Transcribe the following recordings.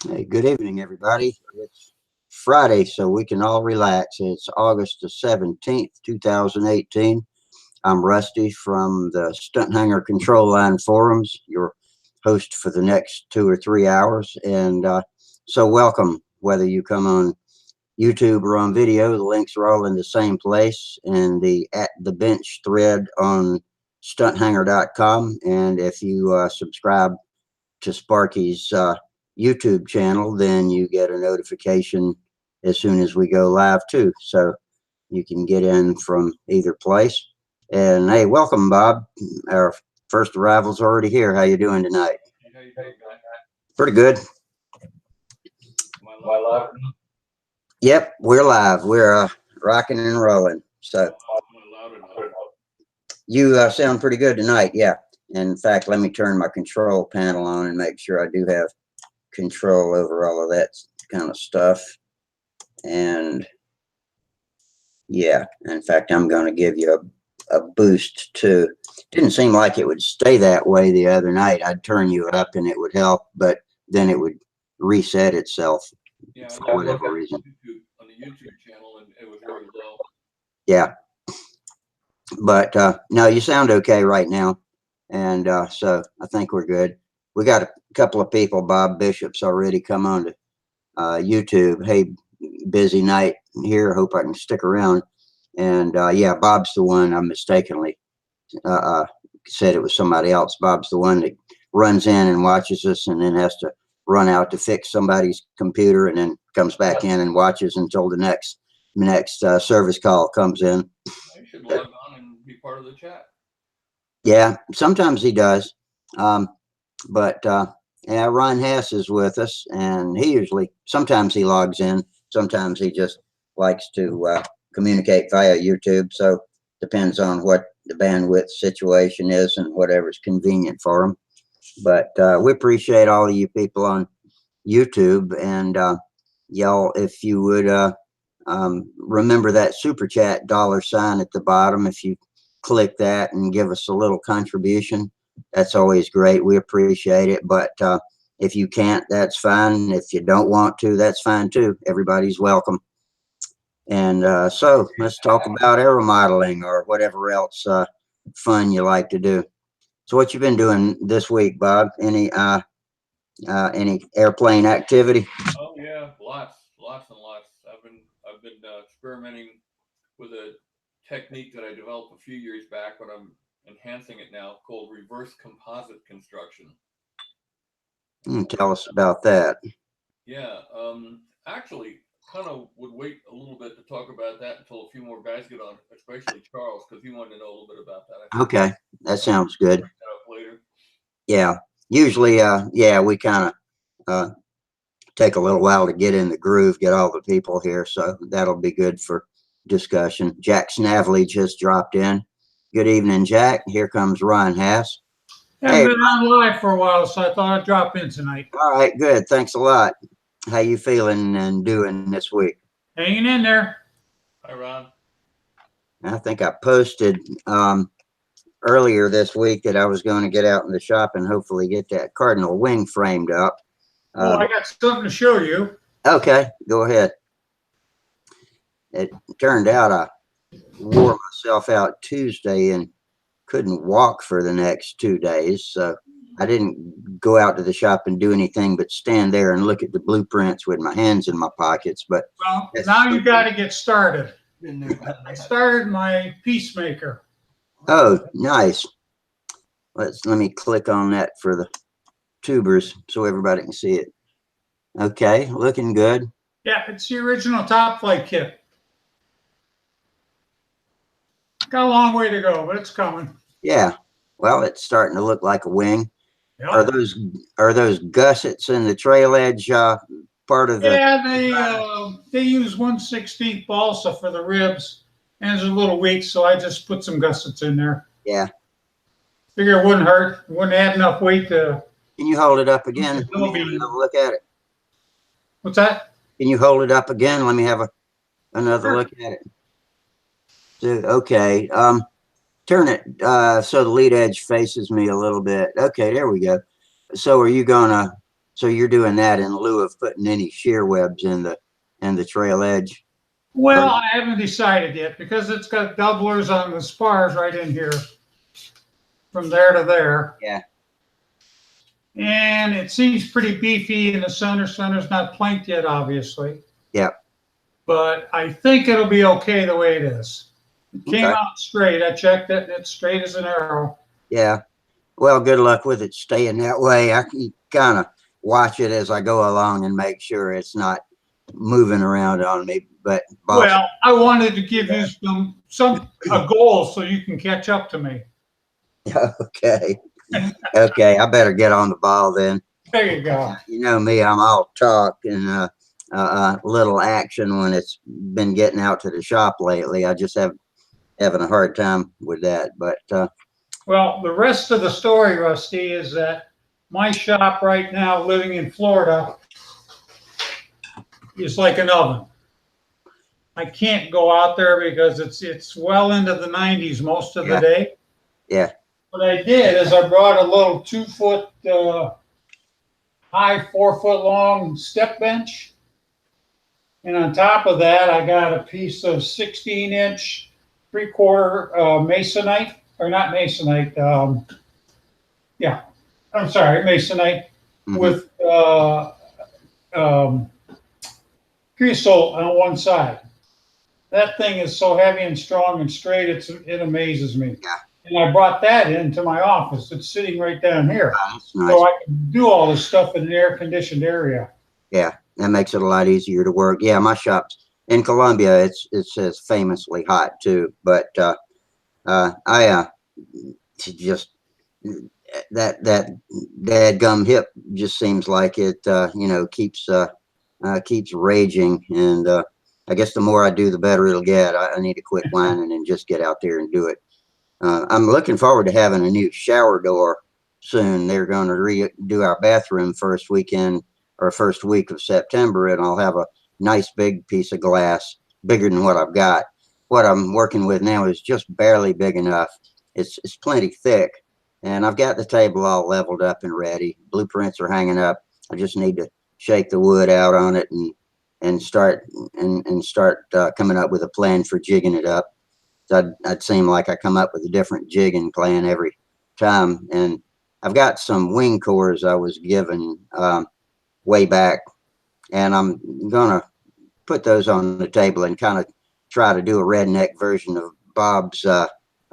Hey, good evening, everybody. It's Friday, so we can all relax. It's August the 17th, 2018. I'm Rusty from the Stunthangar Control Line Forums, your host for the next 2 or 3 hours. And welcome, whether you come on YouTube or on video. The links are all in the same place in the At the Bench thread on stunthanger.com. And if you subscribe to Sparky's YouTube channel, then you get a notification as soon as we go live too. So you can get in from either place. And hey, welcome, Bob. Our first arrival's already here. How you doing tonight? How you doing, Matt? Pretty good. Am I live? Yep, we're live. We're rocking and rolling. So Am I loud enough? you sound pretty good tonight. Yeah. In fact, let me turn my control panel on and make sure I do have control over all of that kind of stuff. And yeah, in fact, I'm going to give you a boost too. Didn't seem like it would stay that way the other night. I'd turn you up and it would help, but then it would reset itself for whatever reason. On the YouTube channel, and it was very low. Yeah, but no, you sound okay right now, and so I think we're good. We got a couple of people. Bob Bishop's already come on to YouTube. Hey, busy night here. Hope I can stick around. And yeah, Bob's the one. I mistakenly said it was somebody else. Bob's the one that runs in and watches us, and then has to run out to fix somebody's computer, and then comes back in and watches until the next service call comes in. You should log on and be part of the chat. Yeah, sometimes he does. But yeah, Ron Hess is with us, and sometimes he logs in, sometimes he just likes to communicate via YouTube. So depends on what the bandwidth situation is and whatever's convenient for him. But we appreciate all of you people on YouTube, and y'all, if you would remember that super chat $sign at the bottom. If you click that and give us a little contribution, that's always great. We appreciate it. But if you can't, that's fine. If you don't want to, that's fine too. Everybody's welcome. And so let's talk about aeromodeling or whatever else fun you like to do. So what you been doing this week, Bob? Any airplane activity? Oh yeah, lots and lots. I've been experimenting with a technique that I developed a few years back, but I'm enhancing it now, called reverse composite construction. Tell us about that. Yeah, actually, kind of would wait a little bit to talk about that until a few more guys get on, especially Charles, because he wanted to know a little bit about that. Okay, that sounds good. Later. Yeah, usually, yeah, we kind of take a little while to get in the groove, get all the people here, so that'll be good for discussion. Jack Snavely just dropped in. Good evening, Jack. Here comes Ron Hass. I've been on live for a while, so I thought I'd drop in tonight. All right, good. Thanks a lot. How you feeling and doing this week? Hanging in there. Hi, Ron. I think I posted earlier this week that I was going to get out in the shop and hopefully get that Cardinal wing framed up. Oh, I got something to show you. Okay, go ahead. It turned out I wore myself out Tuesday and couldn't walk for the next 2 days. So I didn't go out to the shop and do anything but stand there and look at the blueprints with my hands in my pockets. But well, now you got to get started. I started my Peacemaker. Oh, nice. Let me click on that for the tubers so everybody can see it. Okay, looking good. Yeah, it's the original Top Flight kit. Got a long way to go, but it's coming. Yeah, well, it's starting to look like a wing. Yep. Are those gussets in the trail edge part of the? Yeah, they use 1/16 balsa for the ribs, and it's a little weak, so I just put some gussets in there. Yeah. Figure it wouldn't hurt. It wouldn't add enough weight to. Can you hold it up again? Let me have another look at it. What's that? Can you hold it up again? Let me have another look at it. Okay. Turn it so the lead edge faces me a little bit. Okay, there we go. So are you gonna So you're doing that in lieu of putting any shear webs in the trail edge? Well, I haven't decided yet because it's got doublers on the spars right in here from there to there. Yeah. And it seems pretty beefy in the center. Center's not planked yet, obviously. Yeah. But I think it'll be okay the way it is. It came Okay. out straight. I checked it, and it's straight as an arrow. Yeah. Well, good luck with it staying that way. I can kind of watch it as I go along and make sure it's not moving around on me. But well, I wanted to give you a goal so you can catch up to me. okay. Okay, I better get on the ball then. There you go. You know me, I'm all talk and little action when it's been getting out to the shop lately. I just having a hard time with that. But well, the rest of the story, Rusty, is that my shop right now, living in Florida, is like an oven. I can't go out there because it's well into the 90s most of the day. Yeah. What I did is I brought a little 2-foot high, 4-foot long step bench. And on top of that, I got a piece of 16-inch 3/4 masonite, or not masonite. Yeah, I'm sorry, masonite with creosote on one side. That thing is so heavy and strong and straight, it amazes me. Yeah. And I brought that into my office. It's sitting right down here. Oh, that's nice. So I can do all this stuff in an air-conditioned area. Yeah, that makes it a lot easier to work. Yeah, my shop's in Columbia. It says famously hot too, but I just that dadgum hip just seems like it keeps raging, and I guess the more I do, the better it'll get. I need to quit whining and just get out there and do it. I'm looking forward to having a new shower door soon. They're going to redo our bathroom first week of September, and I'll have a nice big piece of glass, bigger than what I've got. What I'm working with now is just barely big enough. It's plenty thick, and I've got the table all leveled up and ready. Blueprints are hanging up. I just need to shake the wood out on it and start coming up with a plan for jigging it up. I'd seem like I come up with a different jigging plan every time. And I've got some wing cores I was given way back, and I'm gonna put those on the table and kind of try to do a redneck version of Bob's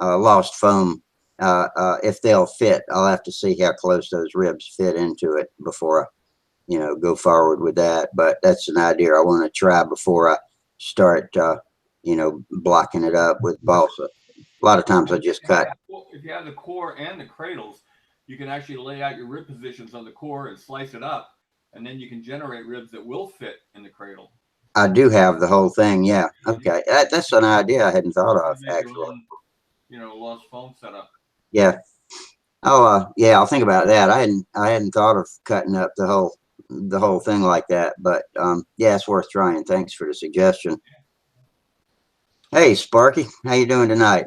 lost foam. If they'll fit, I'll have to see how close those ribs fit into it before I go forward with that. But that's an idea I want to try before I start blocking it up with balsa. A lot of times I just cut. If you have the core and the cradles, you can actually lay out your rib positions on the core and slice it up, and then you can generate ribs that will fit in the cradle. I do have the whole thing. Yeah. Okay. That's an idea I hadn't thought of, actually. Lost foam setup. Yeah. Oh, yeah. I'll think about that. I hadn't thought of cutting up the whole thing like that. But yeah, it's worth trying. Thanks for the suggestion. Hey, Sparky, how you doing tonight?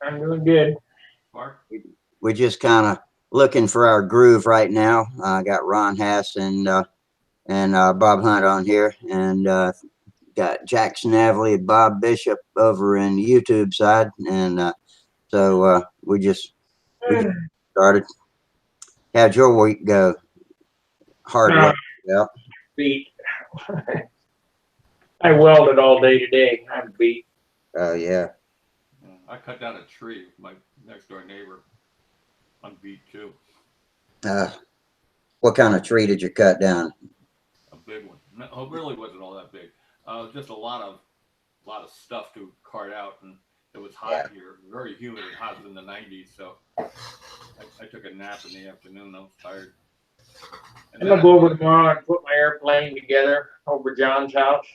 I'm doing good. Mark? We're just kind of looking for our groove right now. I got Ron Hass and Bob Hunt on here, and got Jackson Avley and Bob Bishop over in the YouTube side, and so we just started. How'd your week go? Hard work. Yeah. Beat. I welded all day today. I'm beat. Oh yeah. I cut down a tree with my next door neighbor. I'm beat too. What kind of tree did you cut down? A big one. No, it really wasn't all that big. Just a lot of stuff to cart out, and it was hot here, very humid and hot in the 90s. So I took a nap in the afternoon. I was tired. I'm gonna go over tomorrow and put my airplane together over John's house.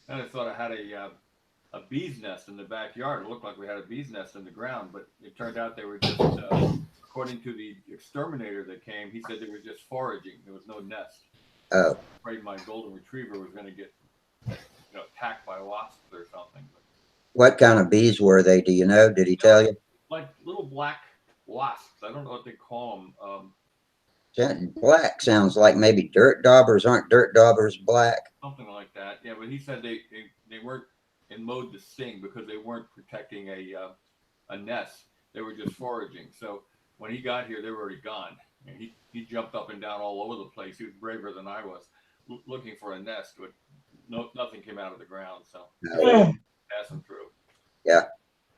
And I thought I had a bee's nest in the backyard. It looked like we had a bee's nest in the ground, but it turned out they were just, according to the exterminator that came, he said they were just foraging. There was no nest. Oh. Afraid my golden retriever was going to get attacked by wasps or something. What kind of bees were they? Do you know? Did he tell you? Like little black wasps. I don't know what they call them. Black sounds like maybe dirt daubers. Aren't dirt daubers black? Something like that. Yeah, but he said they weren't in mode to sting because they weren't protecting a nest. They were just foraging. So when he got here, they were already gone. And he jumped up and down all over the place. He was braver than I was, looking for a nest, but nothing came out of the ground. So pass him through. Yeah.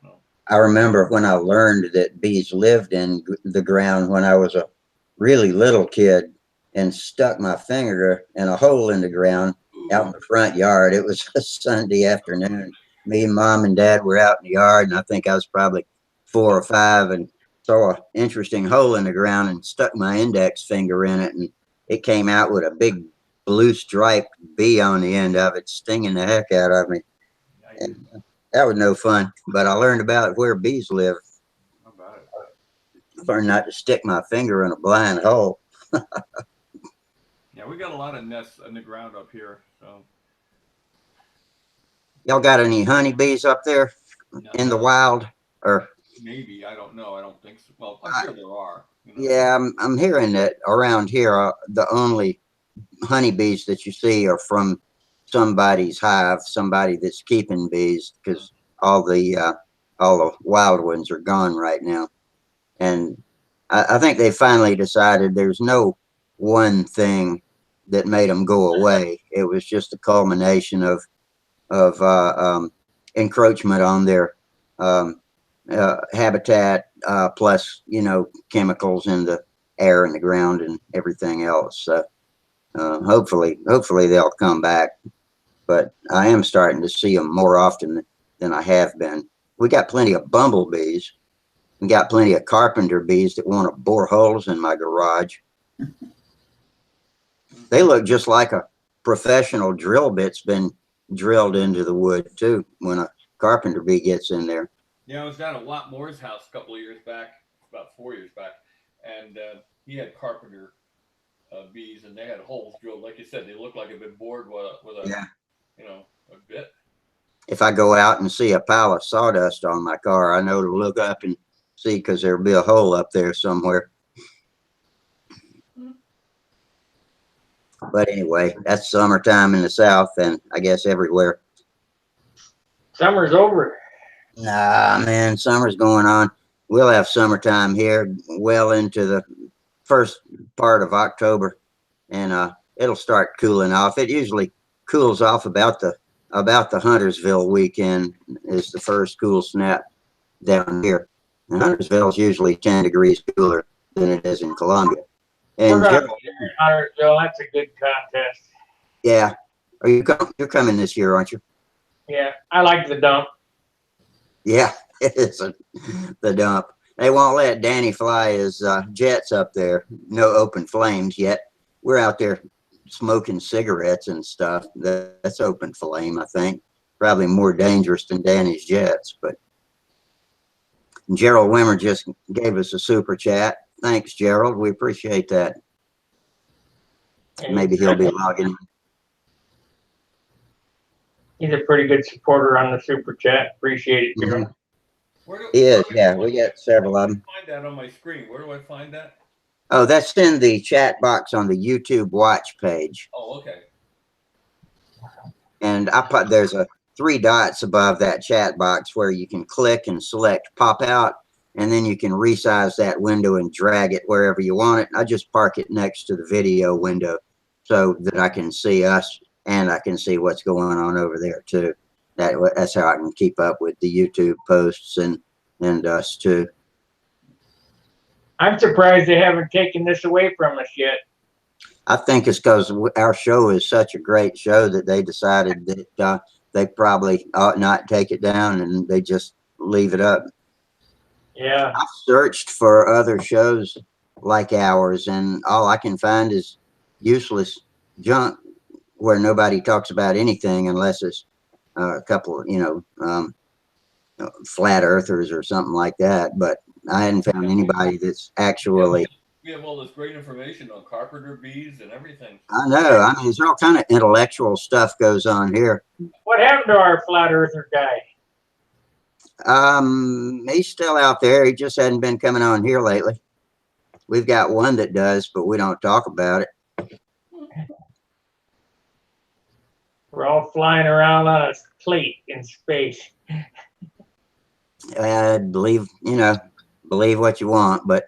No. I remember when I learned that bees lived in the ground when I was a really little kid and stuck my finger in a hole in the ground out in the front yard. It was a Sunday afternoon. Me and Mom and Dad were out in the yard, and I think I was probably 4 or 5 and saw an interesting hole in the ground and stuck my index finger in it, and it came out with a big blue striped bee on the end of it, stinging the heck out of me. And that was no fun, but I learned about where bees live. How about it? I learned not to stick my finger in a blind hole. Yeah, we got a lot of nests in the ground up here. So Y'all got any honeybees up there in the wild? Or maybe, I don't know. I don't think so. Well, I'm sure there are. You know? yeah, I'm hearing that around here, the only honeybees that you see are from somebody's hive, somebody that's keeping bees, because all the wild ones are gone right now. And I think they finally decided there's no one thing that made them go away. It was just a culmination of encroachment on their habitat, plus chemicals in the air and the ground and everything else. So hopefully they'll come back. But I am starting to see them more often than I have been. We got plenty of bumblebees. We got plenty of carpenter bees that want to bore holes in my garage. They look just like a professional drill bit's been drilled into the wood too when a carpenter bee gets in there. Yeah, I was down at Watt Moore's house a couple of years back, about 4 years back, and he had carpenter bees, and they had holes drilled. Like you said, they looked like they'd been bored with a Yeah. A bit. If I go out and see a pile of sawdust on my car, I know to look up and see, because there'll be a hole up there somewhere. But anyway, that's summertime in the South, and I guess everywhere. Summer's over. Nah, man, summer's going on. We'll have summertime here well into the first part of October, and it'll start cooling off. It usually cools off about the Huntersville weekend is the first cool snap down here. And Huntersville is usually 10 degrees cooler than it is in Columbia. And We're gonna be in Huntersville. That's a good contest. yeah, you're coming this year, aren't you? Yeah, I like the dump. Yeah, it is the dump. They won't let Danny fly his jets up there. No open flames yet. We're out there smoking cigarettes and stuff. That's open flame, I think. Probably more dangerous than Danny's jets. But Gerald Wimmer just gave us a super chat. Thanks, Gerald. We appreciate that. Maybe he'll be logging in. He's a pretty good supporter on the super chat. Appreciate it, Gerald. He is, yeah. We got several of them. Find that on my screen. Where do I find that? Oh, that's in the chat box on the YouTube watch page. Oh, okay. And there's 3 dots above that chat box where you can click and select pop out, and then you can resize that window and drag it wherever you want it. I just park it next to the video window so that I can see us and I can see what's going on over there too. That's how I can keep up with the YouTube posts and us too. I'm surprised they haven't taken this away from us yet. I think it's because our show is such a great show that they decided that they probably ought not take it down, and they just leave it up. Yeah. I've searched for other shows like ours, and all I can find is useless junk where nobody talks about anything unless it's a couple of, flat earthers or something like that. But I hadn't found anybody that's actually. We have all this great information on carpenter bees and everything. I know. I mean, there's all kind of intellectual stuff goes on here. What happened to our flat earther guy? He's still out there. He just hadn't been coming on here lately. We've got one that does, but we don't talk about it. We're all flying around on a plate in space. I believe, you know, believe what you want, but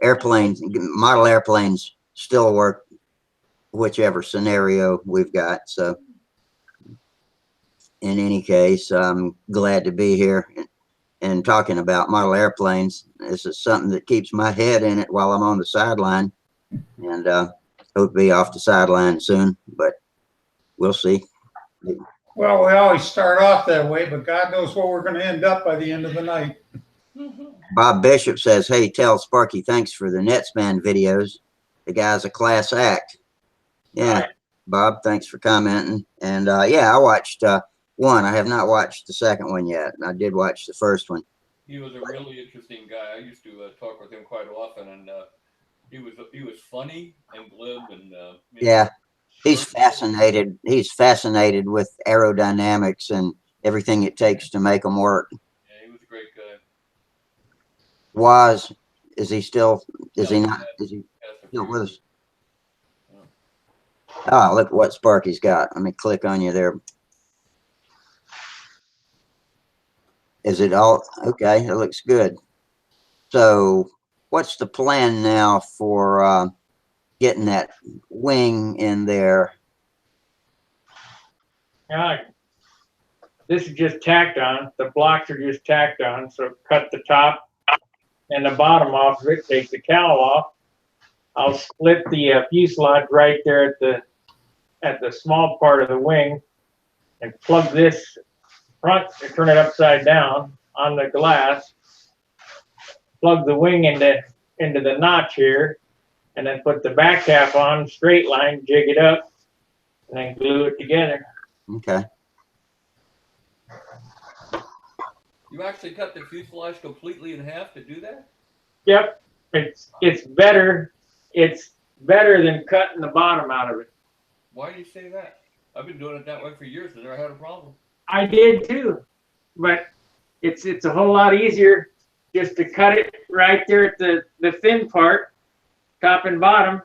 airplanes, model airplanes still work whichever scenario we've got. So in any case, I'm glad to be here and talking about model airplanes. This is something that keeps my head in it while I'm on the sideline, and hope to be off the sideline soon, but we'll see. Well, we always start off that way, but God knows where we're going to end up by the end of the night. Bob Bishop says, hey, tell Sparky thanks for the Netsman videos. The guy's a class act. Yeah, Right. Bob, thanks for commenting. And yeah, I watched one. I have not watched the second one yet. I did watch the first one. He was a really interesting guy. I used to talk with him quite often, and he was funny and glib, and Yeah, he's fascinated. He's fascinated with aerodynamics and everything it takes to make them work. Yeah, he was a great guy. Is he still? Is he not? Is he Passed a still few with us? years. Oh, look what Sparky's got. Let me click on you there. Is it all okay? It looks good. So, what's the plan now for getting that wing in there? This is just tacked on. The blocks are just tacked on. So cut the top and the bottom off of it. Take the cowl off. I'll split the fuselage right there at the small part of the wing, and plug this front and turn it upside down on the glass. Plug the wing into the notch here, and then put the back half on, straight line, jig it up, and then glue it together. Okay. You actually cut the fuselage completely in half to do that? Yep, it's better. It's better than cutting the bottom out of it. Why do you say that? I've been doing it that way for years and never had a problem. I did too, but it's a whole lot easier just to cut it right there at the thin part, top and bottom,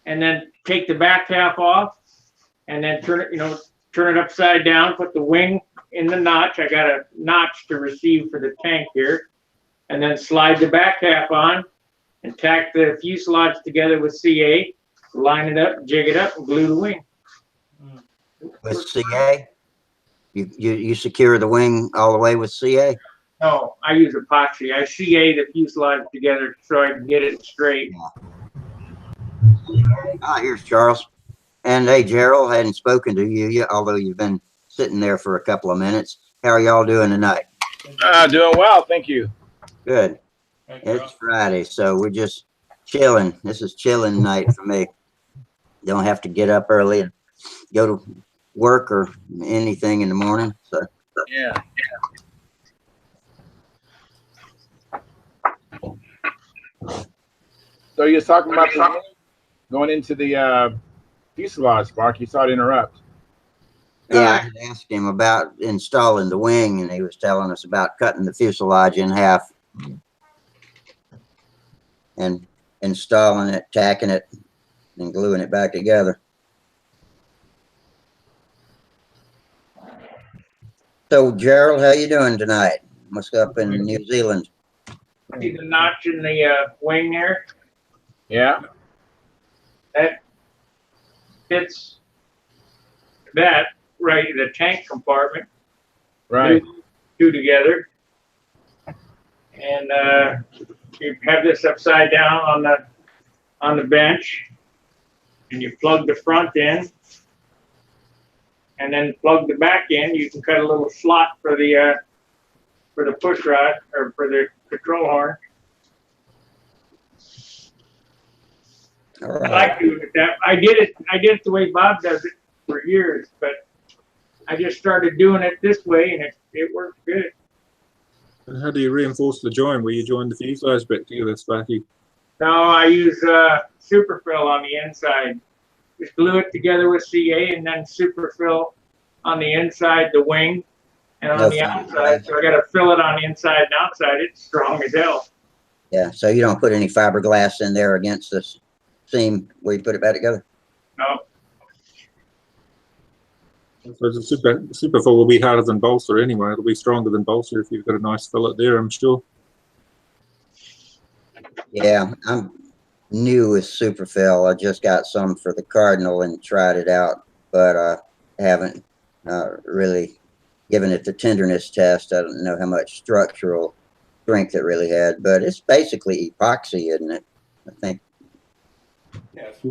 and then take the back half off, and then turn it upside down, put the wing in the notch. I got a notch to receive for the tank here, and then slide the back half on and tack the fuselage together with CA, line it up, jig it up, and glue the wing. With CA? You secure the wing all the way with CA? No, I use epoxy. I CA the fuselage together so I can get it straight. Ah, here's Charles. And hey, Gerald, I hadn't spoken to you yet, although you've been sitting there for a couple of minutes. How are y'all doing tonight? Doing well, thank you. Good. Thank It's Friday, so we're just chilling. This is chilling night for me. Don't have to get up early and go to work or anything in the morning. So Yeah. So you're talking about going into the fuselage, Spark. You saw it interrupt. yeah, I had asked him about installing the wing, and he was telling us about cutting the fuselage in half and installing it, tacking it, and gluing it back together. So, Gerald, how you doing tonight? What's up in New Zealand? See the notch in the wing there? Yeah. That fits that right in the tank compartment. Right. Two together. And you have this upside down on the bench, and you plug the front in, and then plug the back in. You can cut a little slot for the push rod or for the control horn. All I right. like doing it that. I did it the way Bob does it for years, but I just started doing it this way, and it works good. And how do you reinforce the join? Where you join the fuselage back together, Sparky? Now I use superfill on the inside. Just glue it together with CA, and then superfill on the inside the wing and on the outside. So I got to fill it on the inside and outside. It's strong as hell. Yeah, so you don't put any fiberglass in there against the seam where you put it back together? No, So the super fill will be harder than bolster anyway. It'll be stronger than bolster if you've got a nice fillet there, I'm sure. Yeah, I'm new with Superfill. I just got some for the Cardinal and tried it out, but haven't really given it the tenderness test. I don't know how much structural strength it really had, but it's basically epoxy, isn't it? I think. Yeah, it's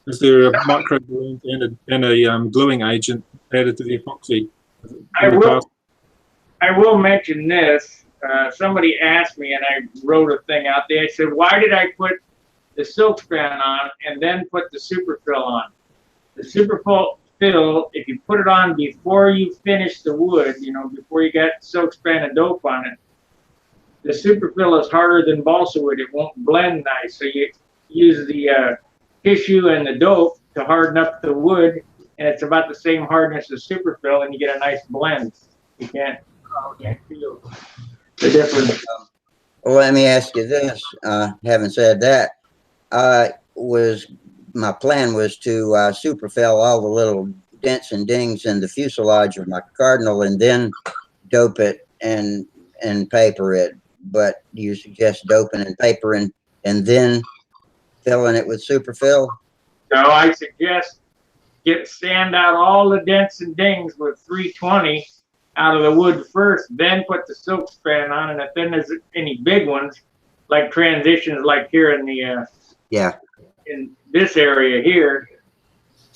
Is there a micro balloon and a gluing agent added to the epoxy? I will mention this. Somebody asked me, and I wrote a thing out there. I said, "Why did I put the silk span on and then put the super fill on?" The super fill, if you put it on before you finish the wood, you know, before you got silk span and dope on it, the super fill is harder than balsa wood. It won't blend nice. So you use the tissue and the dope to harden up the wood, and it's about the same hardness as super fill, and you get a nice blend. You can't feel the difference. Well, let me ask you this. Having said that, my plan was to superfill all the little dents and dings in the fuselage of my Cardinal and then dope it and paper it. But do you suggest doping and papering and then filling it with superfill? So I suggest sand out all the dents and dings with 320 out of the wood first, then put the silk span on, and if then there's any big ones, like transitions like here in the in this area here,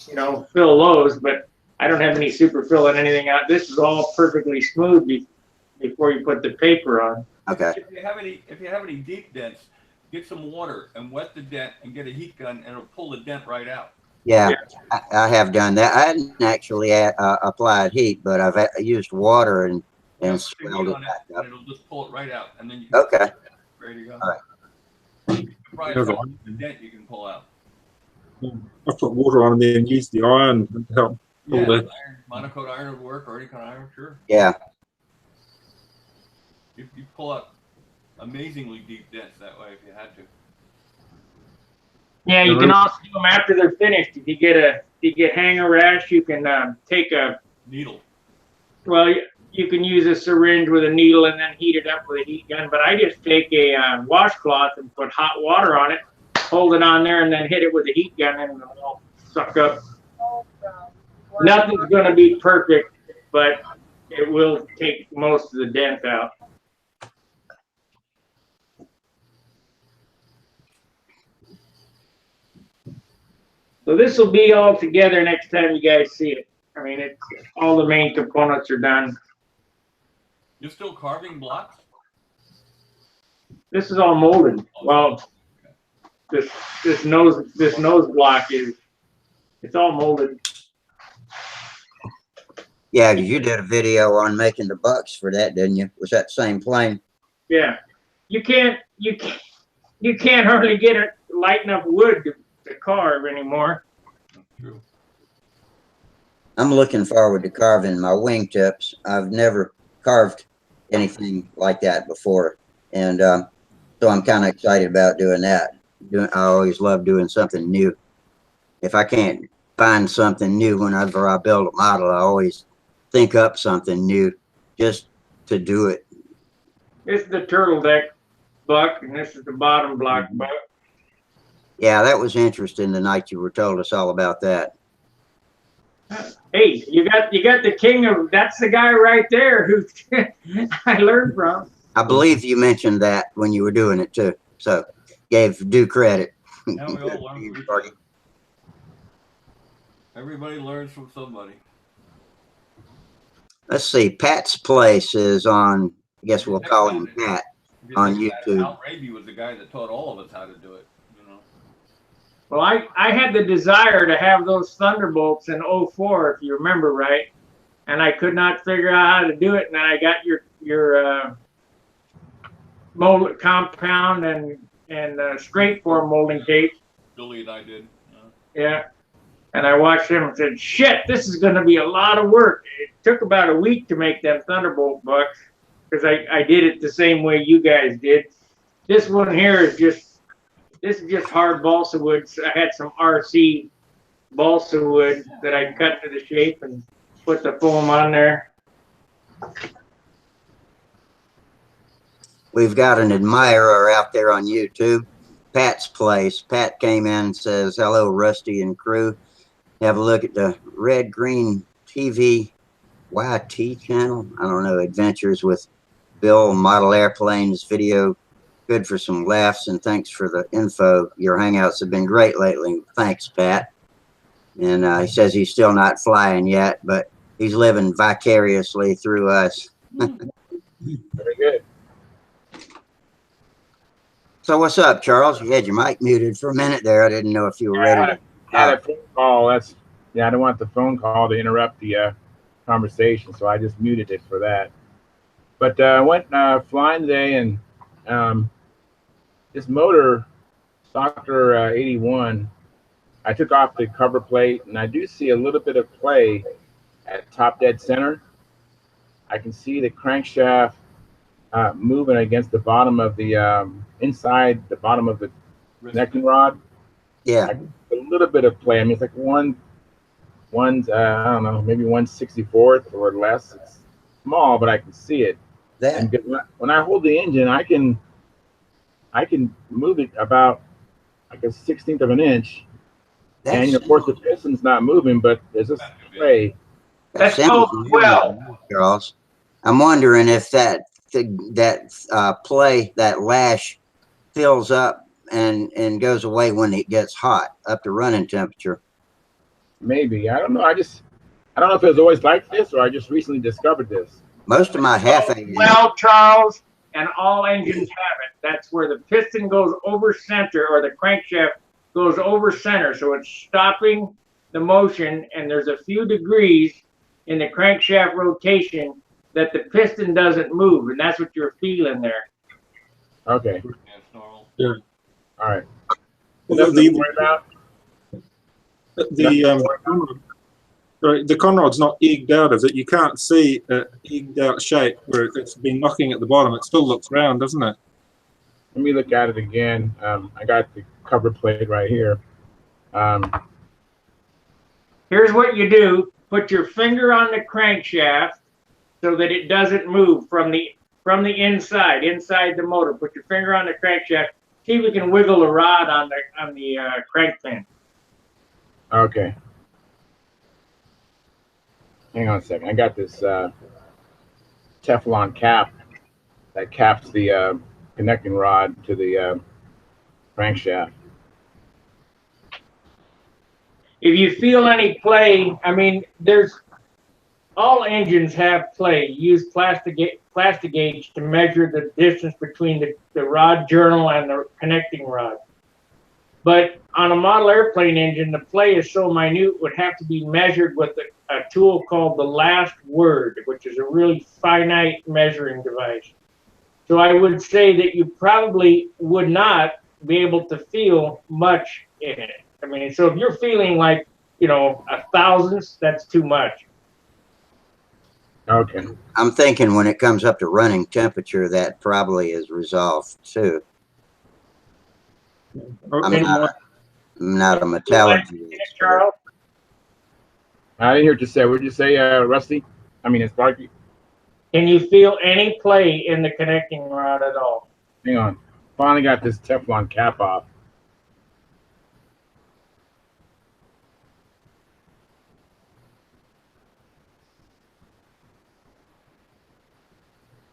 you know, fill those, but I don't have any super fill and anything out. This is all perfectly smooth before you put the paper on. Okay. If you have any deep dents, get some water and wet the dent and get a heat gun, and it'll pull the dent right out. Yeah, I have done that. I hadn't actually applied heat, but I've used water and swelled it back up. And it'll just pull it right out, and then you can ready to go. All right. The dent you can pull out. I've put water on and then used the iron to help pull the Monocoat iron would work, or any kind of iron, sure. Yeah. You pull out amazingly deep dents that way if you had to. Yeah, you can also do them after they're finished. If you get hanger rash, you can take a needle. Well, you can use a syringe with a needle and then heat it up with a heat gun. But I just take a washcloth and put hot water on it, hold it on there, and then hit it with a heat gun, and it'll suck up. Nothing's going to be perfect, but it will take most of the dent out. So this will be all together next time you guys see it. I mean, it's all the main components are done. You're still carving blocks? This is all molded. Well, this nose block it's all molded. Yeah, you did a video on making the bucks for that, didn't you? Was that the same plane? Yeah, you can't hardly get it light enough wood to carve anymore. True. I'm looking forward to carving my wingtips. I've never carved anything like that before, and so I'm kind of excited about doing that. I always love doing something new. If I can't find something new whenever I build a model, I always think up something new just to do it. This is the turtle deck buck, and this is the bottom block buck. Yeah, that was interesting the night you told us all about that. Hey, you got the king of, that's the guy right there who I learned from. I believe you mentioned that when you were doing it too, so gave due credit. Now we all learn from each other. Everybody learns from somebody. Let's see, Pat's Place is on, I guess we'll call him Pat, on YouTube. Al Raby was the guy that taught all of us how to do it. Well, I had the desire to have those Thunderbolts in 04, if you remember right, and I could not figure out how to do it. And then I got your mold compound and straight form molding tape. Billy and I did. Yeah, and I watched them and said, "Shit, this is going to be a lot of work." It took about a week to make them Thunderbolt bucks. because I did it the same way you guys did. This one here is this is just hard balsa wood. So I had some RC balsa wood that I cut to the shape and put the foam on there. We've got an admirer out there on YouTube, Pat's Place. Pat came in and says, hello, Rusty and crew. Have a look at the Red Green TV YT channel. I don't know, Adventures with Bill, Model Airplanes video. Good for some laughs, and thanks for the info. Your hangouts have been great lately. Thanks, Pat. And he says he's still not flying yet, but he's living vicariously through us. Very good. So what's up, Charles? You had your mic muted for a minute there. I didn't know if you were ready to. I had a phone call. I don't want the phone call to interrupt the conversation, so I just muted it for that. But I went flying today, and this motor, Soccer 81, I took off the cover plate, and I do see a little bit of play at top dead center. I can see the crankshaft moving against the bottom of the inside the bottom of the connecting rod. Yeah, A little bit of play. I mean, it's like I don't know, maybe 1/64th or less. It's small, but I can see it. And when I hold the engine, I can move it about like a 1/16 of an inch. And of course, the piston's not moving, but there's this play. That's called well, Charles. I'm wondering if that play, that lash, fills up and goes away when it gets hot, up to running temperature. Maybe, I don't know. I don't know if it was always like this, or I just recently discovered this. Most of my well, Charles, and all engines have it. That's where the piston goes over center, or the crankshaft goes over center, so it's stopping the motion, and there's a few degrees in the crankshaft rotation that the piston doesn't move, and that's what you're feeling there. Okay. Yeah. All right. The Conrod's not egged out, is it? You can't see an egged out shape where it's been knocking at the bottom. It still looks round, doesn't it? Let me look at it again. I got the cover plate right here. Here's what you do. Put your finger on the crankshaft so that it doesn't move from the inside the motor. Put your finger on the crankshaft. See if you can wiggle the rod on the crank pin. Okay. Hang on a second. I got this Teflon cap that caps the connecting rod to the crankshaft. If you feel any play, I mean, all engines have play. You use plastic gauge to measure the distance between the rod journal and the connecting rod. But on a model airplane engine, the play is so minute, it would have to be measured with a tool called the last word, which is a really finite measuring device. So I would say that you probably would not be able to feel much in it. I mean, so if you're feeling like, a thousandth, that's too much. Okay. I'm thinking when it comes up to running temperature, that probably is resolved too. Okay. I'm not a metallurgy expert. Charles? I didn't hear what you say. What did you say, Rusty? I mean, it's Sparky. Can you feel any play in the connecting rod at all? Hang on. Finally got this Teflon cap off.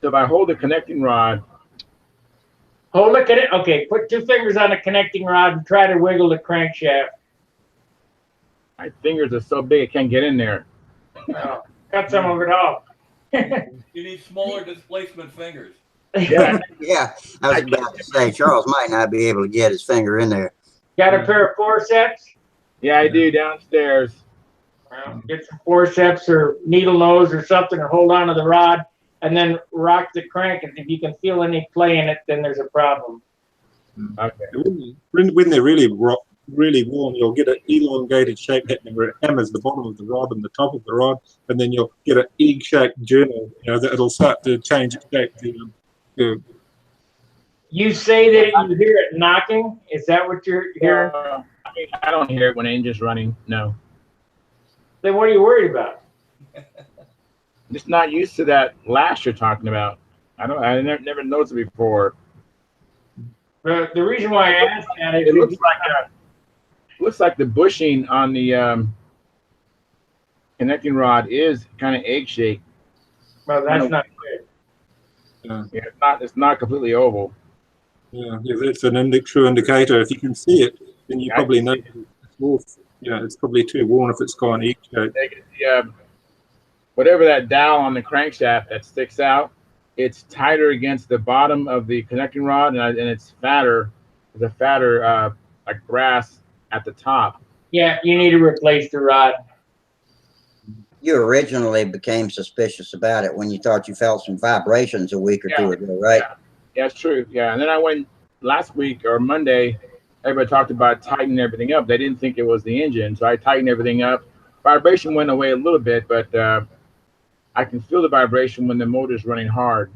So if I hold the connecting rod. Oh, look at it. Okay, put 2 fingers on the connecting rod and try to wiggle the crankshaft. My fingers are so big, I can't get in there. Oh, cut some of it off. You need smaller displacement fingers. Yeah. Yeah, I was about to say, Charles might not be able to get his finger in there. Got a pair of forceps? Yeah, I do downstairs. Well, get some forceps or needle nose or something, or hold on to the rod, and then rock the crank. And if you can feel any play in it, then there's a problem. Okay. When they're really really worn, you'll get an elongated shape happening where it hammers the bottom of the rod and the top of the rod, and then you'll get an egg-shaped journal. That it'll start to change its shape. You say that you hear it knocking. Is that what you're hearing? I mean, I don't hear it when the engine's running. No. Then what are you worried about? I'm just not used to that lash you're talking about. I never noticed it before. The reason why I asked that is It looks like the bushing on the connecting rod is kind of egg shaped. well, that's not good. Yeah, it's not completely oval. Yeah, that's an true indicator. If you can see it, then you probably know it's worn. It's probably too worn if it's gone egg shape. Whatever that dowel on the crankshaft that sticks out, it's tighter against the bottom of the connecting rod, and it's fatter. There's a fatter like brass at the top. Yeah, you need to replace the rod. You originally became suspicious about it when you thought you felt some vibrations a week or two ago, right? Yeah, it's true. Yeah, and then I went last week or Monday. Everybody talked about tightening everything up. They didn't think it was the engine, so I tightened everything up. Vibration went away a little bit, but I can feel the vibration when the motor's running hard.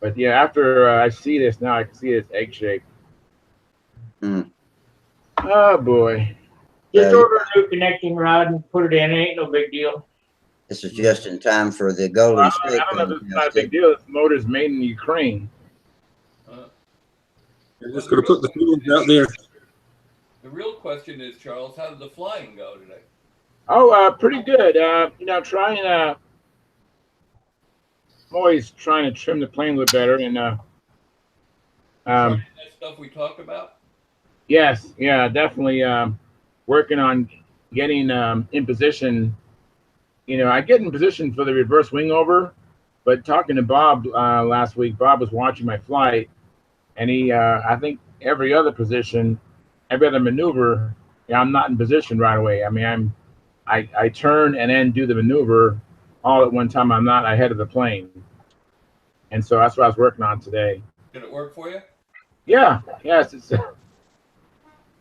But yeah, after I see this now, I can see it's egg shaped. Oh boy. Just order a new connecting rod and put it in. It ain't no big deal. This is just in time for the Golden State. I don't know if it's not a big deal. This motor's made in Ukraine. You're just going to put the tools out there. The real question is, Charles, how did the flying go today? Oh, pretty good. Trying. I'm always trying to trim the plane a little better, and that stuff we talked about. yes, yeah, definitely. Working on getting in position. I get in position for the reverse wing over, but talking to Bob last week, Bob was watching my flight, and he, I think every other position, every other maneuver, I'm not in position right away. I mean, I turn and then do the maneuver all at one time. I'm not ahead of the plane, and so that's what I was working on today. Did it work for you? Yeah, yes.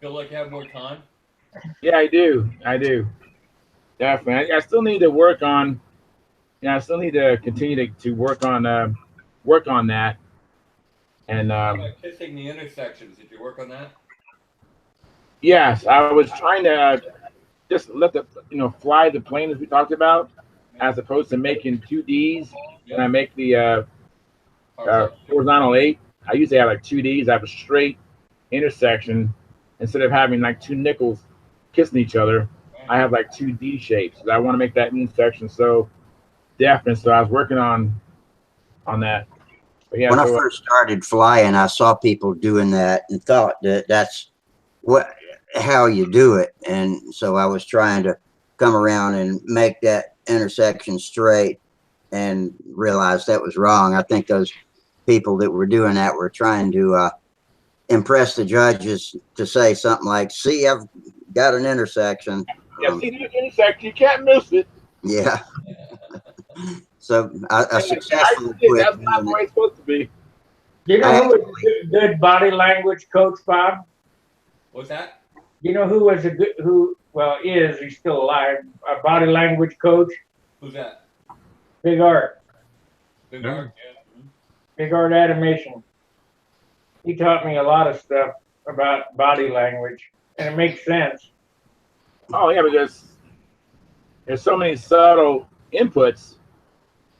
Feel like you have more time? Yeah, I do. Definitely. I still need to work on. I still need to continue to work on that. And kissing the intersections. Did you work on that? yes, I was trying to just let the fly the plane as we talked about, as opposed to making 2Ds. And I make the horizontal 8. I usually have like 2Ds. I have a straight intersection instead of having like two nickels kissing each other. I have like 2D shapes. I want to make that intersection so definite. So I was working on that. But yeah, when I first started flying, I saw people doing that and thought that that's how you do it. And so I was trying to come around and make that intersection straight, and realized that was wrong. I think those people that were doing that were trying to impress the judges to say something like, "See, I've got an intersection." Yeah, see this intersection, you can't miss it. Yeah. So I successfully quit. That's not the way it's supposed to be. You know who was a good body language coach, Bob? What's that? You know who was he's still alive, a body language coach? Who's that? Big Art. Big Art, yeah. Big Art Animation. He taught me a lot of stuff about body language, and it makes sense. Oh yeah, because there's so many subtle inputs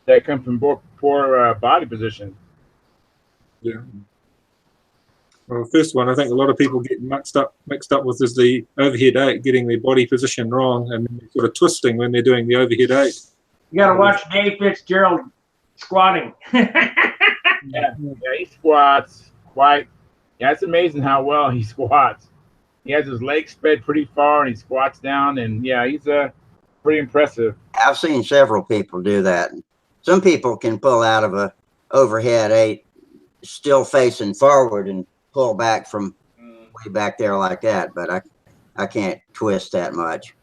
that come from poor body position. Yeah. Well, the first one, I think a lot of people get mixed up with is the overhead 8, getting their body position wrong and sort of twisting when they're doing the overhead 8. You got to watch Dave Fitzgerald squatting. Yeah, he squats quite. Yeah, it's amazing how well he squats. He has his legs spread pretty far and he squats down, and yeah, he's pretty impressive. I've seen several people do that. Some people can pull out of a overhead 8 still facing forward and pull back from way back there like that, but I can't twist that much.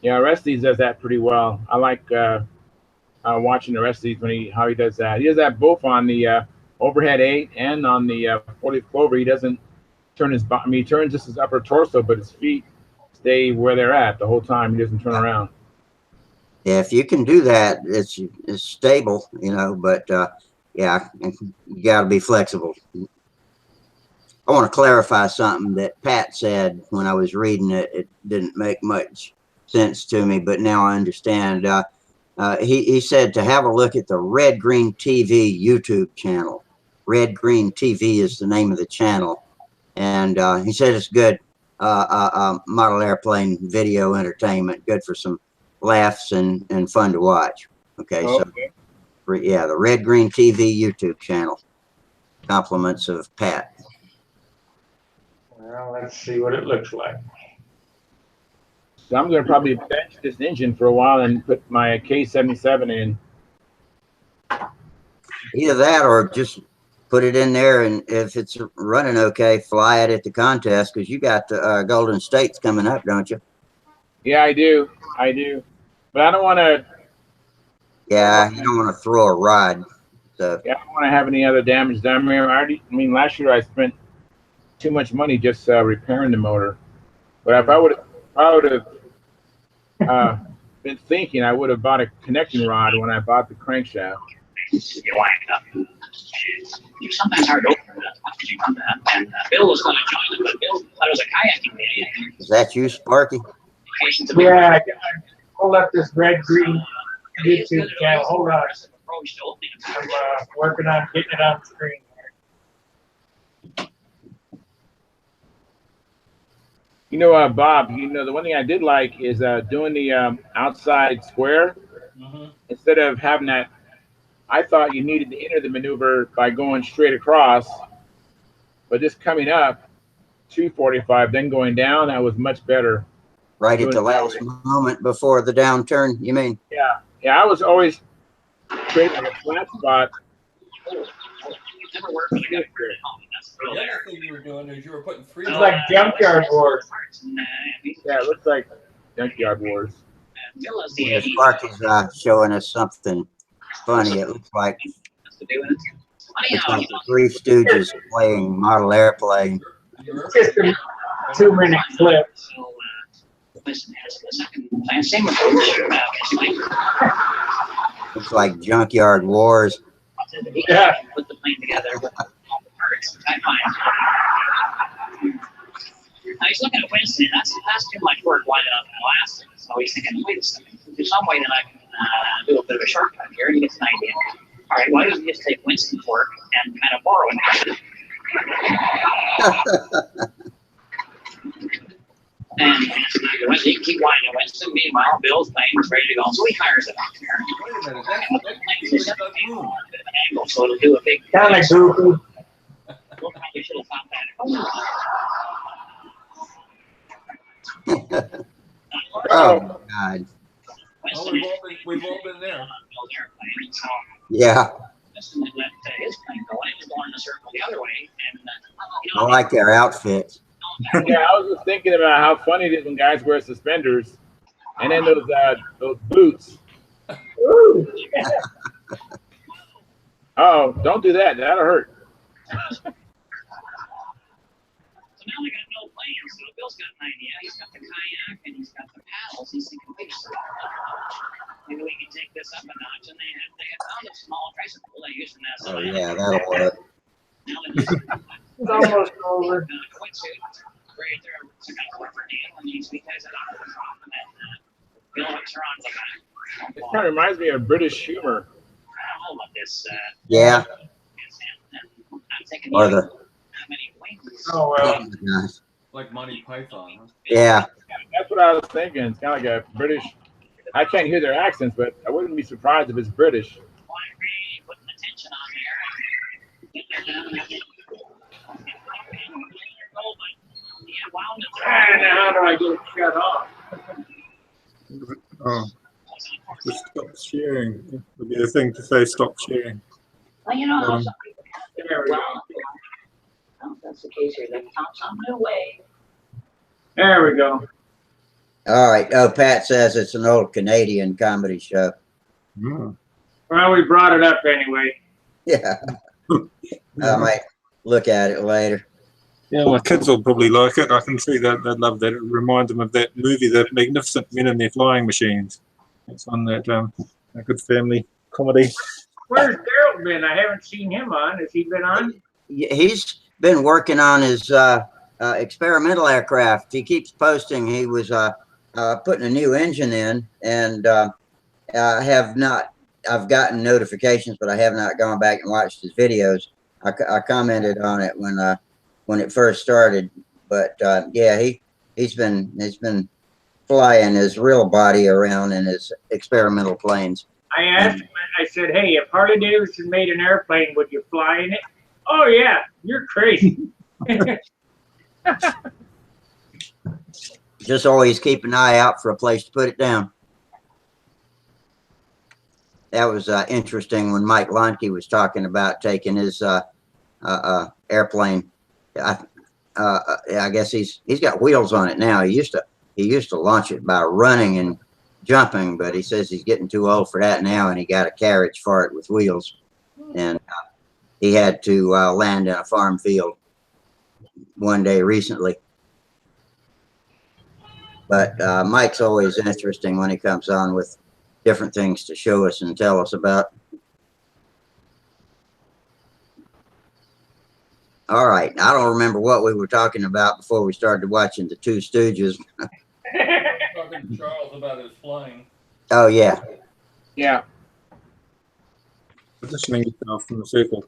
Yeah, Orestes does that pretty well. I like watching Orestes how he does that. He does that both on the overhead 8 and on the 40 clover. He doesn't turn his body. I mean, he turns just his upper torso, but his feet stay where they're at the whole time. He doesn't turn around. Yeah, if you can do that, it's stable, you know. But yeah, you got to be flexible. I want to clarify something that Pat said when I was reading it. It didn't make much sense to me, but now I understand. He said to have a look at the Red Green TV YouTube channel. Red Green TV is the name of the channel, and he said it's good model airplane video entertainment, good for some laughs and fun to watch. Okay, so yeah, the Red Green TV YouTube channel. Compliments of Pat. Well, let's see what it looks like. So I'm going to probably bench this engine for a while and put my K77 in. Either that or just put it in there, and if it's running okay, fly it at the contest, because you got the Golden States coming up, don't you? Yeah, I do. But I don't want to. Yeah, you don't want to throw a rod. So Yeah, I don't want to have any other damage down there. I mean, last year I spent too much money just repairing the motor. But if I would have been thinking, I would have bought a connecting rod when I bought the crankshaft. You wind up. It's sometimes hard to open it after you done that. And Bill was going to join them, but Bill thought it was a kayaking day. is that you, Sparky? Yeah, I pull up this Red Green YouTube channel. Hold on. I'm working on getting it on the screen here. You know, Bob, you know, the one thing I did like is doing the outside square. Instead of having that, I thought you needed to enter the maneuver by going straight across, but just coming up 245, then going down, that was much better. Right at the last moment before the downturn, you mean? Yeah, I was always creating a flat spot. The other thing you were doing is you were putting three. It's like Junkyard Wars. Yeah, it looks like Junkyard Wars. Yeah, Sparky's showing us something funny. It looks like the Three Stooges playing model airplane. Just a 2-minute clip. Same approach, basically. Looks like Junkyard Wars. Yeah. Put the plane together with parts. I find. Now he's looking at Winston. That's too much work winding up and elastic. So he's thinking, wait a second, there's some way that I can do a bit of a shortcut here. And he gets an idea. All right, why doesn't he just take Winston's work and kind of borrow it? And he can keep winding Winston. Meanwhile, Bill's plane is ready to go. So he hires it out there. Wait a minute, that's an Angle, so it'll do a big. Kind of goofy. We'll probably should have thought that. Oh my God. Oh, we've all been there. Yeah. Winston had let his plane go, and it was going in a circle the other way. And I like their outfits. Yeah, I was just thinking about how funny it is when guys wear suspenders, and then those boots. Oh, don't do that. That'll hurt. So now they got no plans. So Bill's got an idea. He's got the kayak and he's got the paddles. He's thinking, wait a second, maybe we can take this up a notch. And they had found a small tricycle they used in that. Oh yeah, that'll work. Now they just It's almost over. quitsuit right there. It's a kind of rubber deal, and these guys are off the top, and then Bill hooks her on the back. It kind of reminds me of British humor. All of this. Yeah. I'm thinking, Or the how many wings? Oh, well. nice. Like Monty Python, huh? Yeah. That's what I was thinking. It's kind of like a British. I can't hear their accents, but I wouldn't be surprised if it's British. Why really putting the tension on there? And how do I get it shut off? Oh, just stop sharing. It would be the thing to say, stop sharing. Well, you know, There we go. well, that's the case here. They found some new way. There we go. All right. Oh, Pat says it's an old Canadian comedy show. Oh. Well, we brought it up anyway. Yeah. I might look at it later. Yeah, my kids will probably like it. I can see that they'd love that. It reminds them of that movie, The Magnificent Men and Their Flying Machines. It's on that a good family comedy. Where's Daryl been? I haven't seen him on. Has he been on? He's been working on his experimental aircraft. He keeps posting. He was putting a new engine in, and I have not. I've gotten notifications, but I have not gone back and watched his videos. I commented on it when it first started, but yeah, he's been flying his real body around in his experimental planes. I asked him, I said, hey, if Harley Davidson made an airplane, would you fly in it? Oh, yeah, you're crazy. Just always keep an eye out for a place to put it down. That was interesting when Mike Lonke was talking about taking his airplane. I guess he's got wheels on it now. He used to launch it by running and jumping, but he says he's getting too old for that now, and he got a carriage for it with wheels, and he had to land in a farm field one day recently. But Mike's always interesting when he comes on with different things to show us and tell us about. All right, I don't remember what we were talking about before we started watching the Two Stooges. Talking to Charles about his flying. Oh yeah. Yeah. Positioning yourself in the circle.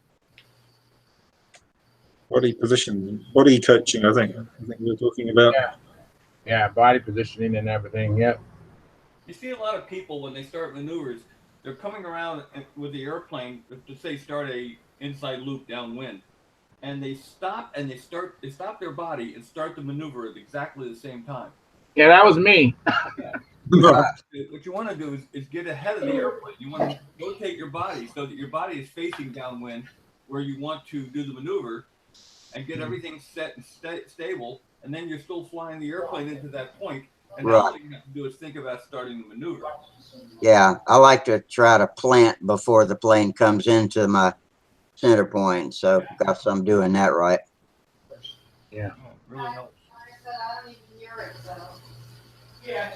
Body position, body coaching, I think we're talking about. Yeah. Yeah, body positioning and everything. Yep. You see a lot of people when they start maneuvers, they're coming around with the airplane to say start a inside loop downwind, and they stop and they stop their body and start the maneuver at exactly the same time. Yeah, that was me. What you want to do is get ahead of the airplane. You want to rotate your body so that your body is facing downwind where you want to do the maneuver and get everything set and stable, and then you're still flying the airplane into that point. And now all you have to do is think about starting the maneuver. Yeah, I like to try to plant before the plane comes into my center point. So guess I'm doing that right. Yeah. Oh, it really helps. Yeah.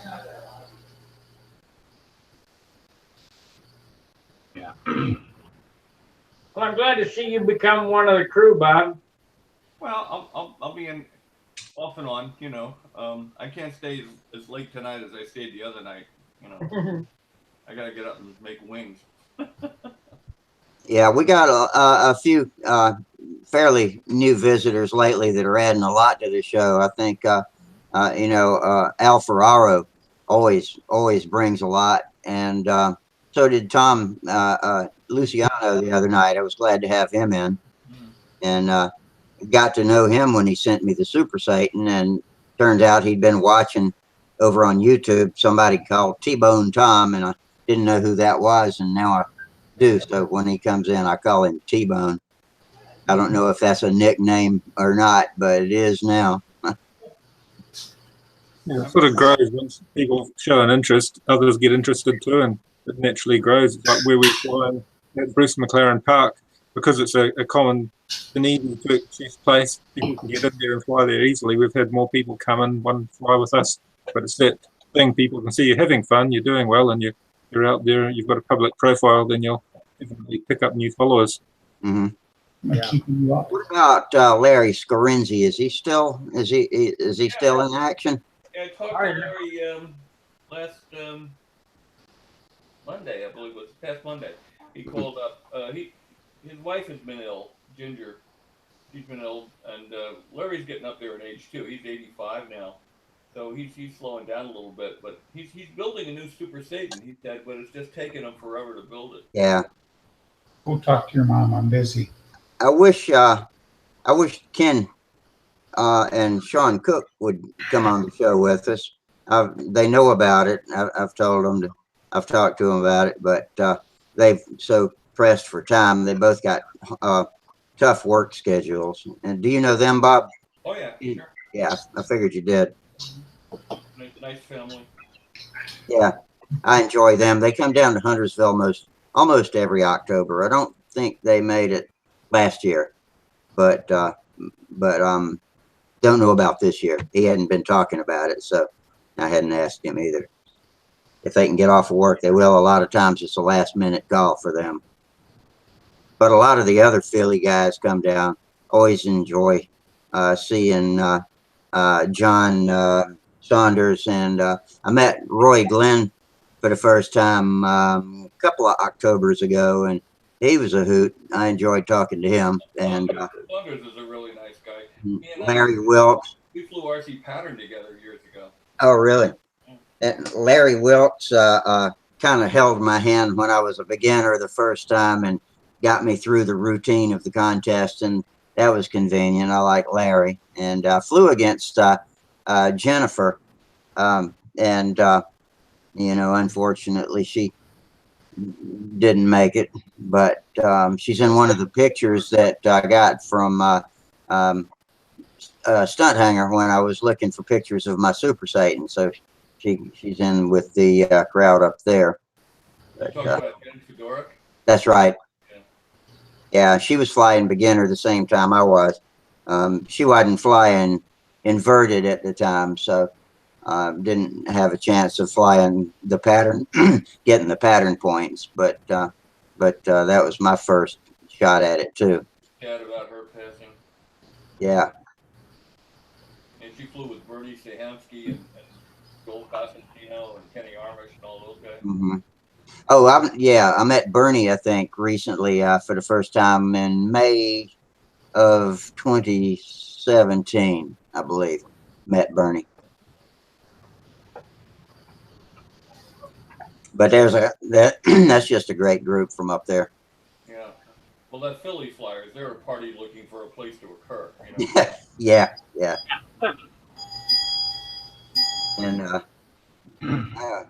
Well, I'm glad to see you become one of the crew, Bob. Well, I'll be in off and on, you know. I can't stay as late tonight as I stayed the other night, you know. I gotta get up and make wings. Yeah, we got a few fairly new visitors lately that are adding a lot to the show. I think you know, Al Ferraro always brings a lot, and so did Tom Luciano the other night. I was glad to have him in, and got to know him when he sent me the Super Satan, and turns out he'd been watching over on YouTube somebody called T-Bone Tom, and I didn't know who that was, and now I do. So when he comes in, I call him T-Bone. I don't know if that's a nickname or not, but it is now. Yeah, it sort of grows once people show an interest, others get interested too, and it naturally grows. It's like where we fly at Bruce McLaren Park, because it's a common and easy to access place. People can get in there and fly there easily. We've had more people come and one fly with us, but it's that thing, people can see you're having fun, you're doing well, and you're out there, you've got a public profile, then you'll definitely pick up new followers. Mm-hmm. Yeah. What about Larry Scorinzi? Is he still still in action? Yeah, I talked to Larry last Monday, I believe it was past Monday. He called up. His wife has been ill, Ginger. She's been ill, and Larry's getting up there in age too. He's 85 now, so he's slowing down a little bit. But he's building a new Super Satan. He said, but it's just taking him forever to build it. Yeah. Go talk to your mom. I'm busy. I wish Ken and Sean Cook would come on the show with us. They know about it. I've told them I've talked to them about it, but they've so pressed for time. They both got tough work schedules. And do you know them, Bob? Oh yeah, sure. Yeah, I figured you did. Nice family. Yeah, I enjoy them. They come down to Huntersville almost every October. I don't think they made it last year, but Don't know about this year. He hadn't been talking about it, so I hadn't asked him either. If they can get off of work, they will. A lot of times it's a last minute call for them. But a lot of the other Philly guys come down. Always enjoy seeing John Saunders, and I met Roy Glenn for the first time a couple of Octobers ago, and he was a hoot. I enjoyed talking to him. And Saunders is a really nice guy. Larry Wilkes. We flew RC Pattern together years ago. Oh, really? And Larry Wilkes kind of held my hand when I was a beginner the first time and got me through the routine of the contest, and that was convenient. I like Larry, and flew against Jennifer, and you know, unfortunately she didn't make it, but she's in one of the pictures that I got from Stunthangar when I was looking for pictures of my Super Satan. So she's in with the crowd up there. But, Talking about Jen Fedoruk? That's right. Yeah, she was flying beginner the same time I was. She wasn't flying inverted at the time, so didn't have a chance of flying the pattern, getting the pattern points. But that was my first shot at it too. Sad about her passing. Yeah. And she flew with Bernie Sahamsky and Joel Costantino and Kenny Armish and all those guys. Mm-hmm. Oh, I met Bernie, I think, recently for the first time in May of 2017, I believe. Met Bernie. But that's just a great group from up there. Yeah. Well, that Philly Flyers, they're a party looking for a place to occur. You know? Yeah. And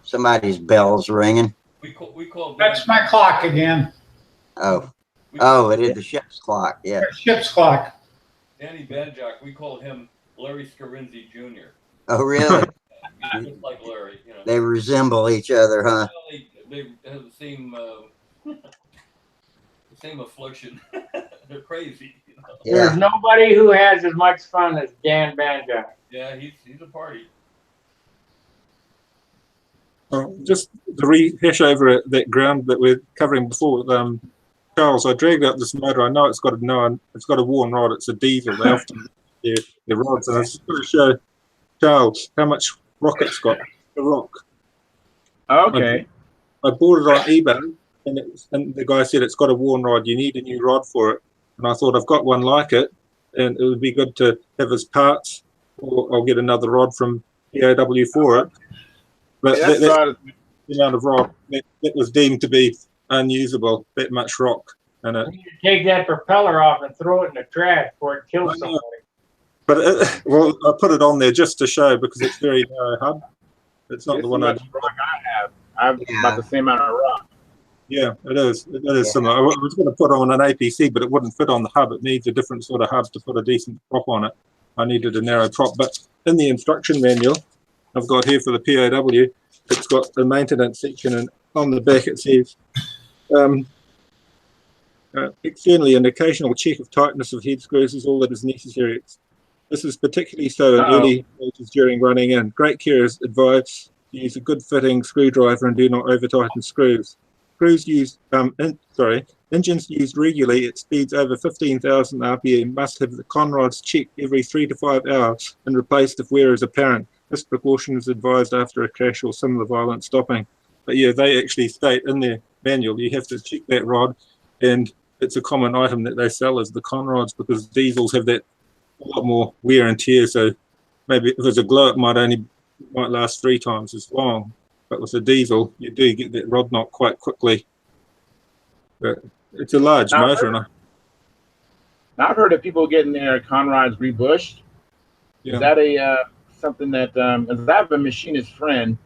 somebody's bell's ringing. We call That's my clock again. Oh, it is the ship's clock. Yeah. Ship's clock. Danny Banjak, we call him Larry Scarinzi Jr. Oh, really? Just like Larry, you know. They resemble each other, huh? They have the same affliction. They're crazy. You know? Yeah. There's nobody who has as much fun as Dan Banjak. Yeah, he's a party. Just to rehash over that ground that we're covering before with Charles, I dragged out this motor. I know it's got a worn rod. It's a diesel. They often their rods, and I was just going to show Charles how much rock it's got. The rock. Okay. I bought it on eBay, and the guy said it's got a worn rod. You need a new rod for it. And I thought I've got one like it, and it would be good to have as parts, or I'll get another rod from PAW for it. But Yeah, the amount of rock that was deemed to be unusable, that much rock. And You need to take that propeller off and throw it in the trash before it kills somebody. but I put it on there just to show because it's very narrow hub. It's not the one I have. I've about the same amount of rock. Yeah, it is. It is similar. I was going to put on an APC, but it wouldn't fit on the hub. It needs a different sort of hub to put a decent prop on it. I needed a narrow prop. But in the instruction manual I've got here for the PAW, it's got the maintenance section, and on the back it says, externally, an occasional check of tightness of head screws is all that is necessary. This is particularly so in early stages during running in. Great care is advised to use a good fitting screwdriver and do not over tighten screws. Screws used, engines used regularly at speeds over 15,000 RPM must have the conrods checked every 3 to 5 hours and replaced if wear is apparent. This precaution is advised after a crash or similar violent stopping. But yeah, they actually state in their manual you have to check that rod, and it's a common item that they sell is the conrods because diesels have that a lot more wear and tear. So maybe if there's a glow, it might last 3 times as long. But with a diesel, you do get that rod knot quite quickly. But it's a large motor. Now, I've heard of people getting their conrods rebushed. Yeah. Is that something that, I have a machinist friend,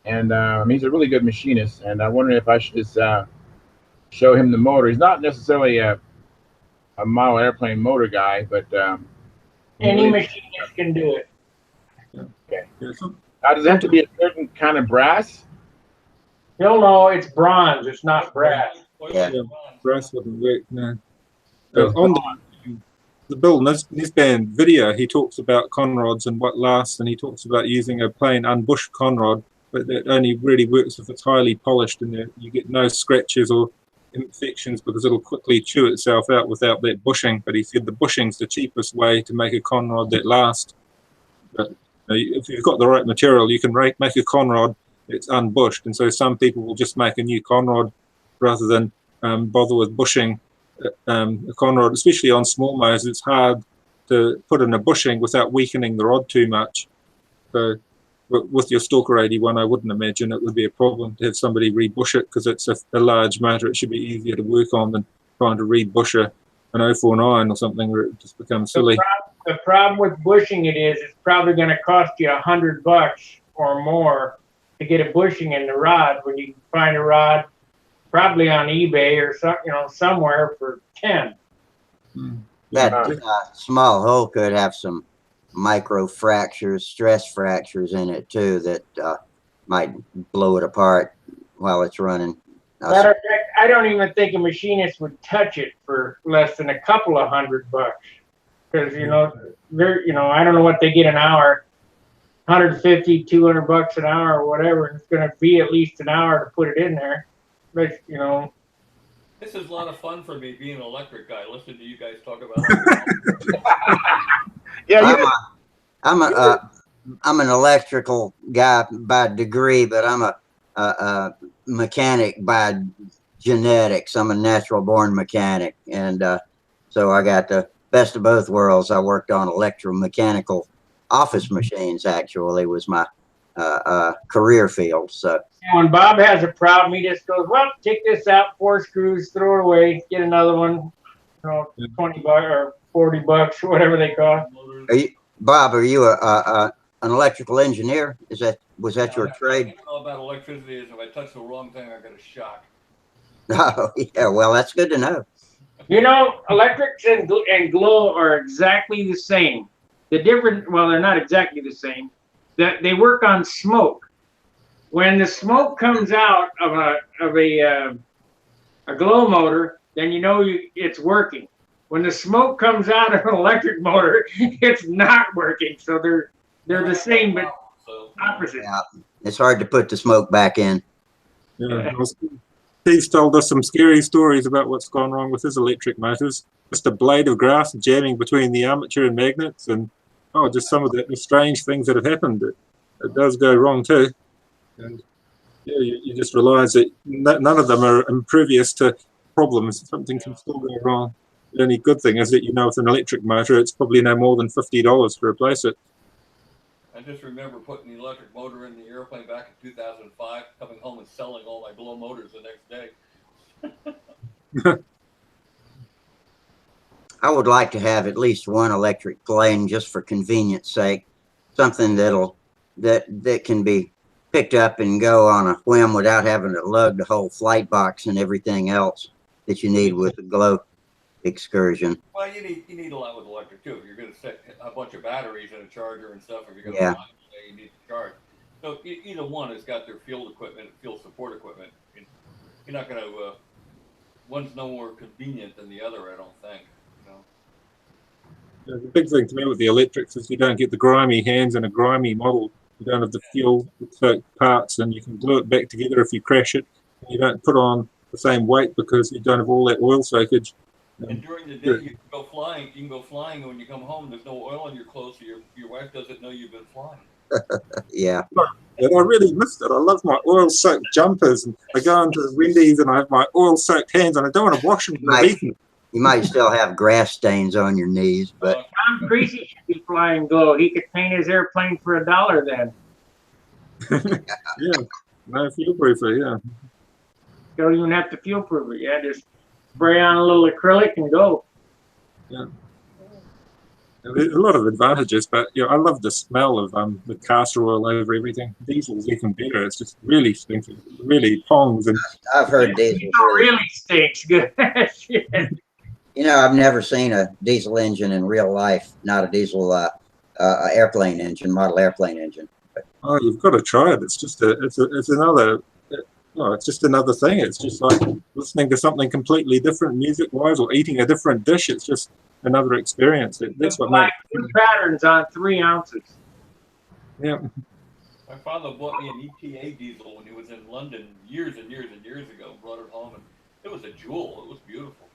and he's a really good machinist, and I wonder if I should just show him the motor. He's not necessarily a model airplane motor guy, but Any machinist can do it. Okay. Does it have to be a certain kind of brass? He'll know it's bronze. It's not brass. Yeah. Brass wouldn't work, no. the Bill Nisband video, he talks about conrods and what lasts, and he talks about using a plain unbushed conrod, but that only really works if it's highly polished and you get no scratches or infections because it'll quickly chew itself out without that bushing. But he said the bushing's the cheapest way to make a conrod that lasts. But if you've got the right material, you can make a conrod that's unbushed, and so some people will just make a new conrod rather than bother with bushing a conrod, especially on small motors. It's hard to put in a bushing without weakening the rod too much. So with your Stalker 81, I wouldn't imagine it would be a problem to have somebody rebush it, because it's a large motor. It should be easier to work on than trying to rebush an 049 or something where it just becomes silly. The problem with bushing it is it's probably going to cost you $100 or more to get a bushing in the rod, when you can find a rod probably on eBay or somewhere for 10. That small hole could have some micro fractures, stress fractures in it too, that might blow it apart while it's running. Matter of fact, I don't even think a machinist would touch it for less than a couple of $100, because I don't know what they get an hour, 150, $200 an hour or whatever, and it's going to be at least an hour to put it in there. But this is a lot of fun for me, being an electric guy. Listen to you guys talk about it. Yeah, I'm an electrical guy by degree, but I'm a mechanic by genetics. I'm a natural born mechanic, and so I got the best of both worlds. I worked on electromechanical office machines. Actually, was my career field. So when Bob has a problem, he just goes, "Well, take this out, 4 screws, throw it away, get another one." $20 or $40 or whatever they cost. Bob, are you an electrical engineer? Was that your trade? I know about electricity is if I touch the wrong thing, I get a shock. Oh, yeah. Well, that's good to know. Electrics and glow are exactly the same. The difference, well, they're not exactly the same. That they work on smoke. When the smoke comes out of a glow motor, then it's working. When the smoke comes out of an electric motor, it's not working. So they're the same but opposite. Yeah, it's hard to put the smoke back in. Yeah. Steve's told us some scary stories about what's gone wrong with his electric motors. Just a blade of grass jamming between the armature and magnets, and just some of the strange things that have happened. It does go wrong too. And yeah, you just realize that none of them are impervious to problems. Something can still go wrong. The only good thing is that with an electric motor, it's probably no more than $50 to replace it. I just remember putting the electric motor in the airplane back in 2005, coming home and selling all my glow motors the next day. I would like to have at least one electric plane just for convenience sake, something that can be picked up and go on a whim without having to lug the whole flight box and everything else that you need with a glow excursion. Well, you need a lot with electric too. If you're going to set a bunch of batteries in a charger and stuff, if you're going to you need to charge. So either one has got their field equipment, field support equipment. You're not going to. One's no more convenient than the other, I don't think. The big thing to me with the electrics is you don't get the grimy hands and a grimy model. You don't have the fuel-soaked parts, and you can glue it back together if you crash it. You don't put on the same weight because you don't have all that oil soakage. And during the day, you can go flying. And when you come home, there's no oil on your clothes, so your wife doesn't know you've been flying. Yeah. And I really missed it. I love my oil-soaked jumpers, and I go into Wendy's and I have my oil-soaked hands, and I don't want to wash them. You might still have grass stains on your knees, but Tom Creasy should be flying glow. He could paint his airplane for $1 then. Yeah, no fuel proofer. Yeah. Don't even have to fuel proof it. Yeah, just spray on a little acrylic and go. Yeah. There's a lot of advantages, but I love the smell of the castor oil over everything. Diesel's even better. It's just really stinky, really pongs. And I've heard diesel really stinks good. I've never seen a diesel engine in real life, not a diesel airplane engine, model airplane engine. Oh, you've got to try it. It's just it's just another thing. It's just like listening to something completely different music-wise, or eating a different dish. It's just another experience. That's what Black makes patterns on 3 ounces. yeah. My father bought me an ETA diesel when he was in London years and years and years ago. Brought it home, and it was a jewel. It was beautiful.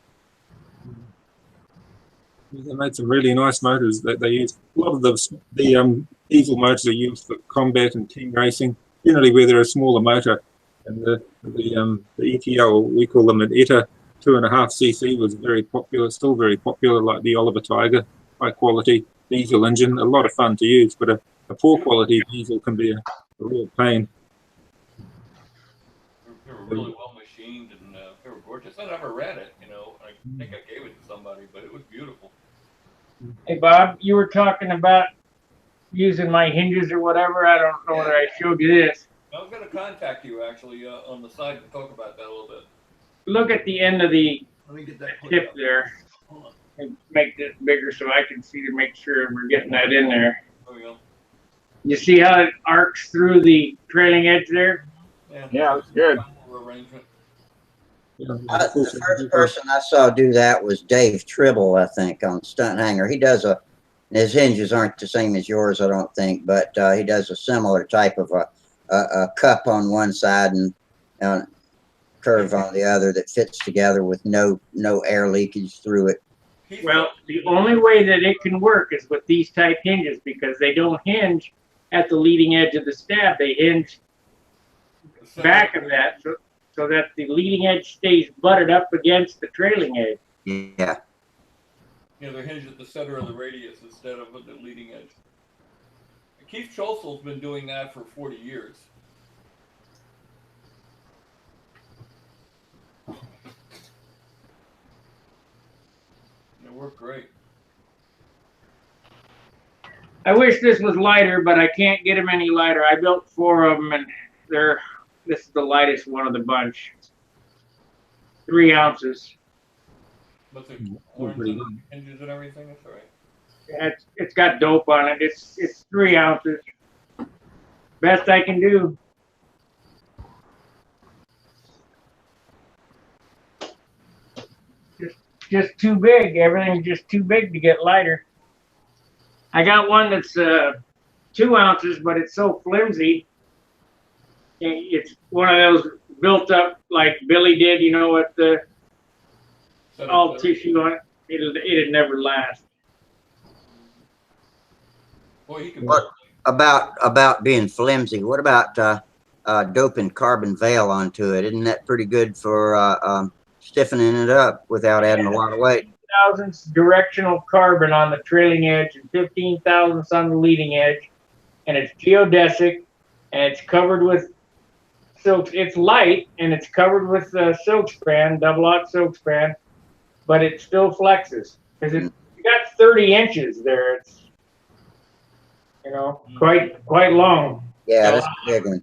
They made some really nice motors that they use. A lot of the diesel motors are used for combat and team racing, generally where they're a smaller motor. And the ETL, we call them an ETA 2.5cc, was very popular, still very popular, like the Oliver Tiger, high quality diesel engine, a lot of fun to use, but a poor quality diesel can be a real pain. They were really well machined, and they were gorgeous. I never read it, you know. I think I gave it to somebody, but it was beautiful. Hey, Bob, you were talking about using my hinges or whatever. I don't know whether I showed you this. I was going to contact you actually on the side to talk about that a little bit. Look at the end of the Let me get that tip there. Hold on. And make this bigger so I can see to make sure we're getting that in there. There we go. You see how it arcs through the trailing edge there? Yeah, that's good. Arrangement. The first person I saw do that was Dave Tribble, I think, on Stunthangar. He does his hinges aren't the same as yours, I don't think, but he does a similar type of a cup on one side and curve on the other that fits together with no air leakage through it. Well, the only way that it can work is with these type hinges, because they don't hinge at the leading edge of the stab. They hinge back of that so that the leading edge stays butted up against the trailing edge. Yeah, they're hinged at the center of the radius instead of at the leading edge. Keith Schulzel's been doing that for 40 years. They work great. I wish this was lighter, but I can't get them any lighter. I built 4 of them, and this is the lightest one of the bunch. 3 ounces. But the orange hinges and everything, that's all right. Yeah, it's got dope on it. It's 3 ounces. Best I can do. Just too big. Everything's just too big to get lighter. I got one that's 2 ounces, but it's so flimsy. It's one of those built up like Billy did, you know, with the all tissue on it. It'd never last. Boy, you can. What about being flimsy? What about doping carbon veil onto it? Isn't that pretty good for stiffening it up without adding a lot of weight? 15,000 directional carbon on the trailing edge and 15 thousandths on the leading edge, and it's geodesic, and it's covered with silk. It's light and it's covered with silk strand, double-aught silk strand, but it still flexes because it's got 30 inches there. It's, you know, quite long. Yeah, that's a big one.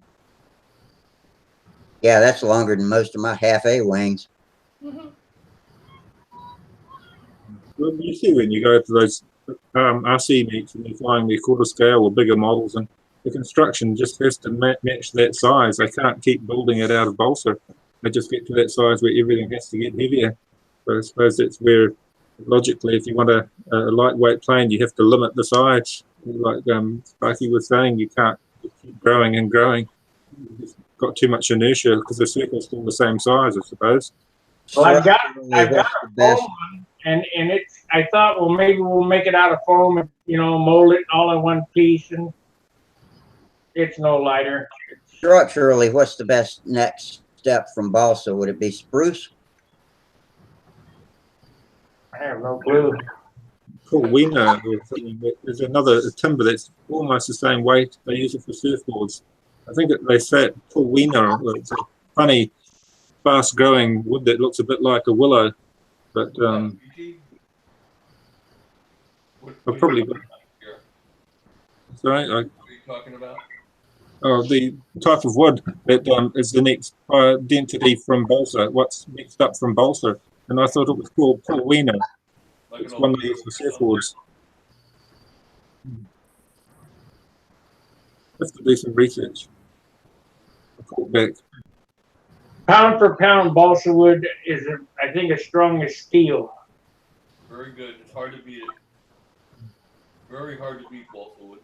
Yeah, that's longer than most of my half-A wings. Well, you see when you go to those RC meets and they're flying the quarter scale or bigger models, and the construction just has to match that size. They can't keep building it out of balsa. They just get to that size where everything has to get heavier. But I suppose that's where, logically, if you want a lightweight plane, you have to limit the size. Like Sparky was saying, you can't keep growing and growing. You've got too much inertia because the circle's still the same size, I suppose. Well, I've got a foam one, and it's. I thought, well, maybe we'll make it out of foam and, you know, mold it all in one piece, and it's no lighter. Structurally, what's the best next step from balsa? Would it be spruce? I have no clue. Paul Wiener, there's another timber that's almost the same weight. They use it for surfboards. I think they say it, Paul Wiener. It's a funny, fast-growing wood that looks a bit like a willow, but I've probably. Sorry, what are you talking about? Oh, the type of wood that is the next density from balsa. What's next up from balsa? And I thought it was called Paul Wiener. It's one they use for surfboards. Have to do some research. I'll back. Pound for pound, balsa wood is, I think, as strong as steel. Very good. It's hard to beat it. Very hard to beat balsa wood.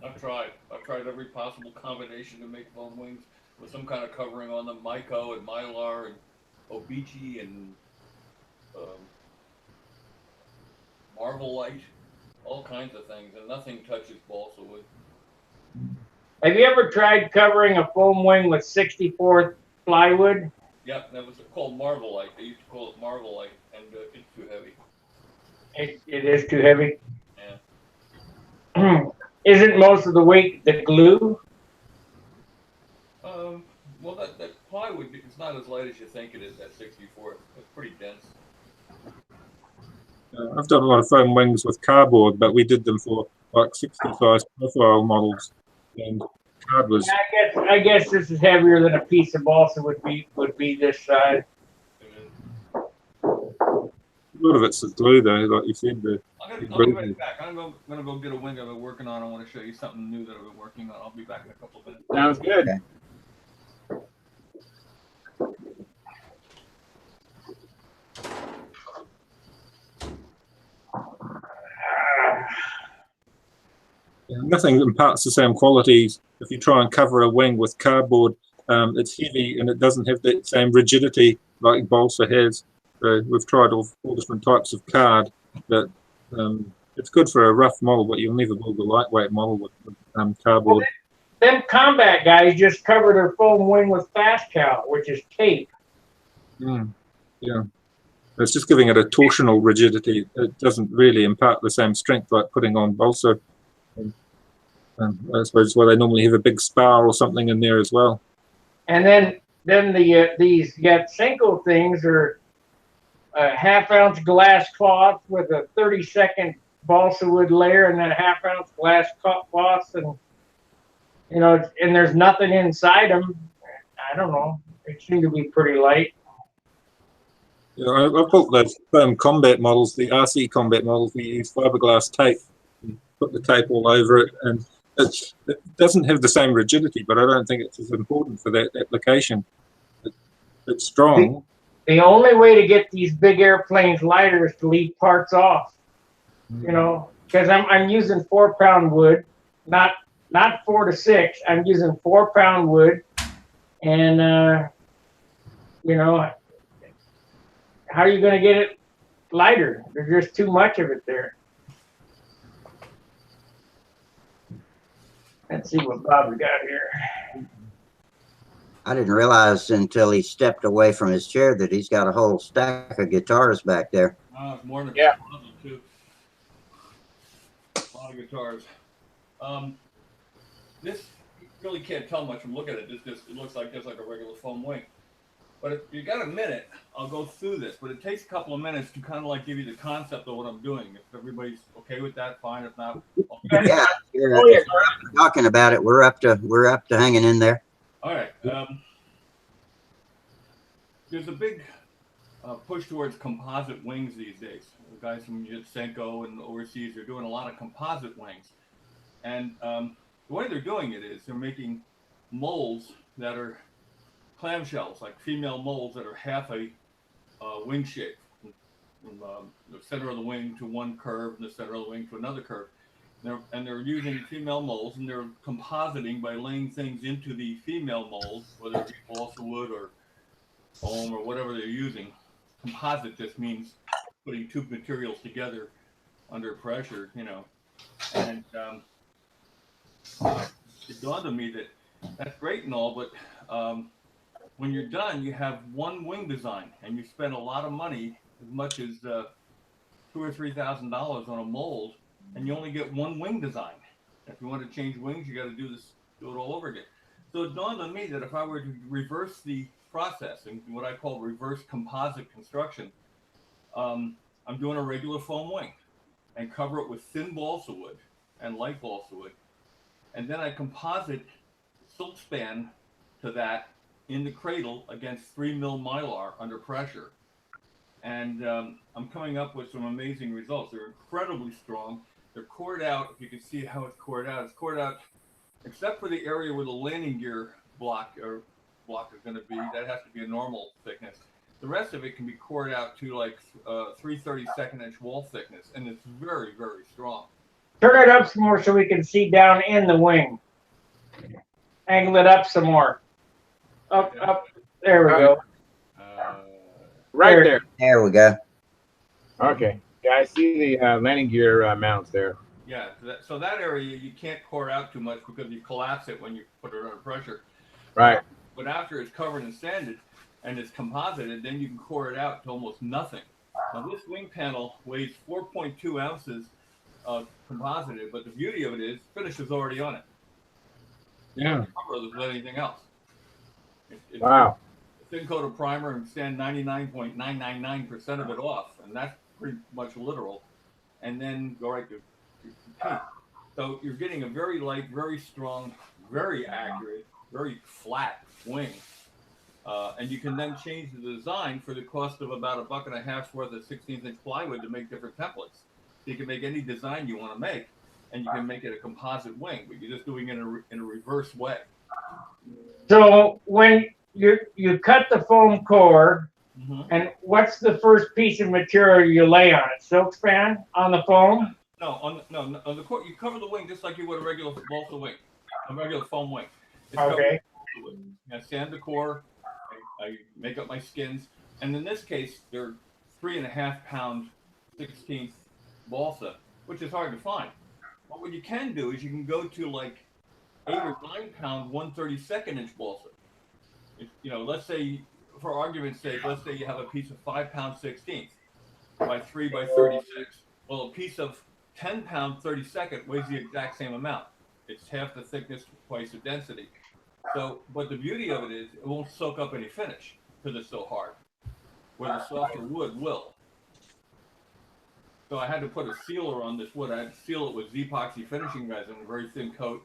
I've tried every possible combination to make foam wings with some kind of covering on them, Myco and Mylar and Obici and Marvelite, all kinds of things, and nothing touches balsa wood. Have you ever tried covering a foam wing with 64th plywood? Yep, that was called Marvelite. They used to call it Marvelite, and it's too heavy. It is too heavy. Yeah. Isn't most of the weight the glue? Well, that plywood is not as light as you think it is. That 64, it's pretty dense. I've done a lot of foam wings with cardboard, but we did them for like 60 size profile models, and card was. I guess this is heavier than a piece of balsa would be this size. A lot of it's the glue, though, like you said. I'll be right back. I'm gonna go get a wing I've been working on. I want to show you something new that I've been working on. I'll be back in a couple of minutes. Sounds good. Okay. Nothing imparts the same qualities if you try and cover a wing with cardboard. It's heavy and it doesn't have that same rigidity like balsa has. So we've tried all different types of card, but it's good for a rough model, but you'll never build a lightweight model with cardboard. Well, them combat guys just cover their foam wing with fast cow, which is tape. Yeah. It's just giving it a torsional rigidity. It doesn't really impart the same strength like putting on balsa. I suppose why they normally have a big spar or something in there as well. And then these Yatsenko things are a ½ ounce glass cloth with a 30-second balsa wood layer, and then a ½ ounce glass cloth, and and there's nothing inside them. I don't know. They seem to be pretty light. Yeah, I've built those foam combat models, the RC combat models. We use fiberglass tape, and put the tape all over it, and it doesn't have the same rigidity, but I don't think it's as important for that application. It's strong. The only way to get these big airplanes lighter is to leave parts off. Because I'm using 4-pound wood, not 4 to 6. I'm using 4-pound wood, and how are you going to get it lighter? There's just too much of it there. Let's see what Bob's got here. I didn't realize until he stepped away from his chair that he's got a whole stack of guitars back there. It's more than too. A lot of guitars. This you really can't tell much from looking at it. It looks like just like a regular foam wing. But if you got a minute, I'll go through this. But it takes a couple of minutes to kind of like give you the concept of what I'm doing. If everybody's okay with that, fine. If not, okay. Yeah, we're talking about it. We're up to hanging in there. All right. There's a big push towards composite wings these days. The guys from Yatsenko and overseas are doing a lot of composite wings. And the way they're doing it is they're making molds that are clamshells, like female molds that are half a wing shape, from the center of the wing to one curve and the center of the wing to another curve. And they're using female molds, and they're compositing by laying things into the female molds, whether it be balsa wood or foam or whatever they're using. Composite just means putting two materials together under pressure, And it dawned on me that that's great and all, but when you're done, you have one wing design, and you spend a lot of money, as much as $2,000 or $3,000 on a mold, and you only get one wing design. If you want to change wings, you got to do it all over again. So it dawned on me that if I were to reverse the process and what I call reverse composite construction, I'm doing a regular foam wing and cover it with thin balsa wood and light balsa wood, and then I composite silk span to that in the cradle against 3 mil Mylar under pressure. And I'm coming up with some amazing results. They're incredibly strong. They're cored out. If you can see how it's cored out except for the area where the landing gear block or block is going to be. That has to be a normal thickness. The rest of it can be cored out to like 3/32 inch wall thickness, and it's very, very strong. Turn it up some more so we can see down in the wing. Angle it up some more. Up, up. There we go. Right there. There we go. Okay. Yeah, I see the landing gear mounts there. Yeah, so that area you can't core out too much because you collapse it when you put it under pressure. Right. But after it's covered and sanded and it's composited, then you can core it out to almost nothing. Now this wing panel weighs 4.2 ounces composited, but the beauty of it is finish is already on it. Yeah. Rather than anything else. Wow. Thin coat of primer and stand 99.999% of it off, and that's pretty much literal. And then go right to paint. So you're getting a very light, very strong, very accurate, very flat wing. And you can then change the design for the cost of about $1.50 worth of 16th-inch plywood to make different templates. So you can make any design you want to make, and you can make it a composite wing, but you're just doing it in a reverse way. So when you cut the foam core, and what's the first piece of material you lay on it? Silk span on the foam? No, on the core, you cover the wing just like you would a regular balsa wing, a regular foam wing. It's Okay. I sand the core, I make up my skins, and in this case, they're 3.5 pound 16th balsa, which is hard to find. But what you can do is you can go to like 8 or 9 pound 1/32 inch balsa. You know, let's say, for argument's sake, let's say you have a piece of 5 pound 16th by 3 by 36. Well, a piece of 10 pound 32nd weighs the exact same amount. It's half the thickness, twice the density. So, but the beauty of it is it won't soak up any finish because it's so hard, where the softer wood will. So I had to put a sealer on this wood. I had to seal it with epoxy finishing resin, a very thin coat,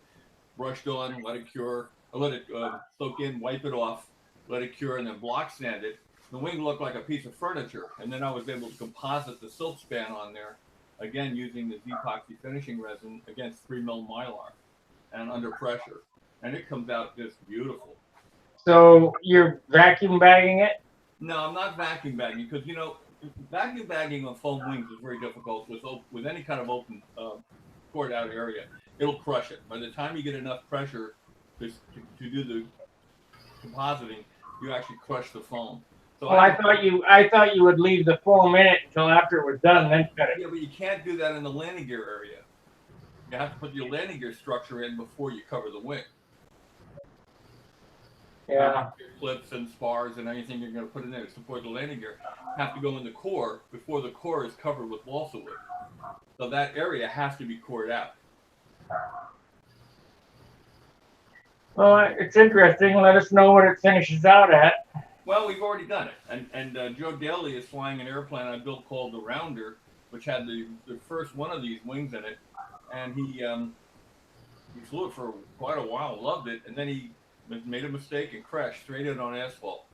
brushed on, let it cure, let it soak in, wipe it off, let it cure, and then block sand it. The wing looked like a piece of furniture, and then I was able to composite the silk span on there, again using the epoxy finishing resin against 3mm Mylar and under pressure, and it comes out just beautiful. So you're vacuum bagging it? No, I'm not vacuum bagging because, you know, vacuum bagging on foam wings is very difficult with any kind of open poured out area. It'll crush it. By the time you get enough pressure to do the compositing, you actually crush the foam. So Well, I thought you would leave the foam in it until after it was done, then cut it. Yeah, but you can't do that in the landing gear area. You have to put your landing gear structure in before you cover the wing. Yeah. Clips and spars and anything you're going to put in there to support the landing gear have to go in the core before the core is covered with balsa wood. So that area has to be cored out. Well, it's interesting. Let us know what it finishes out at. Well, we've already done it. And Joe Daly is flying an airplane I built called the Rounder, which had the first one of these wings in it. And he flew it for quite a while, loved it, and then he made a mistake and crashed straight in on asphalt.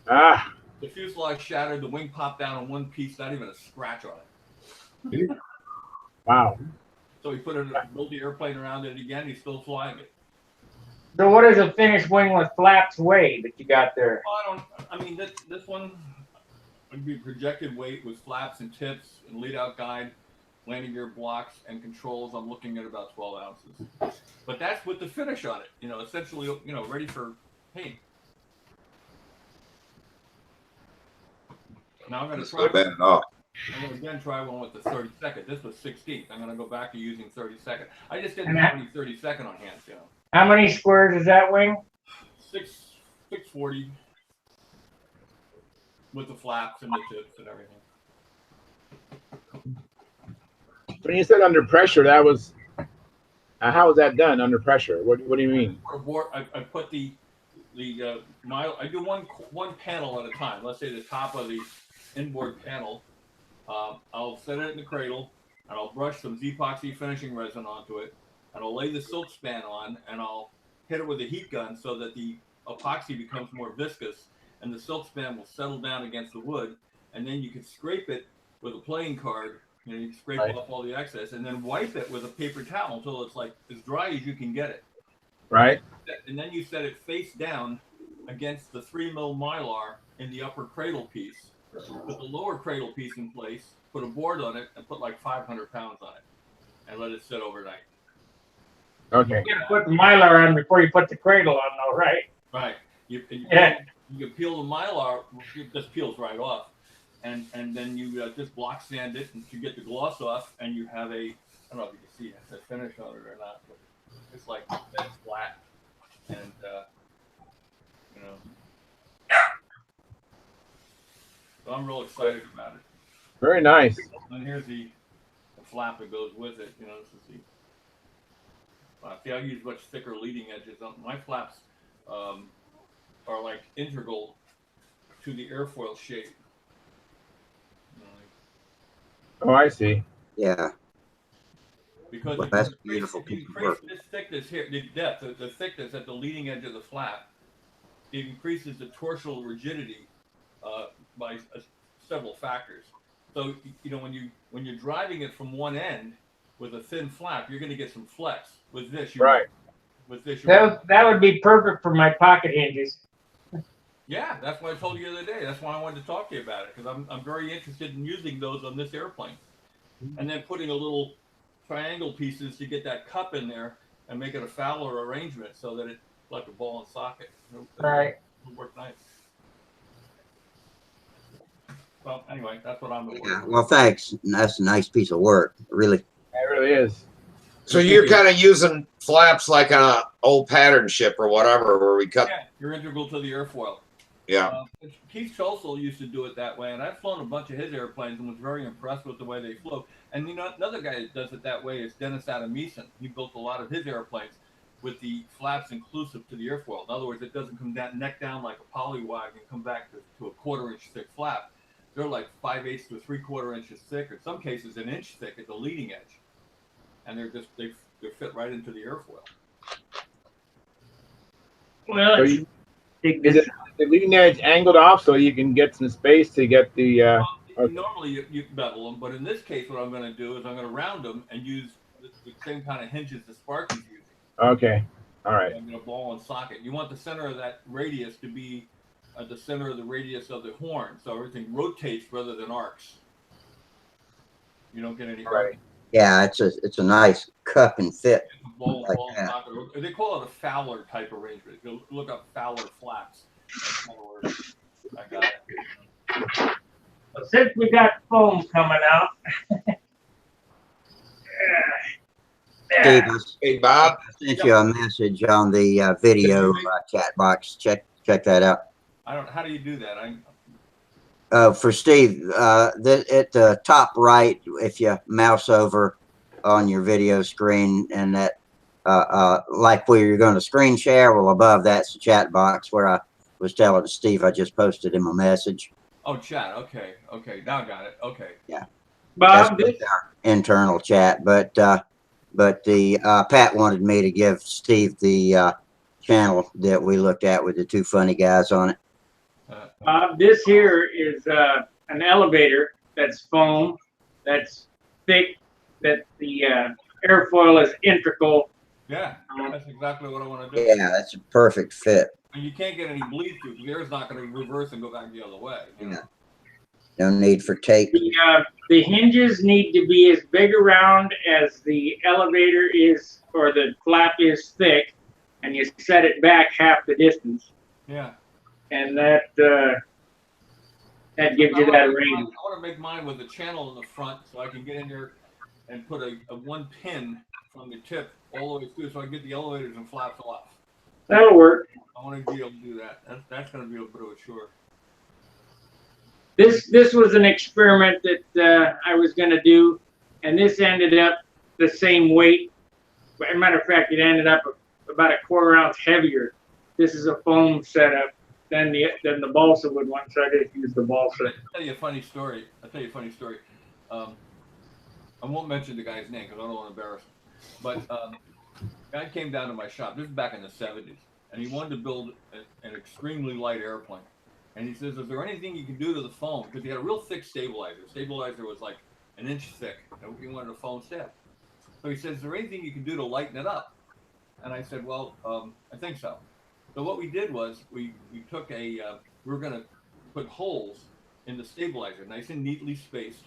Ah. The fuselage shattered, the wing popped down in one piece, not even a scratch on it. Wow. So he built the airplane around it again, he's still flying it. So what does a finished wing with flaps weigh that you got there? Well, I mean, this one would be projected weight with flaps and tips and lead out guide, landing gear blocks and controls. I'm looking at about 12 ounces. But that's with the finish on it, you know, essentially, you know, ready for paint. Now I'm going to try. Not bad at all. I'm going to again try one with the 32nd. This was 16th. I'm going to go back to using 32nd. I just didn't have any 32nd on hand, you know. How many squares is that wing? 640 with the flaps and the tips and everything. When you said under pressure, that was how was that done under pressure? What do you mean? I put the I do one panel at a time. Let's say the top of the inboard panel. I'll set it in the cradle, and I'll brush some epoxy finishing resin onto it, and I'll lay the silk span on, and I'll hit it with a heat gun so that the epoxy becomes more viscous, and the silk span will settle down against the wood, and then you can scrape it with a playing card. You know, you can scrape off all the excess, and then wipe it with a paper towel until it's like as dry as you can get it. Right. And then you set it face down against the 3mm Mylar in the upper cradle piece, put the lower cradle piece in place, put a board on it, and put like 500 pounds on it, and let it sit overnight. Okay. You gotta put the Mylar on before you put the cradle on, though, right? Right. You can peel the Mylar, it just peels right off. And then you just block sand it and you get the gloss off, and you have a, I don't know if you can see the finish on it or not, but it's like dead flat. And, you know, so I'm real excited about it. Very nice. And here's the flap that goes with it. You know, this is the flap. See, I use much thicker leading edges. My flaps are like integral to the airfoil shape. You know, Oh, I see. Yeah. because Well, if that's you beautiful increase, piece of work. this thickness here, the depth, the thickness at the leading edge of the flap, it increases the torsional rigidity by several factors. So you know when you're driving it from one end with a thin flap, you're going to get some flex. With this, you Right. With this, you That would be perfect for my pocket hinges. Yeah, that's what I told you the other day. That's why I wanted to talk to you about it, because I'm very interested in using those on this airplane, and then putting a little triangle pieces to get that cup in there and make it a Fowler arrangement so that it's like a ball and socket. Right. It'll work nice. Well, anyway, that's what I'm doing. Yeah. Well, thanks. That's a nice piece of work. Really. It really is. So you're kind of using flaps like on an old pattern ship or whatever, where we cut. Yeah, you're integral to the airfoil. Yeah. Keith Schulzel used to do it that way, and I've flown a bunch of his airplanes and was very impressed with the way they flew. And you know, another guy that does it that way is Dennis Adamson. He built a lot of his airplanes with the flaps inclusive to the airfoil. In other words, it doesn't come down neck down like a polywag and come back to a 1/4 inch thick flap. They're like 5/8 to 3/4 inches thick, or in some cases an inch thick at the leading edge, and they fit right into the airfoil. Well, So it's, is it the leading edge angled off so you can get some space to get the? Okay. Normally you bevel them, but in this case, what I'm going to do is I'm going to round them and use the same kind of hinges the Sparky's using. Okay. All right. I'm going to ball and socket. You want the center of that radius to be at the center of the radius of the horn, so everything rotates rather than arcs. You don't get any arc. Yeah, it's a nice cup and fit. Ball Like and that. socket. They call it a Fowler type arrangement. If you look up Fowler flaps, that's kind of where I got it. since we got foam coming out. Steve, Hey, Bob. I sent you a message on the video chat box. Check that out. How do you do that? For Steve, at the top right, if you mouse over on your video screen, and that like where you're going to screen share, well, above that's the chat box where I was telling Steve I just posted him a message. Oh, chat. Okay. Now I got it. Okay. Yeah. Bob, That's our internal chat, but the Pat wanted me to give Steve the channel that we looked at with the two funny guys on it. This here is an elevator that's foam, that's thick, that the airfoil is integral. Yeah, that's exactly what I want to do. Yeah, that's a perfect fit. And you can't get any bleed through because the air's not going to reverse and go back the other way. You know? No need for tape. The hinges need to be as big around as the elevator is, or the flap is thick, and you set it back half the distance. Yeah. And that gives you that range. I want to make mine with a channel in the front so I can get in there and put a one pin from the tip all the way through so I can get the elevators and flaps off. That'll work. I want to be able to do that. That's going to be a bit of a chore. This was an experiment that I was going to do, and this ended up the same weight. As a matter of fact, it ended up about a 1/4 ounce heavier. This is a foam setup than the balsa wood one, so I just used the balsa. I'll tell you a funny story. I won't mention the guy's name because I don't want to embarrass him. But guy came down to my shop. This is back in the 70s, and he wanted to build an extremely light airplane. And he says, "Is there anything you can do to the foam?" Because he had a real thick stabilizer. The stabilizer was like an inch thick. And he wanted a foam stab. So he says, "Is there anything you can do to lighten it up?" And I said, "Well, I think so." So So what we did was we took we were going to put holes in the stabilizer, nice and neatly spaced,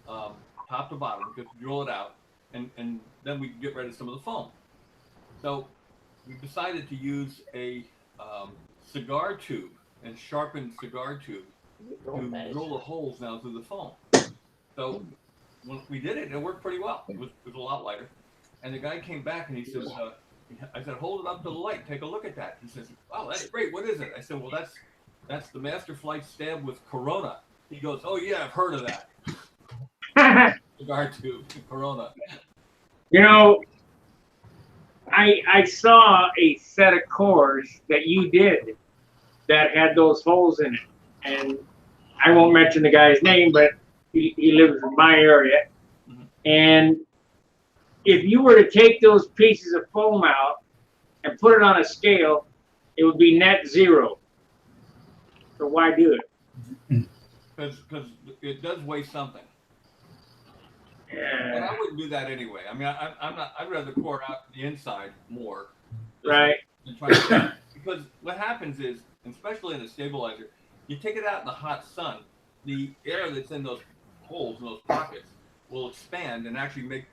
top to bottom, just drill it out, and then we could get rid of some of the foam. So we decided to use a cigar tube and sharpened cigar tube to drill the holes now through the foam. So when we did it, it worked pretty well. It was a lot lighter. And the guy came back and he says, I said, hold it up to the light. Take a look at that. He says, wow, that's great. What is it? I said, well, that's the Master Flight stab with Corona. He goes, oh, yeah, I've heard of that. Cigar tube, Corona. You know, I saw a set of cores that you did that had those holes in it. And I won't mention the guy's name, but he lives in my area. Mm-hmm. And if you were to take those pieces of foam out and put it on a scale, it would be net zero. So why do it? Because it does weigh something. Yeah. And I wouldn't do that anyway. I mean, I'm not. I'd rather core out the inside more. Right. Than try to, because what happens is, especially in a stabilizer, you take it out in the hot sun, the air that's in those holes, in those pockets, will expand and actually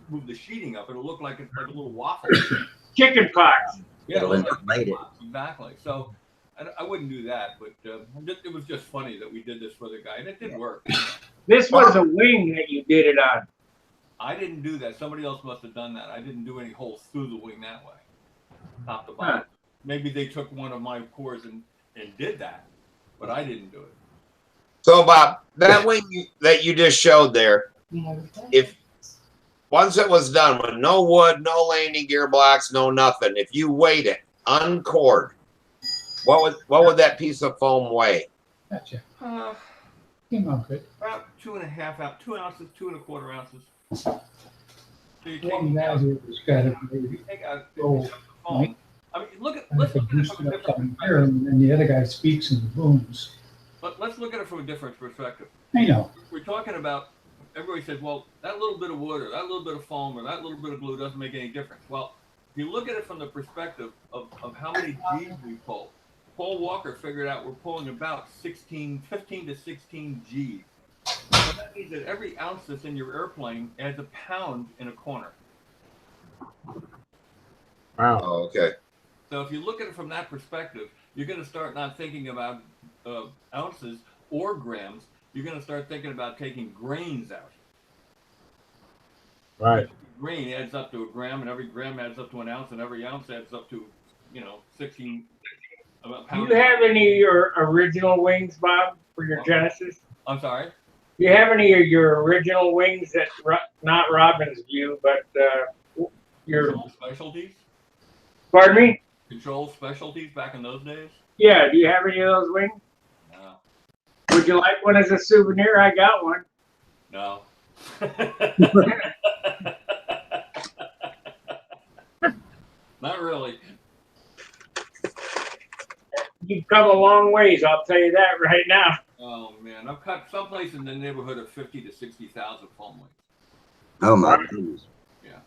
move the sheeting up. It'll look like a little waffle. Chicken pox. Yeah, It'll inflate it. Exactly. So I wouldn't do that, but it was just funny that we did this for the guy, and it did work. This was a wing that you did it on. I didn't do that. Somebody else must have done that. I didn't do any holes through the wing that way, top to bottom. Huh. Maybe they took one of my cores and did that, but I didn't do it. So, Bob, that wing that you just showed there, if once it was done with no wood, no landing gear blocks, no nothing, if you weighed it uncored, what would that piece of foam weigh? Gotcha. Came out good. About 2.5 ounces, 2 ounces, 2.25 ounces. So you take out the foam. I mean, let's look at it from a different perspective. And then the other guy speaks and booms. But let's look at it from a different perspective. I know. We're talking about, everybody says, well, that little bit of wood or that little bit of foam or that little bit of glue doesn't make any difference. Well, if you look at it from the perspective of how many G's we pull, Paul Walker figured out we're pulling about 15 to 16 G's. So that means that every ounce that's in your airplane adds a pound in a corner. Wow. Oh, okay. So if you look at it from that perspective, you're going to start not thinking about ounces or grams. You're going to start thinking about taking grains out. Right. Grain adds up to a gram, and every gram adds up to an ounce, and every ounce adds up to, 16. Do you have any of your original wings, Bob, for your Genesis? I'm sorry? Do you have any of your original wings that, not Robin's view, but your Control specialties? Pardon me? Control specialties back in those days? Yeah, do you have any of those wings? No. Would you like one as a souvenir? I got one. No. Not really. You've come a long ways, I'll tell you that right now. Oh man, I've cut someplace in the neighborhood of 50 to 60,000 foam wings. Oh my goodness. Yeah.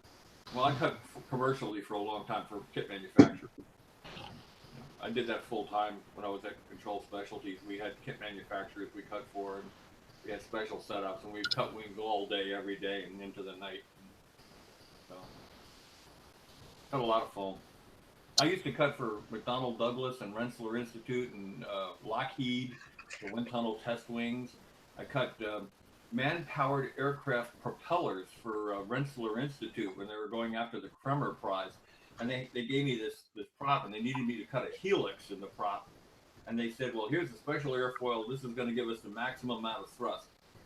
Well, I cut commercially for a long time for kit manufacturers. I did that full time when I was at Control Specialties. We had kit manufacturers we cut for, and we had special setups, and we cut wings all day, every day, and into the night. So, cut a lot of foam. I used to cut for McDonnell Douglas and Rensselaer Institute and Lockheed, the wind tunnel test wings. I cut man-powered aircraft propellers for Rensselaer Institute when they were going after the Kremer Prize. And they gave me this prop, and they needed me to cut a helix in the prop. And they said, well, here's a special airfoil. This is going to give us the maximum amount of thrust.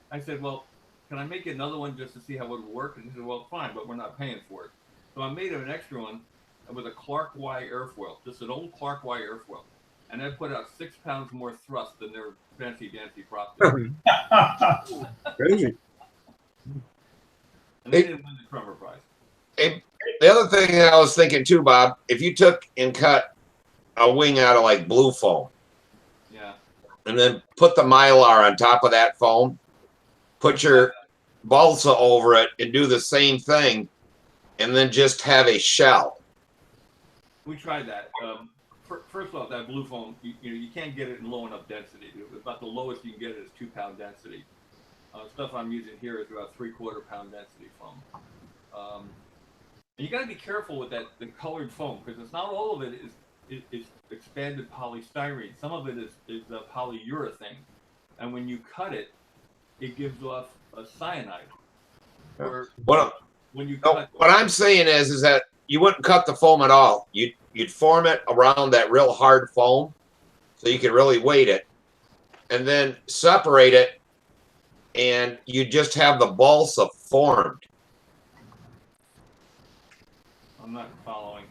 I said, well, can I make another one just to see how it would work? And he said, well, fine, but we're not paying for it. So I made an extra one with a Clark Y airfoil, just an old Clark Y airfoil. And that put out 6 pounds more thrust than their fancy-dancy prop did. Crazy. And they didn't win the Kremer Prize. The other thing that I was thinking too, Bob, if you took and cut a wing out of like blue foam, yeah, and then put the Mylar on top of that foam, put your balsa over it, and do the same thing, and then just have a shell. We tried that. first off, that blue foam, you can't get it in low enough density. About the lowest you can get it is 2-pound density. Stuff I'm using here is about 3/4 pound density foam. And you got to be careful with the colored foam, because it's not all of it is expanded polystyrene. Some of it is polyurethane, and when you cut it, it gives off a cyanide. What I'm saying is that you wouldn't cut the foam at all. You'd form it around that real hard foam, so you could really weight it, and then separate it, and you just have the balsa formed. I'm not following.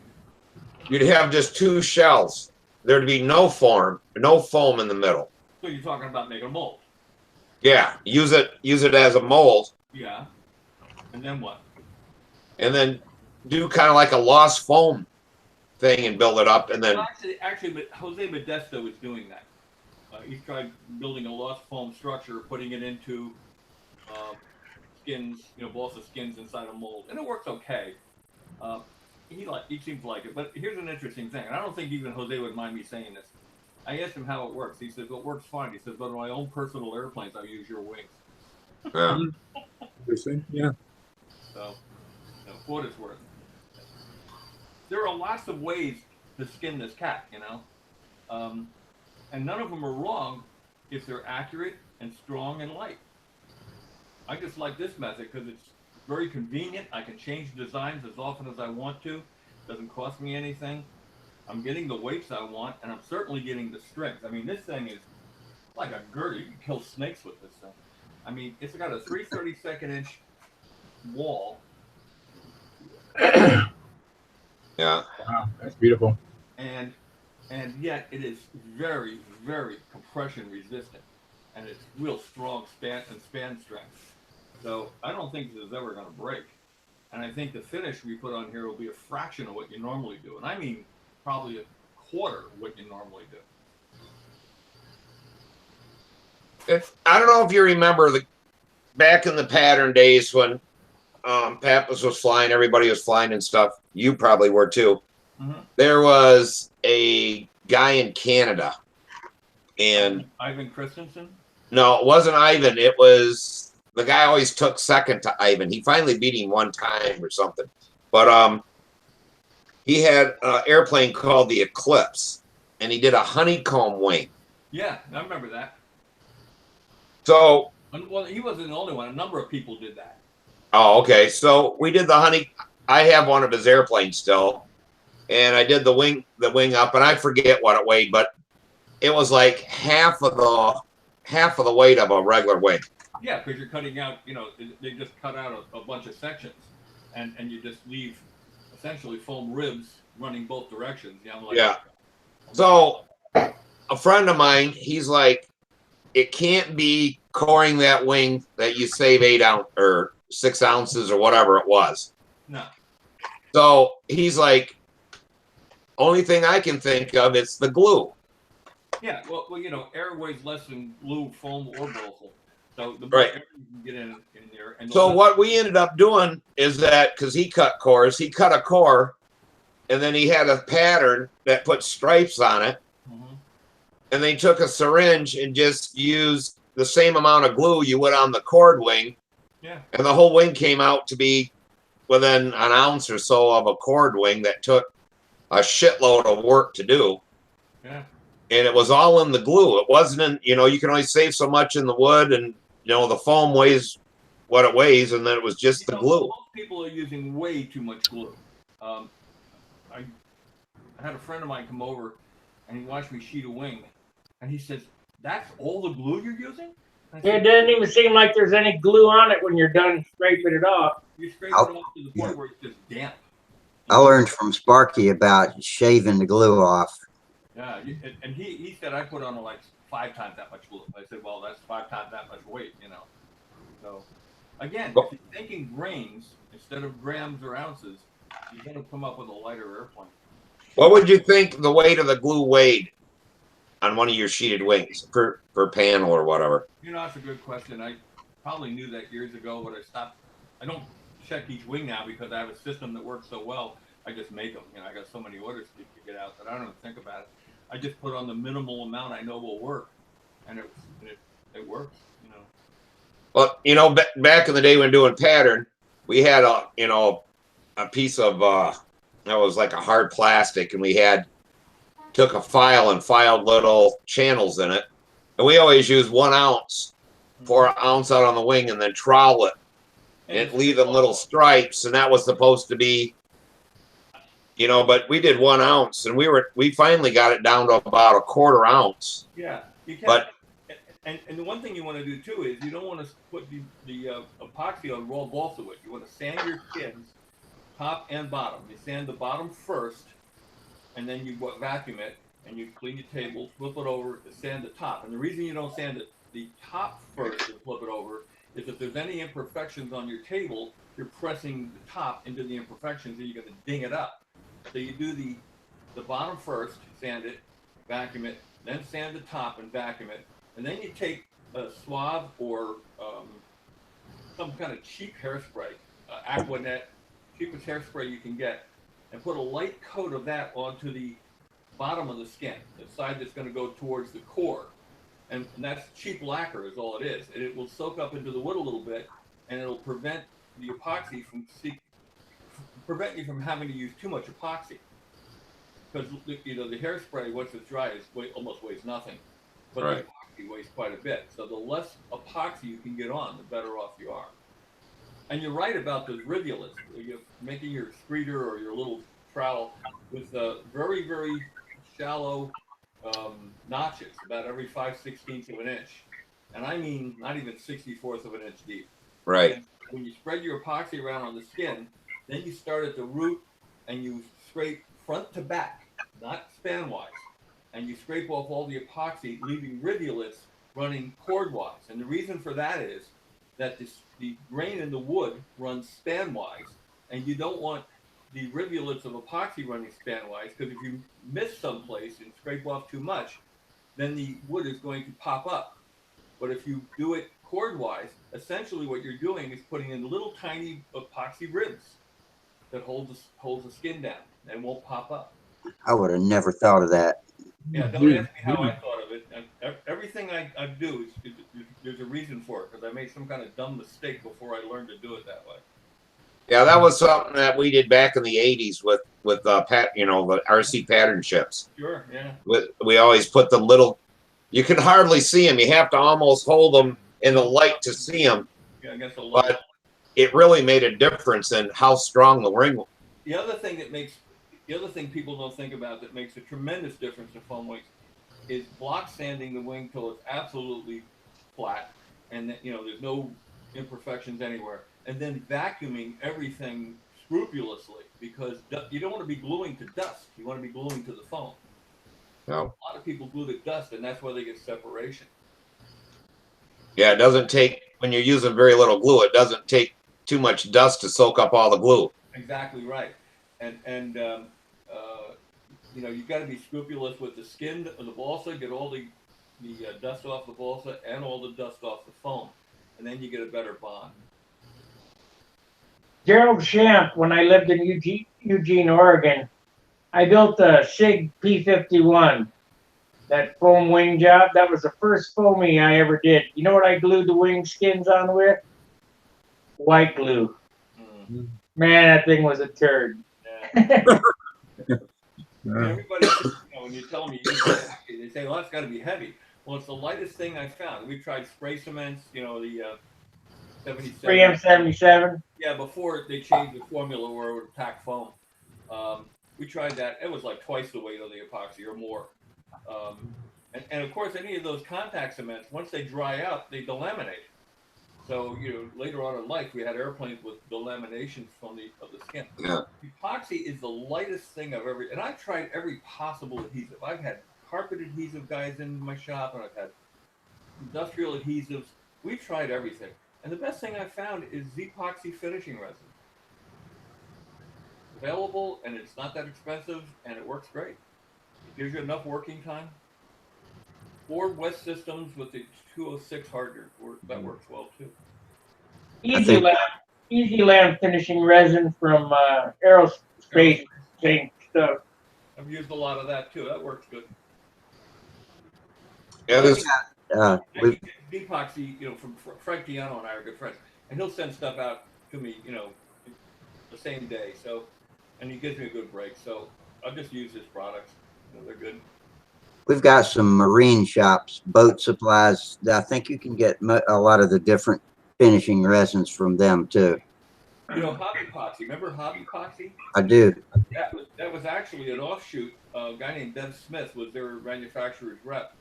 You'd have just 2 shells. There'd be no foam in the middle. So you're talking about making a mold? Yeah, use it as a mold. Yeah. And then what? And then do kind of like a lost foam thing and build it up, and then. Well, actually, Jose Modesto is doing that. He's tried building a lost foam structure, putting it into skins, balsa skins inside a mold, and it works okay. He seems to like it. But here's an interesting thing, and I don't think even Jose would mind me saying this. I asked him how it works. He says, "Well, it works fine." He says, "But on my own personal airplanes, I use your wings." Yeah. Yeah. So, for what it's worth. There are lots of ways to skin this cat, and none of them are wrong if they're accurate and strong and light. I just like this method because it's very convenient. I can change designs as often as I want to. Doesn't cost me anything. I'm getting the weights I want, and I'm certainly getting the strength. I mean, this thing is like a girder. You can kill snakes with this thing. I mean, it's got a 3/32 inch wall. Yeah. Wow, that's beautiful. And yet it is very, very compression resistant, and it's real strong span strength. So I don't think this is ever going to break. And I think the finish we put on here will be a fraction of what you normally do, and I mean probably 1/4 of what you normally do. I don't know if you remember back in the pattern days when Pappas was flying, everybody was flying and stuff. You probably were too. Mm-hmm. There was a guy in Canada, and Ivan Christensen? No, it wasn't Ivan. It was the guy always took second to Ivan. He finally beat him one time or something. But he had an airplane called the Eclipse, and he did a honeycomb wing. Yeah, I remember that. So, well, he wasn't the only one. A number of people did that. Oh, okay. So we did I have one of his airplanes still, and I did the wing up, and I forget what it weighed, but it was like half of the weight of a regular wing. Yeah, because you're cutting out. They just cut out a bunch of sections, and you just leave essentially foam ribs running both directions. Yeah. So a friend of mine, he's like, it can't be coring that wing that you save 8 ounce or 6 ounces or whatever it was. No. So he's like, only thing I can think of is the glue. Yeah, well, air weighs less than glue, foam, or balsa. So the right. Air you can get in there. And so what we ended up doing is that, because he cut cores, he cut a core, and then he had a pattern that put stripes on it, and they took a syringe and just used the same amount of glue you would on the cord wing. Yeah. And the whole wing came out to be within an ounce or so of a cord wing that took a shitload of work to do. Yeah. And it was all in the glue. It wasn't in, you can only save so much in the wood, and, the foam weighs what it weighs, and then it was just the glue. Most people are using way too much glue. I had a friend of mine come over, and he watched me sheet a wing, and he says, "That's all the glue you're using?" It doesn't even seem like there's any glue on it when you're done scraping it off. You scrape it off to the point where it's just damp. I learned from Sparky about shaving the glue off. Yeah, and he said I put on like 5 times that much glue. I said, well, that's 5 times that much weight, So, again, if you're thinking grains instead of grams or ounces, you're going to come up with a lighter airplane. What would you think the weight of the glue weighed on one of your sheeted wings per panel or whatever? That's a good question. I probably knew that years ago, but I stopped. I don't check each wing now because I have a system that works so well. I just make them. I got so many orders to get out that I don't even think about it. I just put on the minimal amount I know will work, and it works. You know. Well, you know, back in the day when doing pattern, we had a a piece of that was like a hard plastic, and we took a file and filed little channels in it, and we always used 1 ounce, pour an ounce out on the wing, and then trowel it and leave them little stripes, and that was supposed to be, you know. But we did 1 ounce, and we finally got it down to about a 1/4 ounce. Yeah, you can. But and the one thing you want to do too is you don't want to put the epoxy on raw balsa wood. You want to sand your skins, top and bottom. You sand the bottom first, and then you vacuum it, and you clean your table, flip it over, and sand the top. And the reason you don't sand the top first and flip it over is if there's any imperfections on your table, you're pressing the top into the imperfections, and you're going to ding it up. So you do the bottom first, sand it, vacuum it, then sand the top and vacuum it, and then you take a swab or some kind of cheap hairspray, Aquanet, cheapest hairspray you can get, and put a light coat of that onto the bottom of the skin, the side that's going to go towards the core. And that's cheap lacquer is all it is. And it will soak up into the wood a little bit, and it'll prevent the epoxy prevent you from having to use too much epoxy. Because, you know, the hairspray, once it's dry, almost weighs nothing. But right. The epoxy weighs quite a bit. So the less epoxy you can get on, the better off you are. And you're right about those rivulets. You're making your screeder or your little trowel with very, very shallow notches, about every 5/16 of an inch. And I mean, not even 64th of an inch deep. Right. And when you spread your epoxy around on the skin, then you start at the root and you scrape front to back, not span-wise. And you scrape off all the epoxy, leaving rivulets running cord-wise. And the reason for that is that the grain in the wood runs span-wise, and you don't want the rivulets of epoxy running span-wise, because if you miss someplace and scrape off too much, then the wood is going to pop up. But if you do it cord-wise, essentially what you're doing is putting in little tiny epoxy ribs that holds the skin down and won't pop up. I would have never thought of that. Yeah, don't ask me how I thought of it. And everything I do is there's a reason for it, because I made some kind of dumb mistake before I learned to do it that way. yeah, that was something that we did back in the 80s with you know, the RC pattern ships. Sure, yeah. We always put the little, you can hardly see them. You have to almost hold them in the light to see them. Yeah, I guess but it really made a difference in how strong the ring was. The other thing people don't think about that makes a tremendous difference in foam wings is block sanding the wing till it's absolutely flat, and that, you know, there's no imperfections anywhere, and then vacuuming everything scrupulously, because you don't want to be gluing to dust. You want to be gluing to the foam. No. A lot of people glue to dust, and that's why they get separation. Yeah, it doesn't take, when you're using very little glue, it doesn't take too much dust to soak up all the glue. Exactly right. And you know, you've got to be scrupulous with the skin of the balsa, get all the dust off the balsa and all the dust off the foam, and then you get a better bond. Gerald Shamp, when I lived in Eugene, Oregon, I built a SIG P51, that foam wing job. That was the first foaming I ever did. You know what I glued the wing skins on with? White glue. Mm. Man, that thing was a turd. Yeah. Everybody, you know, when you tell them they say, "Well, that's got to be heavy." Well, it's the lightest thing I found. We tried spray cements, you know, the 77. 3M77. Yeah, before they changed the formula where it would pack foam. We tried that. It was like twice the weight of the epoxy or more. And of course, any of those contact cements, once they dry out, they delaminate. So, you know, later on in life, we had airplanes with delamination of the skin. Yeah. Epoxy is the lightest thing I've ever, and I've tried every possible adhesive. I've had carpet adhesive guys in my shop, and I've had industrial adhesives. We've tried everything. And the best thing I've found is Epoxy finishing resin. It's available, and it's not that expensive, and it works great. It gives you enough working time. Ford West Systems with the 206 hardener, that works well too. Easy Lamp finishing resin from aerospace, same stuff. I've used a lot of that too. That works good. Yeah, this, We Epoxy, from Frank Diano and I are good friends, and he'll send stuff out to me, the same day. So, and he gives me a good break. So I'll just use his products. They're good. we've got some marine shops, boat supplies. I think you can get a lot of the different finishing resins from them too. Hobby Epoxy. Remember Hobby Epoxy? I do. That was actually an offshoot. A guy named Dev Smith was their manufacturer's rep,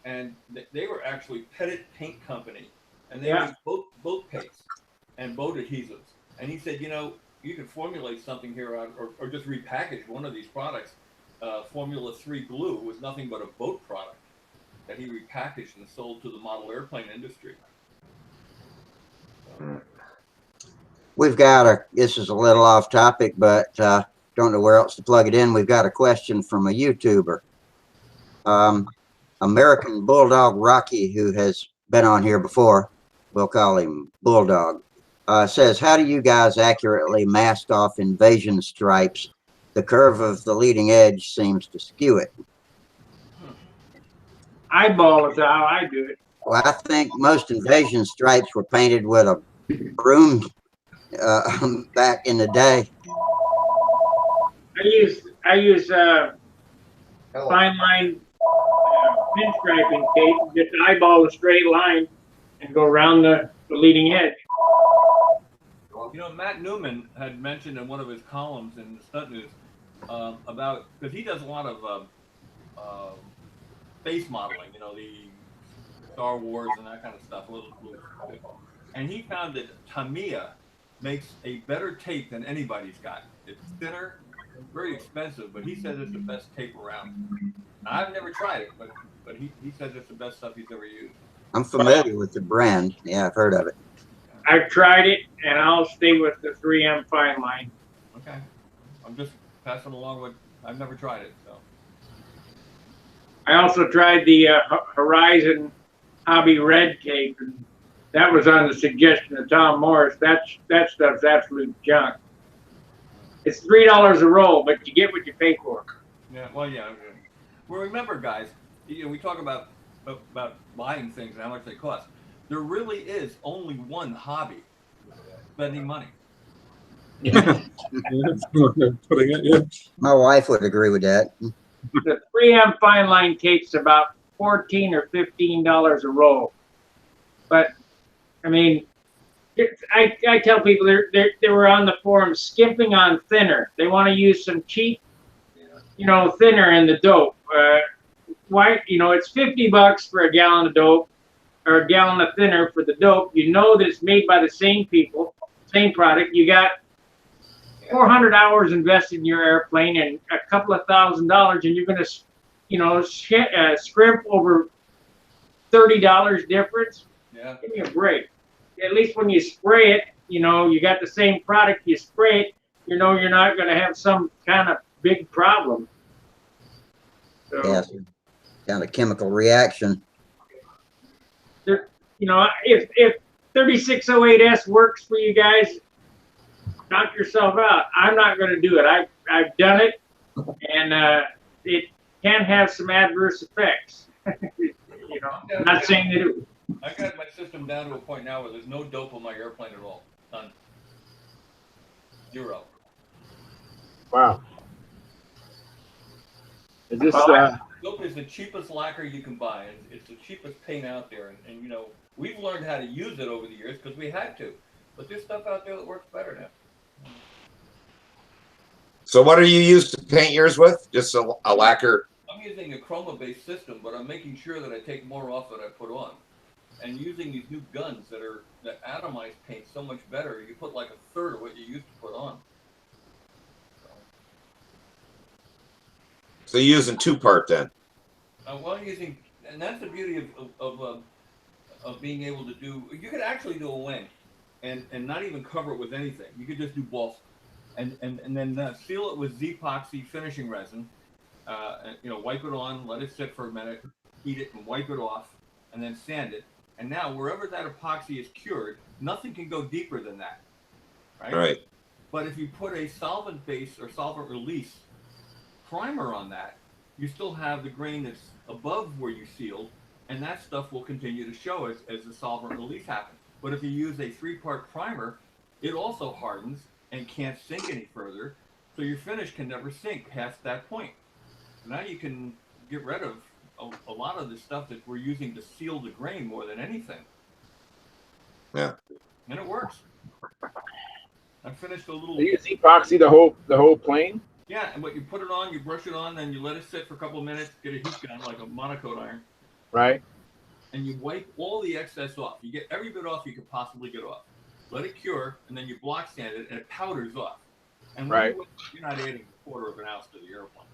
and they were actually Pettit Paint Company, and they made boat paints and boat adhesives. And he said, you could formulate something here or just repackage one of these products. Formula 3 glue was nothing but a boat product that he repackaged and sold to the model airplane industry. We've got this is a little off topic, but don't know where else to plug it in. We've got a question from a YouTuber, American Bulldog Rocky, who has been on here before. We'll call him Bulldog. Says, how do you guys accurately mask off invasion stripes? The curve of the leading edge seems to skew it. Eyeball is how I do it. Well, I think most invasion stripes were painted with a broom back in the day. I use fine line pinstriping tape, just eyeball a straight line and go around the leading edge. Matt Newman had mentioned in one of his columns in the Stunt News about, because he does a lot of space modeling, the Star Wars and that kind of stuff. And he found that Tamiya makes a better tape than anybody's got. It's thinner, very expensive, but he says it's the best tape around. Now, I've never tried it, but he says it's the best stuff he's ever used. I'm familiar with the brand. Yeah, I've heard of it. I've tried it, and I'll stay with the 3M fine line. Okay. I'm just passing along what I've never tried it. So I also tried the Horizon Hobby Red tape, and that was on the suggestion of Tom Morris. That stuff's absolute junk. It's $3 a roll, but you get what you pay for. Yeah. Well, yeah. Well, remember, guys, we talk about buying things and how much they cost. There really is only one hobby: spending money. Yeah. My wife would agree with that. The 3M fine line tape's about $14 or $15 a roll. But I mean, I tell people they were on the forum skimping on thinner. They want to use some cheap, thinner in the dope. Why? It's $50 for a gallon of dope, or a gallon of thinner for the dope. That it's made by the same people, same product. You got 400 hours invested in your airplane and a couple of $1,000, and you're going to, scrimp over $30 difference. Yeah. Give me a break. At least when you spray it, you got the same product. You spray it, you're not going to have some kind of big problem. So, Yes, kind of chemical reaction. If 3608S works for you guys, knock yourself out. I'm not going to do it. I've done it, and it can have some adverse effects. I'm not saying they do. I got my system down to a point now where there's no dope on my airplane at all. None. Zero. Wow. Is this Dope is the cheapest lacquer you can buy. It's the cheapest paint out there, and we've learned how to use it over the years because we had to. But there's stuff out there that works better now. so what are you used to paint yours with? Just a lacquer? I'm using a chroma-based system, but I'm making sure that I take more off than I put on. And using these new guns that atomize paint so much better, you put like a third of what you used to put on. So you're using 2-part then? Well, and that's the beauty of being able to do. You could actually do a wing, and not even cover it with anything. You could just do balsa, and then seal it with Z-epoxy finishing resin. Wipe it on, let it sit for a minute, heat it, and wipe it off, and then sand it. And now, wherever that epoxy is cured, nothing can go deeper than that, right? Right. But if you put a solvent base or solvent release primer on that, you still have the grain that's above where you sealed, and that stuff will continue to show as the solvent release happens. But if you use a 3-part primer, it also hardens and can't sink any further, so your finish can never sink past that point. Now you can get rid of a lot of the stuff that we're using to seal the grain more than anything. Yeah. And it works. I finished a little. Do you use epoxy the whole plane? Yeah, and what you put it on, you brush it on, then you let it sit for a couple of minutes, get a heat gun like a monocoat iron, Right. and you wipe all the excess off. You get every bit off you could possibly get off. Let it cure, and then you block sand it, and it powders off. And Right. You're not adding a 1/4 of an ounce to the airplane.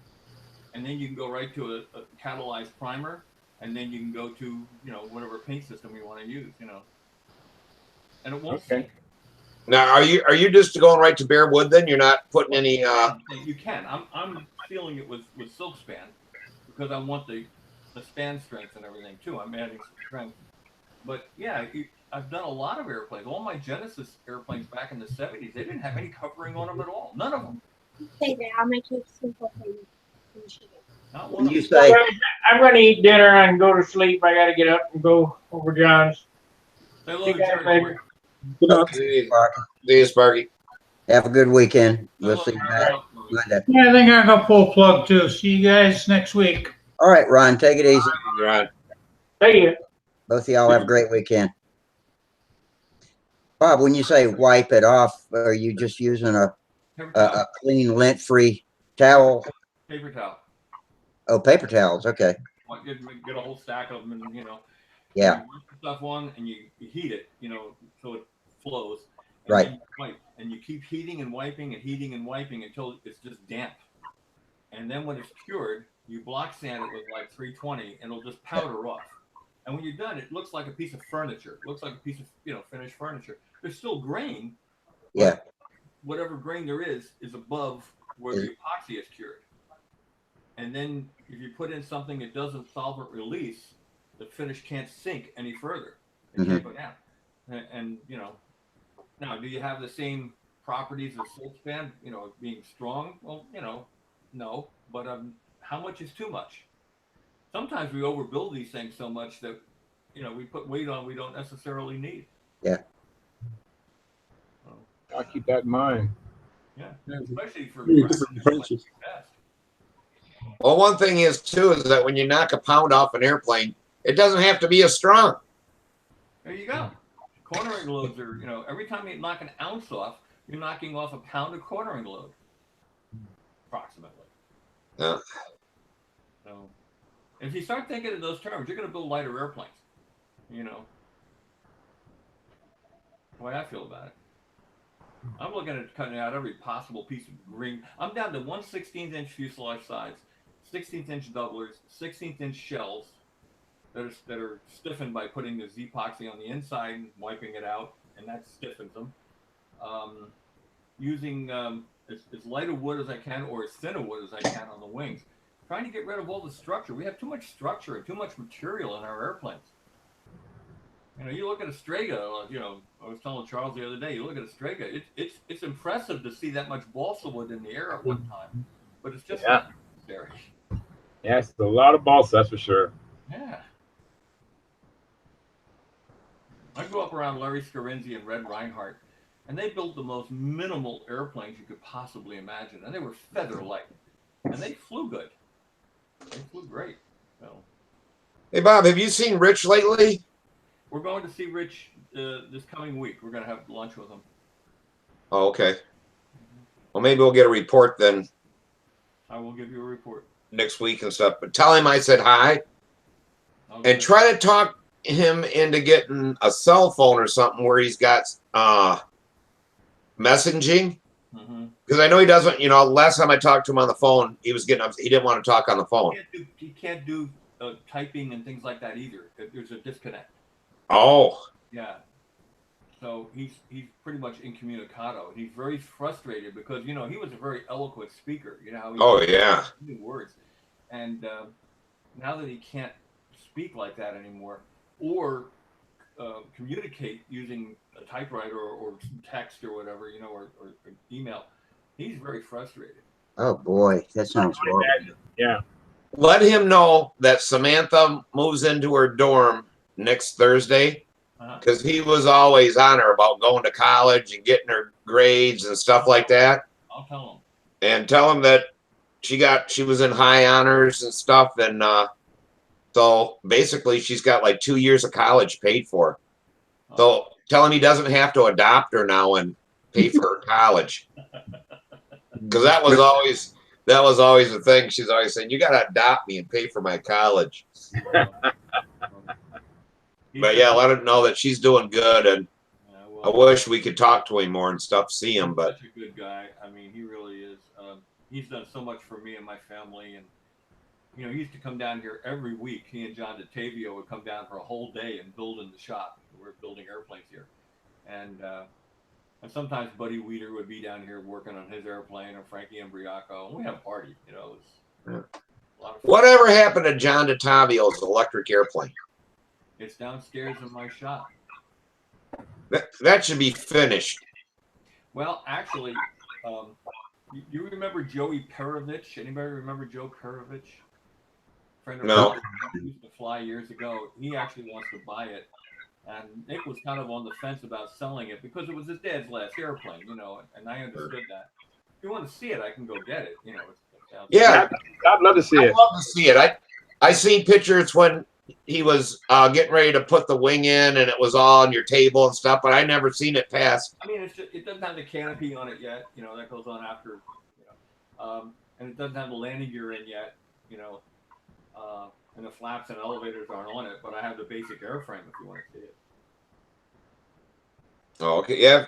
And then you can go right to a catalyzed primer, and then you can go to, whatever paint system you want to use, and it won't sink. Now, are you just going right to bare wood then? You're not putting any You can. I'm sealing it with silk span because I want the span strength and everything too. I'm adding some strength. But yeah, I've done a lot of airplanes. All my Genesis airplanes back in the 70s, they didn't have any covering on them at all. None of them. Say that. I'll make you simple things. Not one of You them. say, I'm going to eat dinner and go to sleep. I got to get up and go over John's. Say hello See to you guys Jerry later. for you. Good night. See you, Sparky. have a good weekend. We'll Hello, see you Jerry. back Monday. Yeah, I think I'm gonna pull a plug too. See you guys next week. All right, Ron, take it easy. You're on. See you. Both of y'all have a great weekend. Bob, when you say wipe it off, are you just using a Paper towel. clean, lint-free towel? Paper towel. Oh, paper towels. Okay. Like, get a whole stack of them, and Yeah. You put the stuff on, and you heat it, so it flows. And Right. then you wipe, and you keep heating and wiping until it's just damp. And then when it's cured, you block sand it with like 320, and it'll just powder off. And when you're done, it looks like a piece of furniture. It looks like a piece of finished furniture. There's still grain. Yeah. Whatever grain there is above where the epoxy is cured. And then if you put in something that doesn't solvent release, the finish can't sink any further. It can't go down. And now, do you have the same properties as silk span? Being strong. Well, no. But how much is too much? Sometimes we overbuild these things so much that we put weight on we don't necessarily need. Yeah. I'll keep that in mind. Yeah, especially for Different approaches. Well, one thing is too is that when you knock a pound off an airplane, it doesn't have to be as strong. There you go. Cornering loads are, every time you knock an ounce off, you're knocking off a pound of cornering load, approximately. Yeah. So, if you start thinking in those terms, you're going to build lighter airplanes. The way I feel about it. I'm looking at cutting out every possible piece of green. I'm down to 1/16" fuselage sides, 16" doublers, 16" shells that are stiffened by putting the Z-epoxy on the inside and wiping it out, and that stiffens them. Using as light a wood as I can or as thin a wood as I can on the wings. Trying to get rid of all the structure. We have too much structure and too much material in our airplanes. You look at a Strega, I was telling Charles the other day, you look at a Strega, it's impressive to see that much balsa wood in the air at one time, but it's just not necessary. Yeah, it's a lot of balsa, that's for sure. Yeah. I grew up around Larry Scarinzi and Red Reinhardt, and they built the most minimal airplanes you could possibly imagine, and they were feather light, and they flew good. They flew great. So, Hey, Bob, have you seen Rich lately? we're going to see Rich this coming week. We're going to have lunch with him. Oh, okay. Well, maybe we'll get a report then I will give you a report. next week and stuff. But tell him I said hi and try to talk him into getting a cell phone or something where he's got messaging. Because I know he doesn't, last time I talked to him on the phone, he didn't want to talk on the phone. He can't do typing and things like that either. There's a disconnect. Oh. Yeah. So he's pretty much incommunicado. He's very frustrated because he was a very eloquent speaker. How he knew words, and now that he can't speak like that anymore or communicate using a typewriter or text or whatever, or email, he's very frustrated. Oh boy, that sounds horrible. Yeah. let him know that Samantha moves into her dorm next Thursday, because he was always on her about going to college and getting her grades and stuff like that. I'll tell him. And tell him that she was in high honors and stuff, and so basically she's got like 2 years of college paid for. So tell him he doesn't have to adopt her now and pay for her college, because that was always the thing. She's always saying, you got to adopt me and pay for my college. But yeah, let him know that she's doing good, and I wish we could talk to him more and stuff, see him. But such a good guy. I mean, he really is. He's done so much for me and my family, and he used to come down here every week. He and John DeTavio would come down for a whole day and build in the shop. We're building airplanes here, and sometimes Buddy Weeder would be down here working on his airplane, or Frankie Embriaco, and we had a party. It was a lot of fun. whatever happened to John DeTavio's electric airplane? It's downstairs in my shop. That should be finished. Well, actually, you remember Joey Perovich? Anybody remember Joe Perovich? Friend of No. mine who used to fly years ago. He actually wants to buy it, and Nick was kind of on the fence about selling it because it was his dad's last airplane, and I understood that. If you want to see it, I can go get it. Yeah, I'd love to see it. I'd love to see it. I seen pictures when he was getting ready to put the wing in, and it was all on your table and stuff, but I never seen it pass. I mean, it doesn't have the canopy on it yet. That goes on after. And it doesn't have the landing gear in yet. And the flaps and elevators aren't on it, but I have the basic airframe if you want to see it. Oh, okay, yeah.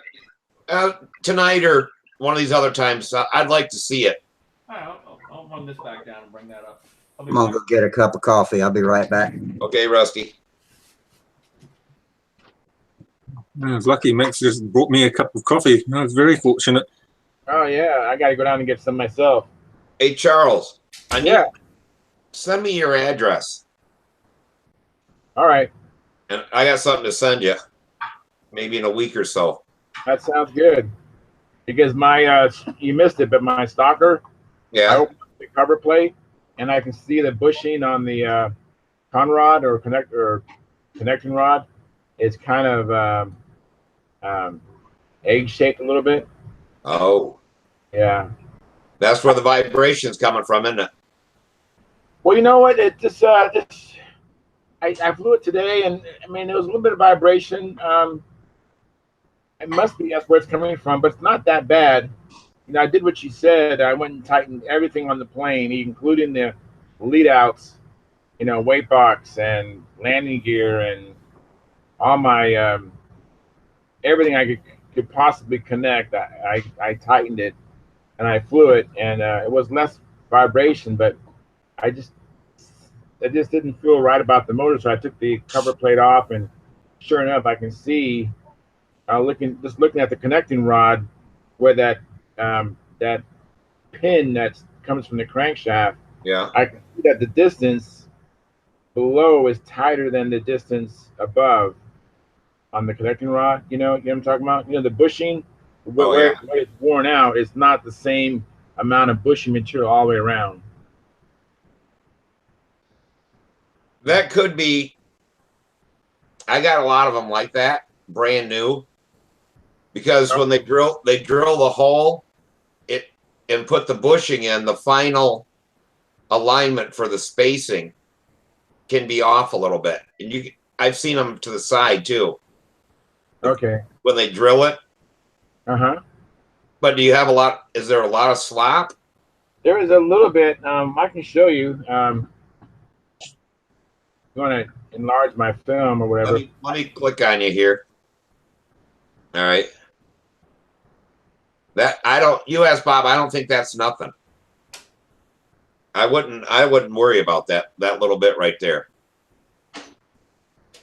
Tonight or one of these other times, I'd like to see it. All right, I'll run this back down and bring that up. I'm gonna go get a cup of coffee. I'll be right back. Okay, Rusty. I was lucky. Max just brought me a cup of coffee. I was very fortunate. Oh yeah, I gotta go down and get some myself. Hey, Charles. Yeah. Send me your address. All right. And I got something to send you. Maybe in a week or so. That sounds good. Because my you missed it, but my stalker, I Yeah. opened up the cover plate and I can see the bushing on the conrod or connection rod is kind of egg shaped a little bit. Oh, Yeah. that's where the vibration's coming from, isn't it? Well, you know what? It just I flew it today, and I mean there was a little bit of vibration. It must be that's where it's coming from, but it's not that bad. I did what you said. I went and tightened everything on the plane, including the lead outs, weight box and landing gear and all my everything I could possibly connect. I tightened it and I flew it, and it was less vibration, but it just didn't feel right about the motor. So I took the cover plate off, and sure enough, I can see looking at the connecting rod where that pin that comes from the crankshaft. Yeah. I can see that the distance below is tighter than the distance above on the connecting rod. You know what I'm talking about? The bushing, where it's worn out, is not the same amount of bushing material all the way around. That could be. I got a lot of them like that, brand new. Because when they drill the hole, and put the bushing in, the final alignment for the spacing can be off a little bit. And I've seen them to the side too. Okay. When they drill it. Uh-huh. But is there a lot of slop? There is a little bit. I can show you. You want to enlarge my film or whatever? Let me click on you here. All right. You ask Bob, I don't think that's nothing. I wouldn't worry about that little bit right there.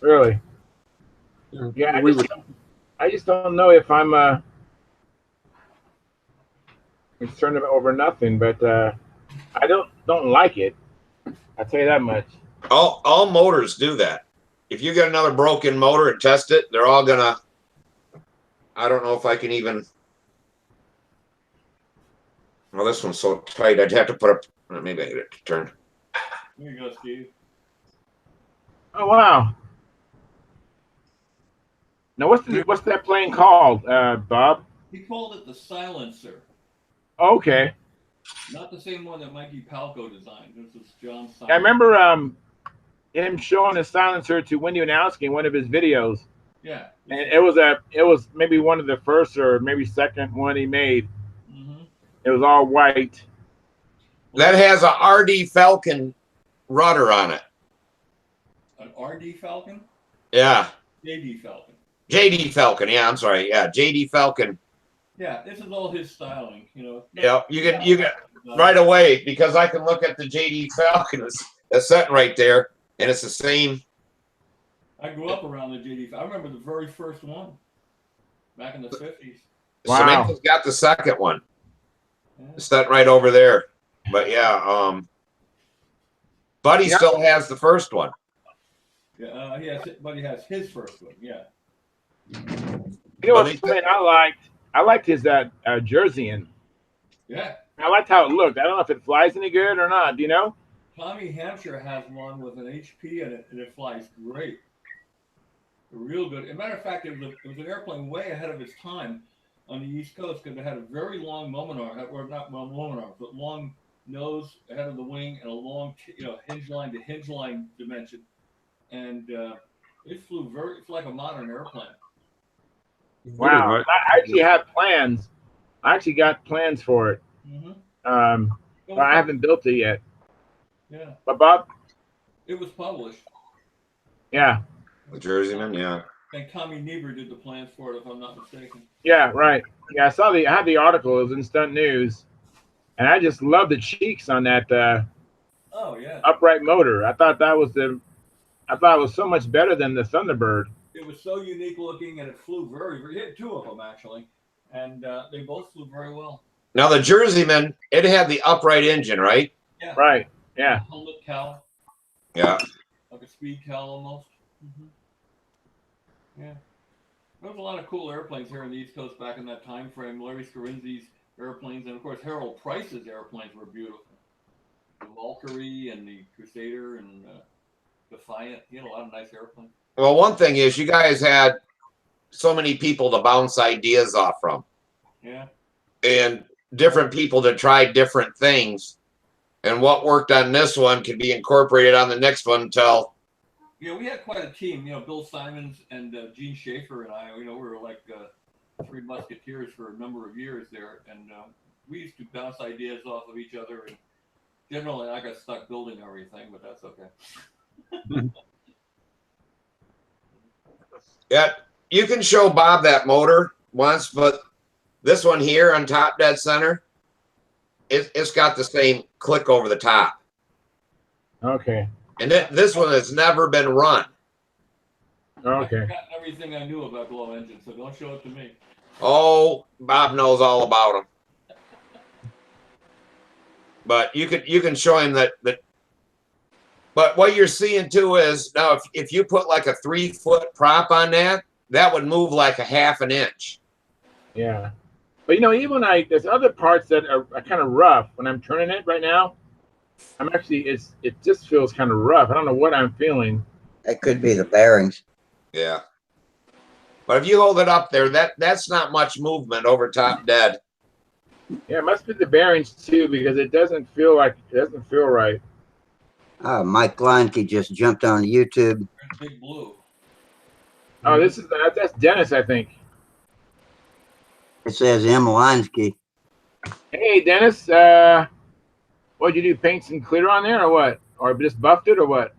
Really? Yeah, I just don't know if I'm concerned over nothing, but I don't like it. I'll tell you that much. All motors do that. If you get another broken motor and test it, they're all gonna. I don't know if I can even. Well, this one's so tight, I'd have to put up. Maybe I get it to turn. Here you go, Steve. Oh wow. Now what's that plane called, Bob? He called it the Silencer. Okay. Not the same one that Mikey Palco designed. This is John Silencer. I remember him showing a silencer to Wendy Wanowski in one of his videos. Yeah. And it was maybe one of the first or maybe second one he made. Mm-hmm. It was all white. That has a RD Falcon rudder on it. An RD Falcon? Yeah. JD Falcon. JD Falcon. Yeah, I'm sorry. Yeah, JD Falcon. Yeah, this is all his styling, you know. Yeah, you can right away, because I can look at the JD Falcon that's sitting right there, and it's the same. I grew up around the JD. I remember the very first one back in the 50s. Wow. Samantha's got the second one. Yeah. It's sitting right over there. But yeah, Buddy still has the first one. Yeah, but he has his first one. Yeah. You know what plane I liked his Jerseyan. Yeah. I liked how it looked. I don't know if it flies any good or not. Do you know? Tommy Hampshire has one with an HP in it, and it flies great. Real good. As a matter of fact, it was an airplane way ahead of its time on the East Coast because it had a very long moment arm, or not moment arm, but long nose ahead of the wing and a long, hinge line to hinge line dimension, and it flew it's like a modern airplane. Wow. Right. I actually have plans. I actually got plans for it. Mm-hmm. But I haven't built it yet. Yeah. But Bob? It was published. Yeah. The Jerseyman, yeah. And Tommy Niebuhr did the plans for it, if I'm not mistaken. Yeah, right. Yeah, I had the article. It was in Stunt News. And I just love the cheeks on that Oh yeah. upright motor. I thought it was so much better than the Thunderbird. It was so unique looking, and it flew very. He had two of them actually, and they both flew very well. Now the Jerseyman, it had the upright engine, right? Yeah. Right. Yeah. Helmet cowl. Yeah. Like a speed cowl almost. Mm-hmm. Yeah. There was a lot of cool airplanes here on the East Coast back in that time frame. Larry Scarinzi's airplanes, and of course Harold Price's airplanes were beautiful. The Valkyrie and the Crusader and Defiant. He had a lot of nice airplanes. Well, one thing is you guys had so many people to bounce ideas off from. Yeah. And different people to try different things. And what worked on this one can be incorporated on the next one until. Yeah, we had quite a team. Bill Simons and Gene Schaefer and I, we were like three musketeers for a number of years there. And we used to bounce ideas off of each other. And generally, I got stuck building everything, but that's okay. Yeah, you can show Bob that motor once, but this one here on top dead center, it's got the same click over the top. Okay. And this one has never been run. I've Okay. forgotten everything I knew about glow engines, so don't show it to me. Oh, Bob knows all about them. But you can show him that. But what you're seeing too is now if you put like a 3-foot prop on that, that would move like a ½ an inch. Yeah. But even there's other parts that are kind of rough when I'm turning it right now. It just feels kind of rough. I don't know what I'm feeling. That could be the bearings. Yeah. But if you hold it up there, that's not much movement over top dead. Yeah, it must be the bearings too, because it doesn't feel right. Mike Leinke just jumped on YouTube. There's Big Blue. Oh, that's Dennis, I think. It says M. Leinke. Hey, Dennis. What'd you do? Paint some clear on there, or what? Or just buffed it, or what?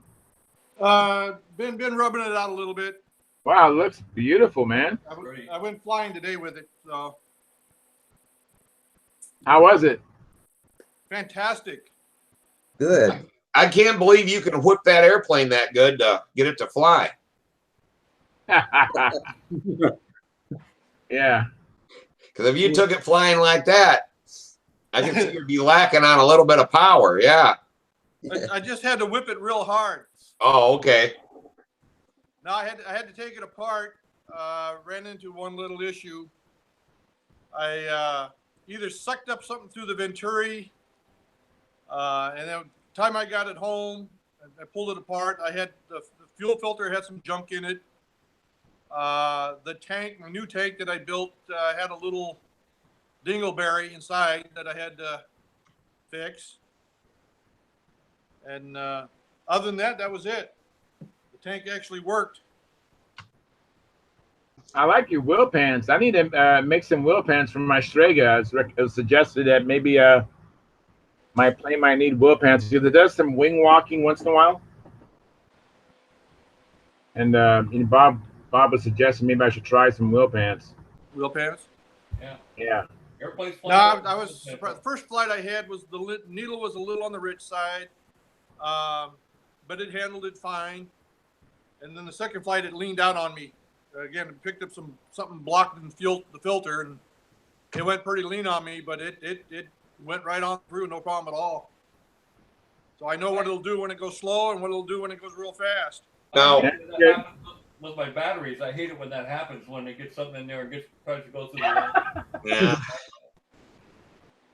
Been rubbing it out a little bit. Wow, it looks beautiful, man. I went flying today with it, so How was it? fantastic. Good. I can't believe you can whip that airplane that good to get it to fly. Yeah. Because if you took it flying like that, I can see you'd be lacking on a little bit of power. Yeah. I just had to whip it real hard. Oh, okay. No, I had to take it apart. Ran into one little issue. I either sucked up something through the venturi, and then time I got it home, I pulled it apart. I had the fuel filter had some junk in it. The tank, my new tank that I built, had a little dingleberry inside that I had to fix. And other than that, that was it. The tank actually worked. I like your wheel pants. I need to make some wheel pants from my Strega. It was suggested that maybe my plane might need wheel pants because it does some wing walking once in a while. And Bob was suggesting maybe I should try some wheel pants. Wheel pants? Yeah. Yeah. Airplane's No, flying. I was surprised. The first flight I had was the needle was a little on the rich side, but it handled it fine. And then the second flight, it leaned out on me. Again, it picked up something blocked in the filter, and it went pretty lean on me, but it went right on through, no problem at all. So I know what it'll do when it goes slow and what it'll do when it goes real fast. Now, That happens with my batteries. I hate it when that happens, when they get something in there and tries to go through the yeah.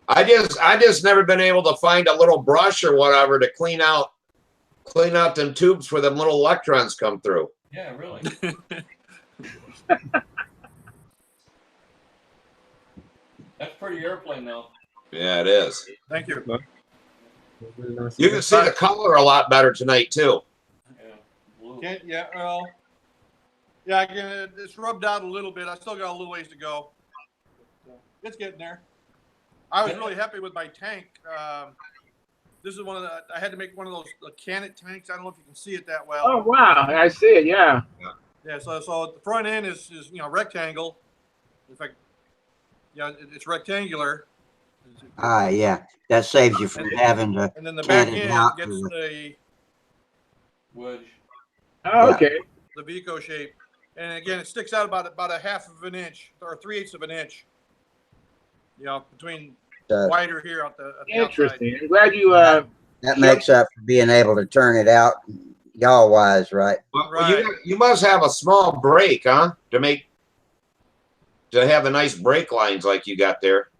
I just never been able to find a little brush or whatever to clean out them tubes where them little electrons come through. Yeah, really. That's pretty airplane though. Yeah, it is. Thank you. You can see the color a lot better tonight too. Yeah. Blue. Yeah, well, yeah, again, it's rubbed out a little bit. I still got a little ways to go. It's getting there. I was really happy with my tank. This is I had to make one of those Canet tanks. I don't know if you can see it that well. Oh wow, I see it. Yeah. Yeah, so the front end is rectangle. In fact, it's rectangular. Yeah, that saves you from having to And then the back can it end out gets to the Wedge. Oh, Yeah. okay. Vico shape, and again, it sticks out about a half of an inch or 3/8 of an inch. Between wider here at the Interesting. outside. I'm glad you. that makes up for being able to turn it out yaw wise, right? Well, Right. you must have a small brake, huh? To have the nice brake lines like you got there.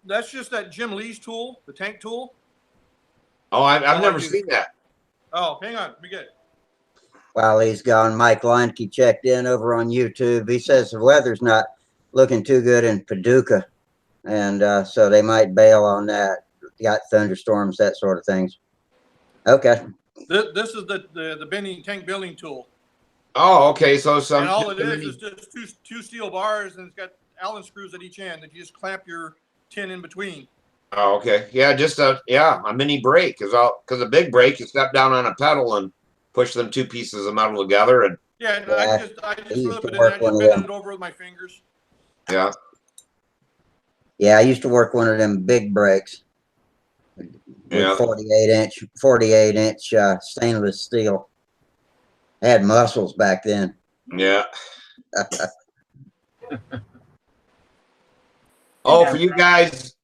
That's just that Jim Lee's tool, the tank tool. Oh, I've all I never use. seen that. Oh, hang on, let me get it. While he's gone, Mike Leinke checked in over on YouTube. He says the weather's not looking too good in Paducah, and so they might bail on that. Got thunderstorms, that sort of things. Okay. This is the bending tank building tool, Oh, okay. So and all it is just two steel bars, and it's got Allen screws at each end that you just clamp your tin in between. Oh, okay. Yeah, just a mini brake because a big brake you step down on a pedal and push them two pieces of metal together and Yeah, and Yeah, I just used flip to it in. work I one just of bend them. it over with my fingers. yeah. Yeah, I used to work one of them big brakes with Yeah. 48 inch stainless steel. I had muscles back then. Yeah. Oh, for you guys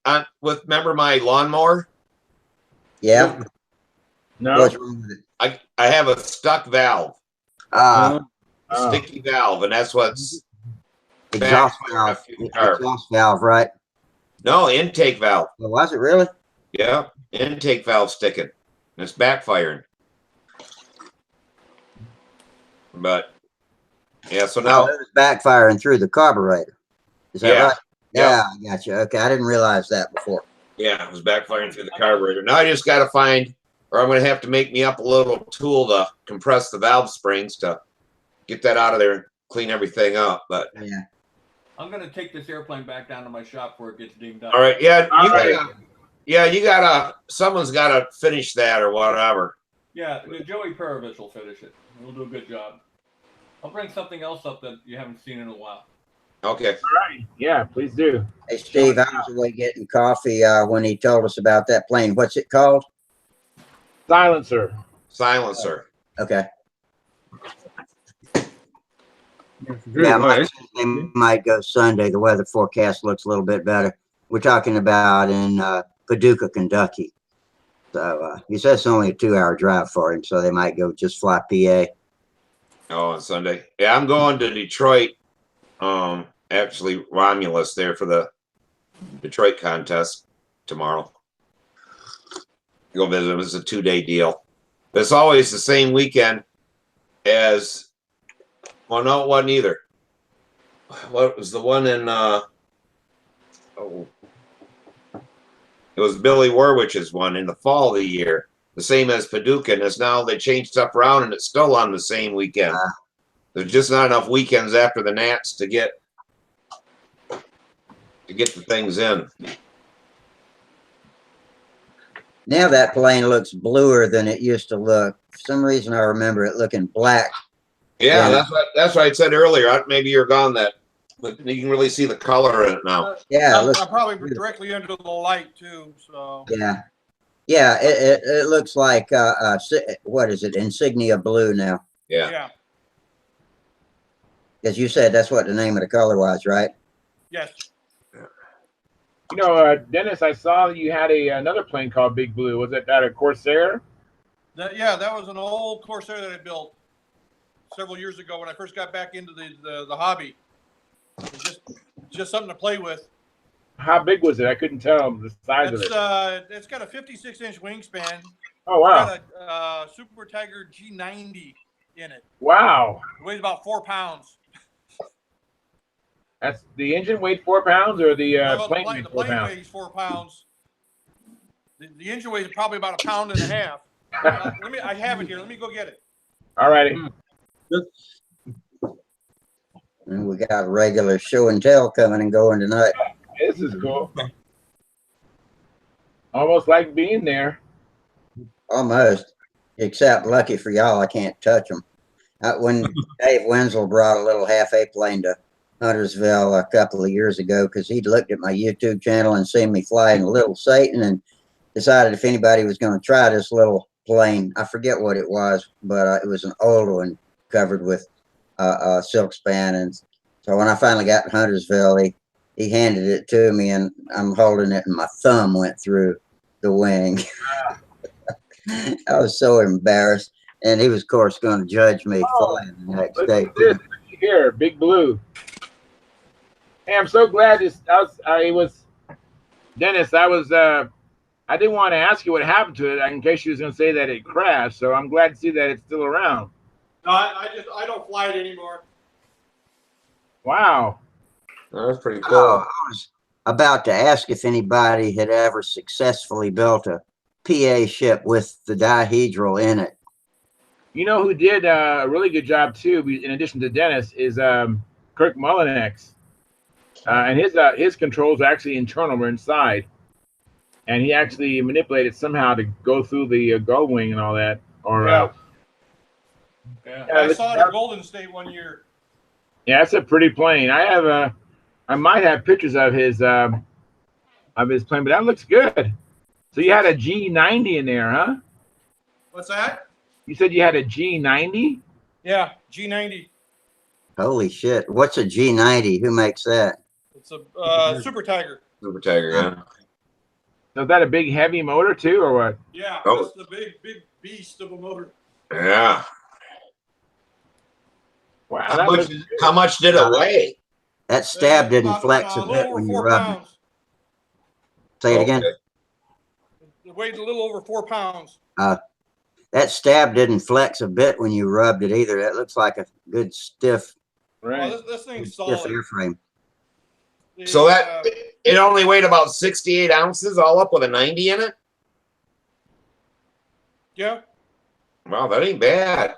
remember my lawnmower? Yeah. No. What's wrong with it? I have a stuck valve, Uh, Oh. sticky valve, and that's what's exhaust backfired valve. a few cars. Exhaust valve, right? No, intake valve. Well, was it really? Yeah, intake valve sticking. And it's backfiring. But yeah, so No, now it was backfiring through the carburetor. Is that Yeah. right? Yeah, I got you. Okay, I didn't realize that before. yeah, it was backfiring through the carburetor. Now I just gotta find, or I'm gonna have to make me up a little tool to compress the valve springs to get that out of there, clean everything up. But Yeah. I'm gonna take this airplane back down to my shop where it gets dinged up. all right, yeah, All you right. gotta someone's gotta finish that or whatever. Yeah, Joey Perovich will finish it. He'll do a good job. I'll bring something else up that you haven't seen in a while. Okay. All right. Yeah, please do. Hey, Steve, I was away getting coffee when he told us about that plane. What's it called? Silencer. Silencer. Okay. Very Yeah, nice. they might go Sunday. The weather forecast looks a little bit better. We're talking about in Paducah, Kentucky. So he says it's only a 2-hour drive for him, so they might go just fly PA. Oh, on Sunday. Yeah, I'm going to Detroit. Actually, Romulus there for the Detroit contest tomorrow. go visit. It was a 2-day deal. But it's always the same weekend as, well, no, it wasn't either. What was the one in, it was Billy Werwage's one in the fall of the year, the same as Paducah. And it's now they changed stuff around and it's still on the same weekend. There's just not enough weekends after the Nats to get the things in. Now that plane looks bluer than it used to look. For some reason, I remember it looking black. Yeah, Yeah. that's what I said earlier. Maybe you're gone that, but you can really see the color in it now. Yeah, it I'm, looks I'm probably beautiful. directly under the light too. So Yeah, yeah. It looks like what is it? Insignia blue now. Yeah. yeah. As you said, that's what the name of the color was, right? Yes. You know, Dennis, I saw you had another plane called Big Blue. Was it that a Corsair? Yeah, that was an old Corsair that I built several years ago when I first got back into the hobby. It was just something to play with. How big was it? I couldn't tell the size of it. It's got a 56-inch wingspan. Oh, wow. It's got a Super Tiger G90 in it. Wow. It weighs about 4 pounds. That's the engine weighed 4 pounds, or the Well, plane the weighed 4 plane pounds? weighs 4 pounds. The engine weighs probably about 1.5 pounds. I have it here. Let me go get it. All righty. And we got a regular show and tell coming and going tonight. This is cool. Almost like being there. Almost, except lucky for y'all, I can't touch them. When Dave Wenzel brought a little half-A plane to Huntersville a couple of years ago, because he'd looked at my YouTube channel and seen me flying a little Satan and decided if anybody was going to try this little plane, I forget what it was, but it was an old one covered with silk span. And so when I finally got to Huntersville, he handed it to me, and I'm holding it, and my thumb went through the wing. I was so embarrassed, and he was, of course, going to judge me flying the next day. This here, Big Blue. Hey, I'm so glad it was Dennis. I didn't want to ask you what happened to it in case you was going to say that it crashed. So I'm glad to see that it's still around. No, I don't fly it anymore. Wow. That's pretty cool. Oh, I was about to ask if anybody had ever successfully built a PA ship with the dihedral in it. You know who did a really good job too, in addition to Dennis, is Kirk Mullinex. And his controls are actually internal, were inside. And he actually manipulated somehow to go through the gull wing and all that. Or yeah. I saw it at Golden State one year. Yeah, that's a pretty plane. I might have pictures of his plane, but that looks good. So you had a G90 in there, huh? What's that? You said you had a G90? Yeah, G90. Holy shit. What's a G90? Who makes that? It's a Super Tiger. Super Tiger, yeah. So is that a big heavy motor too, or what? Yeah, Oh. it's the big beast of a motor. Yeah. Wow. How much did it weigh? That stab didn't flex a little bit over when you 4 rubbed it. pounds. Say it again. Okay. It weighed a little over 4 pounds. That stab didn't flex a bit when you rubbed it either. That looks like a good stiff, Right. Well, this thing's stiff solid. airframe. So that it only weighed about 68 ounces, all up with a 90 in it. Yeah. Wow, that ain't bad.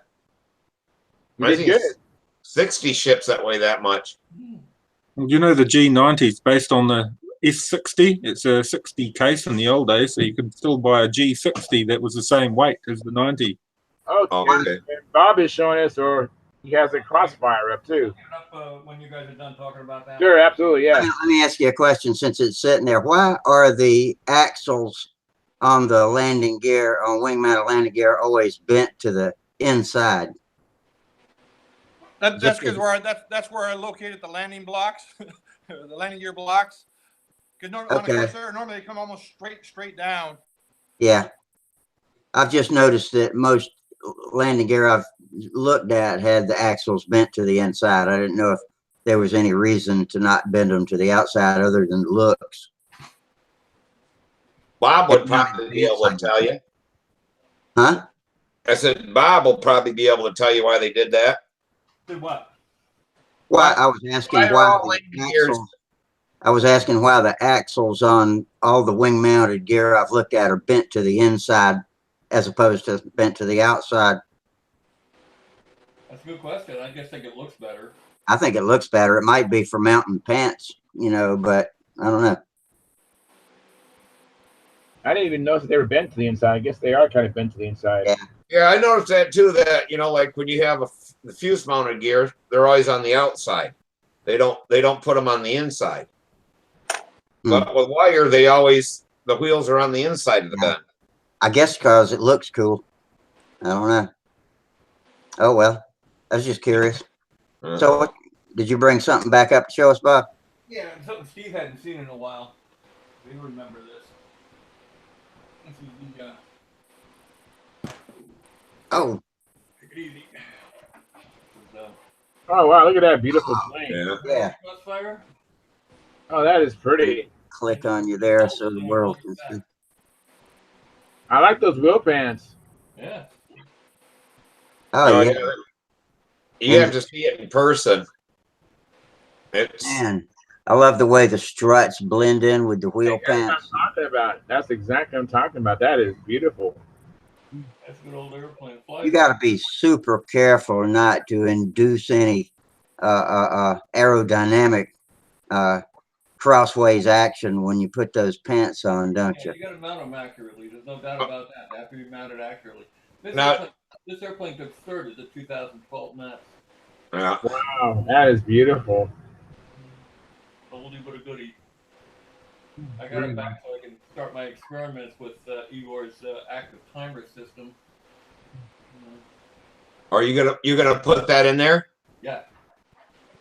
You did good. 60 ships that weigh that much. You know, the G90 is based on the S60. It's a 60 case in the old days, so you could still buy a G60 that was the same weight as the 90. Oh, Okay. and Bob is showing us, or he has a crossfire up too. When you guys are done talking about that. Sure, absolutely, yeah. Let me ask you a question since it's sitting there. Why are the axles on the landing gear, on wing mounted landing gear, always bent to the inside? That's because that's where I located the landing blocks, the landing gear blocks. Because normally they come almost straight down. Yeah. I've just noticed that most landing gear I've looked at had the axles bent to the inside. I didn't know if there was any reason to not bend them to the outside other than looks. Bob would probably be able to tell you. Huh? I said Bob will probably be able to tell you why they did that. Did what? Why Why- I was asking Why are why all the landing gears? axle. I was asking why the axles on all the wing mounted gear I've looked at are bent to the inside as opposed to bent to the outside. That's a good question. I guess think it looks better. I think it looks better. It might be for mounting pants, you know, but I don't know. I didn't even notice that they were bent to the inside. I guess they are kind of bent to the inside. Yeah. Yeah, I noticed that too. That like when you have the fuse mounted gears, they're always on the outside. They don't put them on the inside. But with wire, the wheels are on the inside of the bend. I guess because it looks cool. I don't know. Oh well, I was just curious. So, did you bring something back up to show us, Bob? Yeah, something Steve hadn't seen in a while. We remember this. This is the Oh, take it easy. This is, Oh wow, look at that beautiful plane. yeah. Crossfire. Oh, that is pretty. Click on you there so the world can see. I like those wheel pants. Yeah. Oh yeah. You have to see it in person. Man, I love the way the struts blend in with the wheel That's what pants. I'm talking about. That's exactly what I'm talking about. That is beautiful. That's a good old airplane. You got to be super careful not to induce any aerodynamic crossways action when you put those pants on, don't you? You got to mount them accurately. There's no doubt about that. They have to be mounted accurately. This airplane took third at the 2012 Mets. Yeah. Wow, that is beautiful. Oldie but a goodie. I got it back so I can start my experiments with Igor's active timer system. Are you gonna put that in there? Yeah.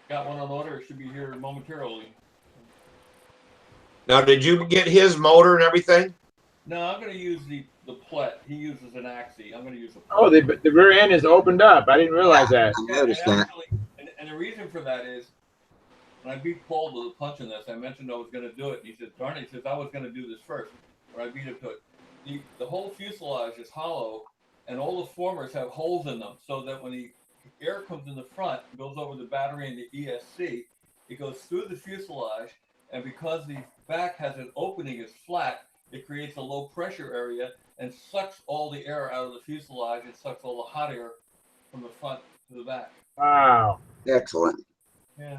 Got one on order. It should be here momentarily. Now, did you get his motor and everything? No, I'm going to use the plet. He uses an axis. I'm going to use a plet. Oh, the rear end is opened up. I didn't realize that. I noticed that. And the reason for that is when I beat Paul to the punch in this, I mentioned I was going to do it. And he said, darn it, he says, I was going to do this first. Or I beat him to it. The whole fuselage is hollow, and all the formers have holes in them, so that when the air comes in the front, goes over the battery and the ESC, it goes through the fuselage, and because the back has an opening, it's flat, it creates a low pressure area and sucks all the air out of the fuselage. It sucks all the hot air from the front to the back. Wow. Excellent. Yeah.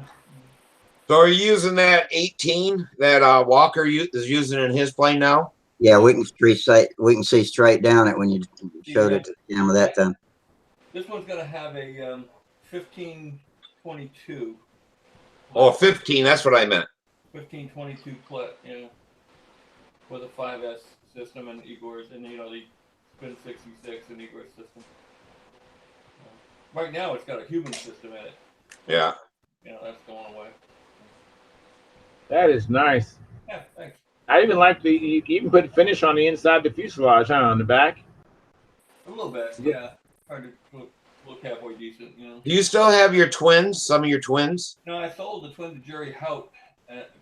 So are you using that 18 that Walker is using in his plane now? Yeah, we can see straight down it when you showed it to the camera that time. This one's going to have a 1522. Oh, 15. That's what I meant. 1522 plet, yeah, with a 5S system and Igor's, and the Spin 66 and Igor's system. Right now, it's got a human system in it. Yeah. That's going away. That is nice. Yeah, thanks. I even like you even put finish on the inside the fuselage, huh, on the back. A little bit, yeah. Hard to look halfway decent, Do you still have your twins? Some of your twins? No, I sold the twin to Jerry Hout,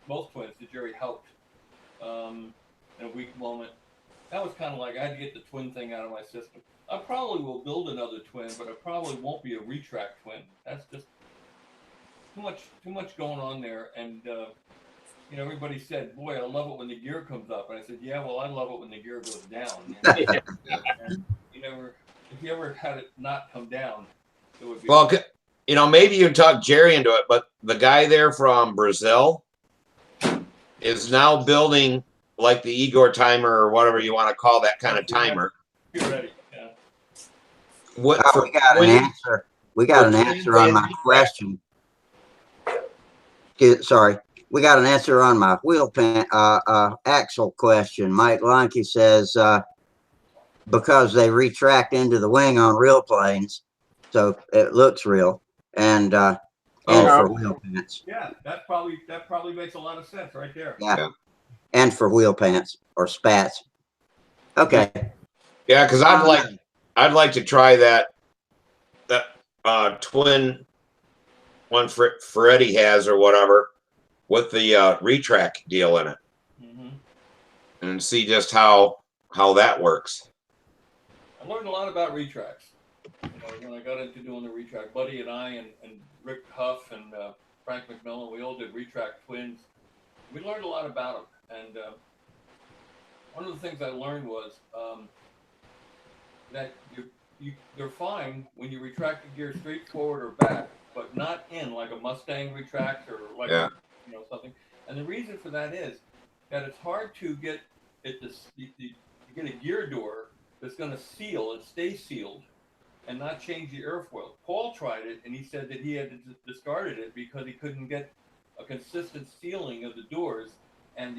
both twins to Jerry Hout, in a weak moment. That was kind of like I had to get the twin thing out of my system. I probably will build another twin, but it probably won't be a retract twin. That's just too much going on there. And everybody said, "Boy, I love it when the gear comes up." And I said, "Yeah, well, I love it when the gear goes down." And if you ever had it not come down, it would be. Well, maybe you can talk Jerry into it, but the guy there from Brazil is now building like the Igor timer or whatever you want to call that kind of timer. Be ready. Yeah. What? We got an answer. We got an answer on my question. Sorry. We got an answer on my wheel pan axle question. Mike Lunke says because they retract into the wing on real planes, so it looks real, and for wheel pants. Yeah, that probably makes a lot of sense right there. Yeah, and for wheel pants or spats. Okay. Yeah, because I'd like to try that twin one Freddie has or whatever with the retract deal in it, and see just how that works. I learned a lot about retracts. When I got into doing the retract, Buddy and I and Rick Huff and Frank McMillan, we all did retract twins. We learned a lot about them, and one of the things I learned was that they're fine when you retract the gear straight forward or back, but not in like a Mustang retract or like something. And the reason for that is that it's hard to get it to get a gear door that's going to seal and stay sealed and not change the airfoil. Paul tried it, and he said that he had discarded it because he couldn't get a consistent sealing of the doors, and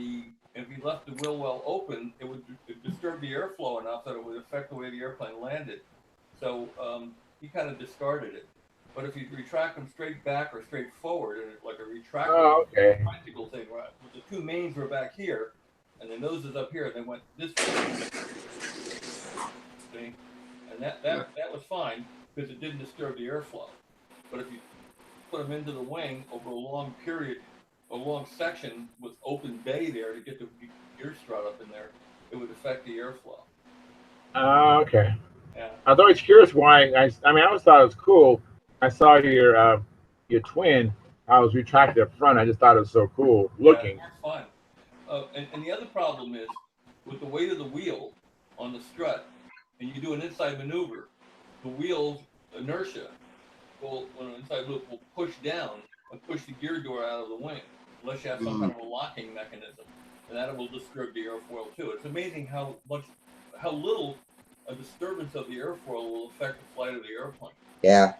if he left the wheel well open, it would disturb the airflow enough that it would affect the way the airplane landed. So he kind of discarded it. But if you retract them straight back or straight forward, and like a retractable practical thing, right? With the two mains were back here, and the nose is up here, and they went this way. See? And that was fine because it didn't disturb the airflow. But if you put them into the wing over a long period, a long section with open bay there to get the gear strut up in there, it would affect the airflow. Okay. Yeah. I was always curious why. I mean, I always thought it was cool. I saw your twin. I was retracted up front. I just thought it was so cool looking. Yeah, it's fun. And the other problem is with the weight of the wheel on the strut, and you do an inside maneuver, the wheel's inertia when an inside loop will push down and push the gear door out of the wing, unless you have some kind of a locking mechanism, and that will disturb the airfoil too. It's amazing how little a disturbance of the airfoil will affect the flight of the airplane. Yeah.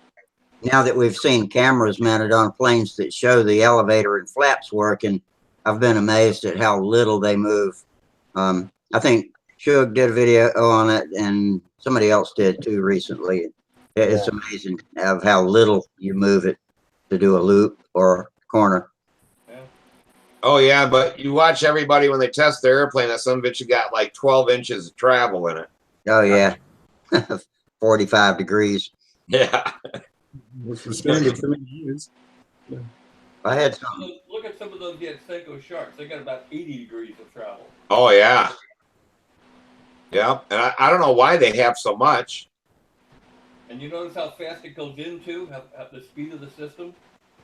Now that we've seen cameras mounted on planes that show the elevator and flaps working, I've been amazed at how little they move. I think Shug did a video on it, and somebody else did too recently. It's amazing of how little you move it to do a loop or corner. Yeah. Oh yeah, but you watch everybody when they test their airplane, that some bitch got like 12 inches of travel in it. Oh yeah. 45 degrees. Yeah. Which was standard for many years. Yeah. I had some. Look at some of those Senko sharks. They got about 80 degrees of travel. Oh yeah. Yeah, and I don't know why they have so much. And you notice how fast it goes into, how the speed of the system?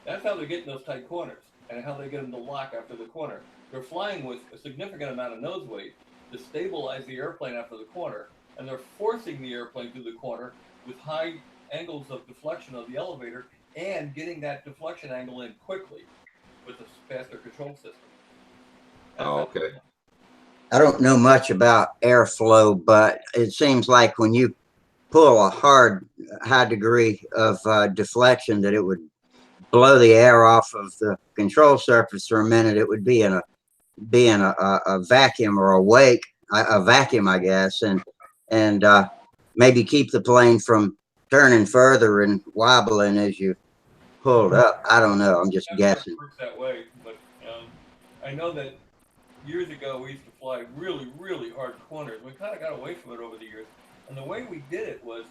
That's how they're getting those tight corners and how they get them to lock after the corner. They're flying with a significant amount of nose weight to stabilize the airplane after the corner, and they're forcing the airplane through the corner with high angles of deflection of the elevator and getting that deflection angle in quickly with a faster control system. Oh, okay. I don't know much about airflow, but it seems like when you pull a high degree of deflection, that it would blow the air off of the control surface for a minute. It would be in a vacuum or a vacuum, I guess, and maybe keep the plane from turning further and wobbling as you pulled up. I don't know. I'm just guessing. It works that way, but I know that years ago we used to fly really, really hard corners. We kind of got away from it over the years. And the way we did it was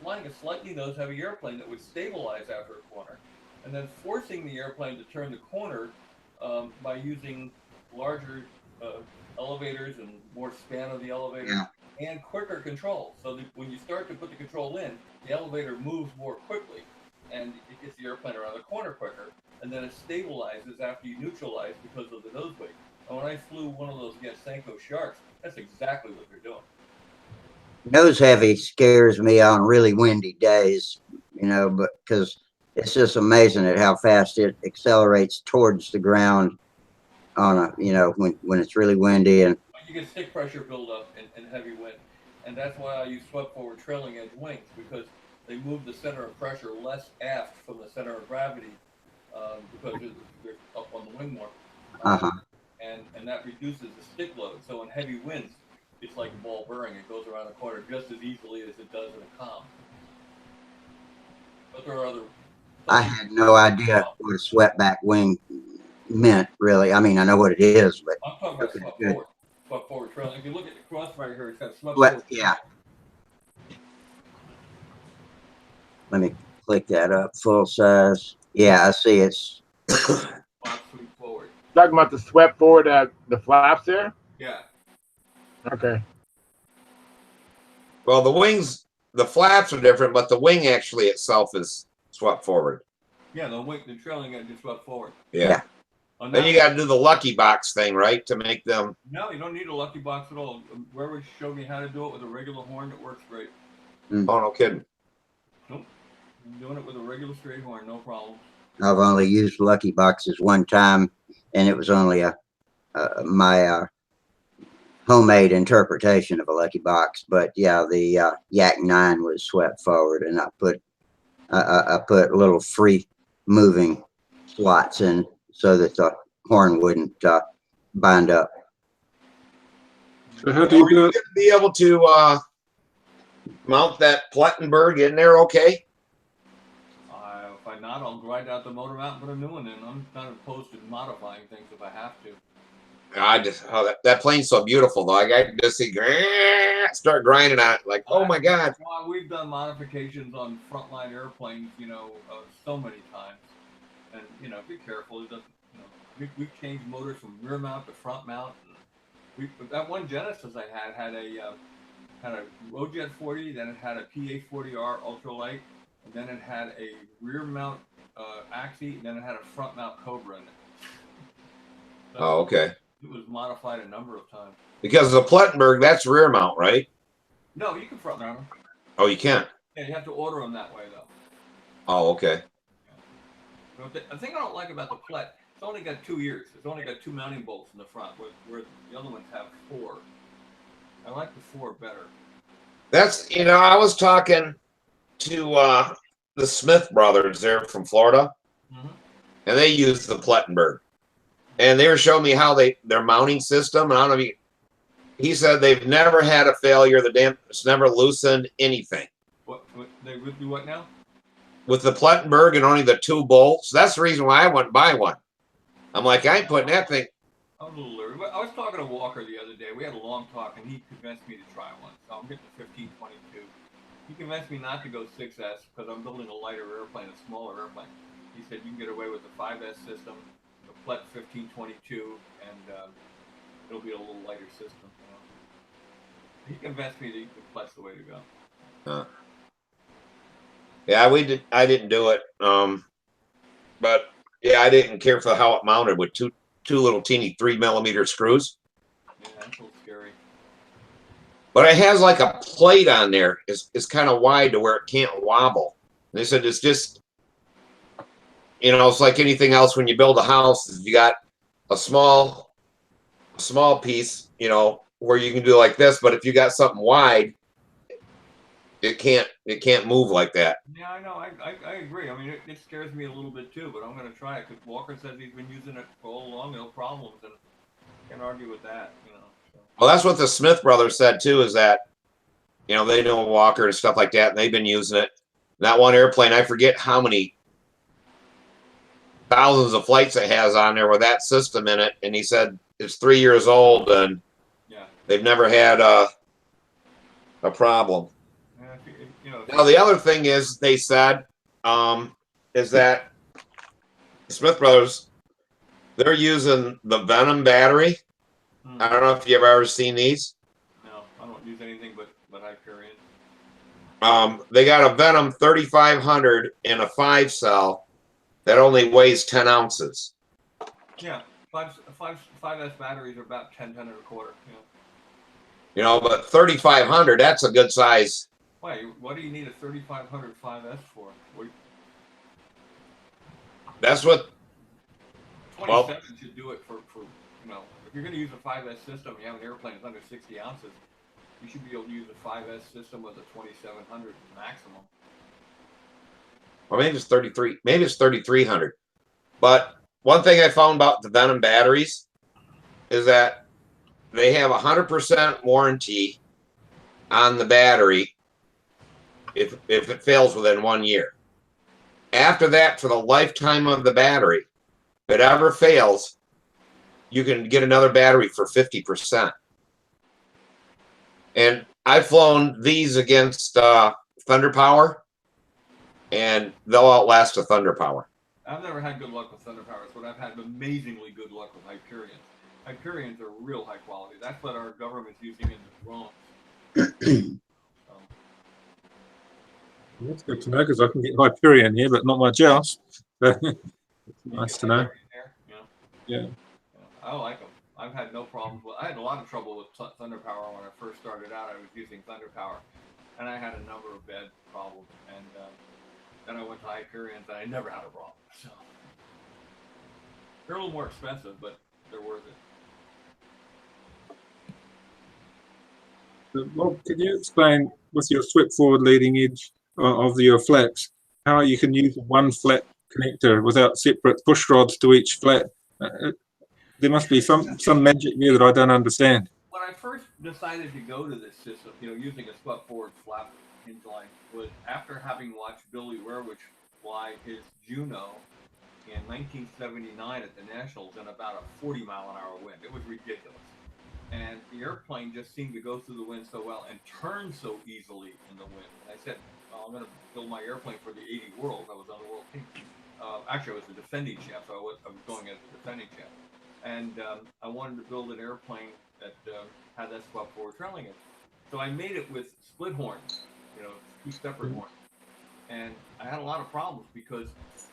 flying a slightly nose-heavy airplane that would stabilize after a corner, and then forcing the airplane to turn the corner by using larger elevators and more span of the elevator and quicker control. So that when you start to put the control in, the elevator moves more quickly, and it gets the airplane around the corner quicker, and then it stabilizes after you neutralize because of the nose weight. And when I flew one of those Senko sharks, that's exactly what they're doing. Nose heavy scares me on really windy days, but because it's just amazing at how fast it accelerates towards the ground on when it's really windy. And you get stick pressure buildup in heavy wind, and that's why I use swept forward trailing edge wings, because they move the center of pressure less aft from the center of gravity because they're up on the wing more, and that reduces the stick load. So in heavy winds, it's like a ball bearing. It goes around a corner just as easily as it does in a calm. But there are other. I had no idea what a swept-back wing meant, really. I mean, I know what it is, but I'm talking about swept forward. Swept forward trailing. If you look at the cross right here, it's got swept forward. Yeah. Let me click that up. Full size. Yeah, I see it's. Sweep forward. Talking about the swept forward, the flaps there? Yeah. Okay. Well, the wings, the flaps are different, but the wing actually itself is swept forward. Yeah, the trailing edge is swept forward. Yeah. On Then that you got to do the lucky box thing, right, to make them. No, you don't need a lucky box at all. Werwage showed me how to do it with a regular horn. It works great. Oh, no kidding. Nope. I'm doing it with a regular straight horn, no problem. I've only used lucky boxes one time, and it was only my homemade interpretation of a lucky box. But yeah, the Yak 9 was swept forward, and I put little free moving slots in so that the horn wouldn't bind up. So how do you do Are it? you gonna be able to mount that Plettenberg in there? Okay. If I'm not, I'll grind out the motor mount and put a new one in. I'm not opposed to modifying things if I have to. I just that plane's so beautiful though. I can just see start grinding on it like, oh my god. Well, we've done modifications on frontline airplanes, so many times, and be careful. It doesn't, we've changed motors from rear mount to front mount. That one Genesis I had a Rojet 40, then it had a PA40R ultralight, and then it had a rear mount Axie, and then it had a front mount Cobra in it. Oh, okay. It was modified a number of times. Because the Plettenberg, that's rear mount, right? No, you can front mount them. Oh, you can't. Yeah, you have to order them that way though. Oh, okay. But the thing I don't like about the Plet, it's only got 2 ears. It's only got 2 mounting bolts in the front, where the other ones have 4. I like the 4 better. That's I was talking to the Smith brothers there from Florida, and they use the Plettenberg, and they were showing me how their mounting system. And I don't know if he said they've never had a failure. It's never loosened anything. What they would do what now? With the Plettenberg and only the 2 bolts. That's the reason why I went and buy one. I'm like, I ain't putting that thing. I'm a little leery. I was talking to Walker the other day. We had a long talk, and he convinced me to try one. So I'm getting the 1522. He convinced me not to go 6S because I'm building a lighter airplane, a smaller airplane. He said you can get away with the 5S system, the Plet 1522, and it'll be a little lighter system. He convinced me that the Plet's the way to go. Yeah, I didn't do it. But yeah, I didn't care for how it mounted with two little teeny 3mm screws. Yeah, that's a little scary. But it has like a plate on there. It's kind of wide to where it can't wobble. And they said it's just, it's like anything else when you build a house. You got a small piece, where you can do like this. But if you got something wide, it can't move like that. Yeah, I know. I agree. I mean, it scares me a little bit too, but I'm going to try it because Walker says he's been using it for all along, no problems, and I can't argue with that. So. Well, that's what the Smith brothers said too. Is that they know Walker and stuff like that, and they've been using it. That one airplane, I forget how many thousands of flights it has on there with that system in it, and he said it's 3 years old and they've never had a problem. Now the other thing is they said is that Smith Brothers, they're using the Venom battery. I don't know if you've ever seen these. No, I don't use anything but Hyperion. They got a Venom 3500 in a 5-cell that only weighs 10 ounces. Yeah, 5S batteries are about 10 and a quarter. But 3500, that's a good size. Why? What do you need a 3500 5S for? That's what. 27 should do it for if you're going to use a 5S system, you have an airplane that's under 60 ounces, you should be able to use a 5S system with a 2700 maximum. Or maybe it's 33. Maybe it's 3300. But one thing I found about the Venom batteries is that they have 100% warranty on the battery if it fails within 1 year. After that, for the lifetime of the battery, if it ever fails, you can get another battery for 50%. And I've flown these against Thunder Power, and they'll outlast a Thunder Power. I've never had good luck with Thunder Powers, but I've had amazingly good luck with Hyperions. Hyperions are real high quality. That's what our government's using in the drones. That's good to know because I can get Hyperion here, but not much else. So it's nice to know. Yeah. I like them. I've had no problems with. I had a lot of trouble with Thunder Power when I first started out. I was using Thunder Power, and I had a number of bad problems. And then I went to Hyperions, and I never had a problem. So they're a little more expensive, but they're worth it. Well, could you explain with your swip forward leading edge of your flaps how you can use one flat connector without separate push rods to each flat? There must be some magic there that I don't understand. When I first decided to go to this system, using a swept forward flap hinge line, was after having watched Billy Werwage fly his Juno in 1979 at the Nationals in about a 40-mile-an-hour wind. It was ridiculous. And the airplane just seemed to go through the wind so well and turn so easily in the wind. And I said, well, I'm going to build my airplane for the 80 World. I was on the World team. Actually, I was the defending champ, so I was going as the defending champ. And I wanted to build an airplane that had that swept forward trailing edge. So I made it with split horns, two separate horns. And I had a lot of problems because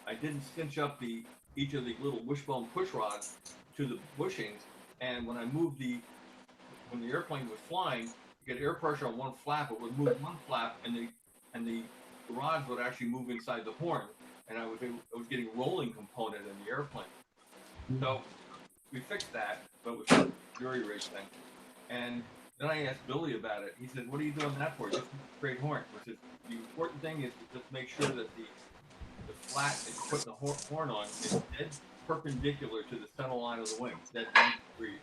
I didn't cinch up each of the little wishbone push rods to the bushings. And when I moved when the airplane was flying, you get air pressure on one flap, it would move one flap, and the rods would actually move inside the horn, and I was getting rolling component in the airplane. So we fixed that, but it was a jury race thing. And then I asked Billy about it. He said, "What are you doing that for? Just a straight horn." I said, "The important thing is to just make sure that the flat that you put the horn on is dead perpendicular to the center line of the wing, dead 90 degrees."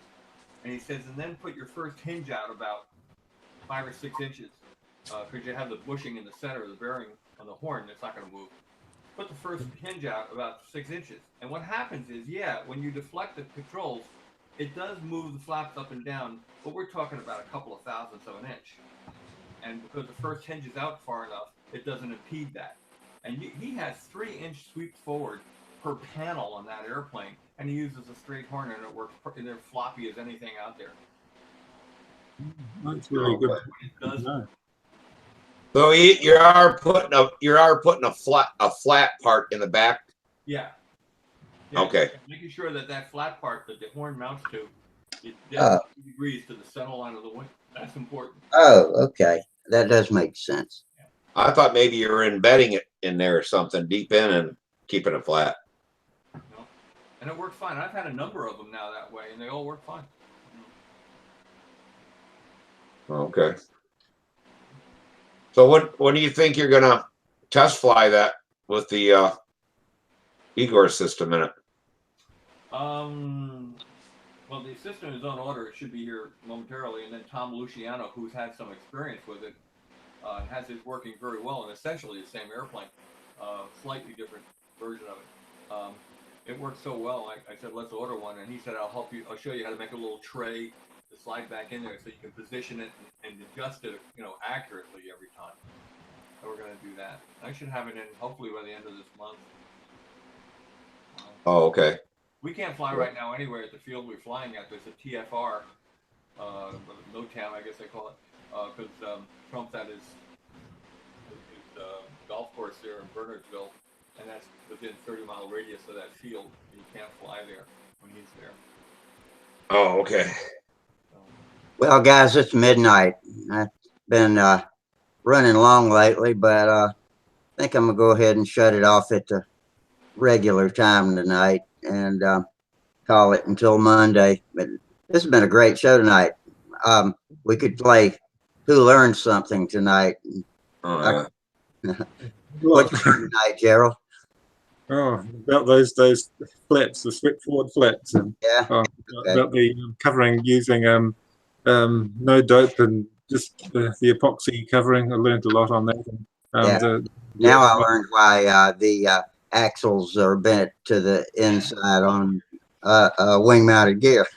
And he says, "And then put your first hinge out about 5 or 6 inches, because you have the bushing in the center of the bearing on the horn. It's not going to move. Put the first hinge out about 6 inches. And what happens is, when you deflect the controls, it does move the flaps up and down, but we're talking about a couple of thousandths of an inch. And because the first hinge is out far enough, it doesn't impede that. And he has 3-inch sweeps forward per panel on that airplane, and he uses a straight horn, and it works. They're floppy as anything out there. That's really good. It does. So you are putting a flat part in the back. Yeah. Okay. Making sure that flat part that the horn mounts to is dead 90 degrees to the center line of the wing. That's important. Oh, okay. That does make sense. I thought maybe you were embedding it in there or something deep in and keeping it flat. No. And it works fine. I've had a number of them now that way, and they all work fine. Okay. So when do you think you're gonna test fly that with the Igor system in it? Well, the system is on order. It should be here momentarily. And then Tom Luciano, who's had some experience with it, has it working very well, and essentially the same airplane, slightly different version of it. It works so well. I said, let's order one, and he said, I'll help you. I'll show you how to make a little tray to slide back in there so you can position it and adjust it, accurately every time. So we're going to do that. I should have it in hopefully by the end of this month. Oh, okay. We can't fly right now anywhere at the field we're flying at. There's a TFR, Motown, I guess they call it, because Trump's at his golf course there in Bernardsville, and that's within 30-mile radius of that field. And you can't fly there when he's there. Oh, okay. Well, guys, it's midnight. I've been running long lately, but I think I'm going to go ahead and shut it off at the regular time tonight and call it until Monday. But this has been a great show tonight. We could play Who Learned Something tonight. Oh, yeah. What you learned tonight, Gerald? Oh, about those flaps, the swip forward flaps, and okay. About the covering using no dope and just the epoxy covering. I learned a lot on that. Now I learned why the axles are bent to the inside on wing-mounted gear.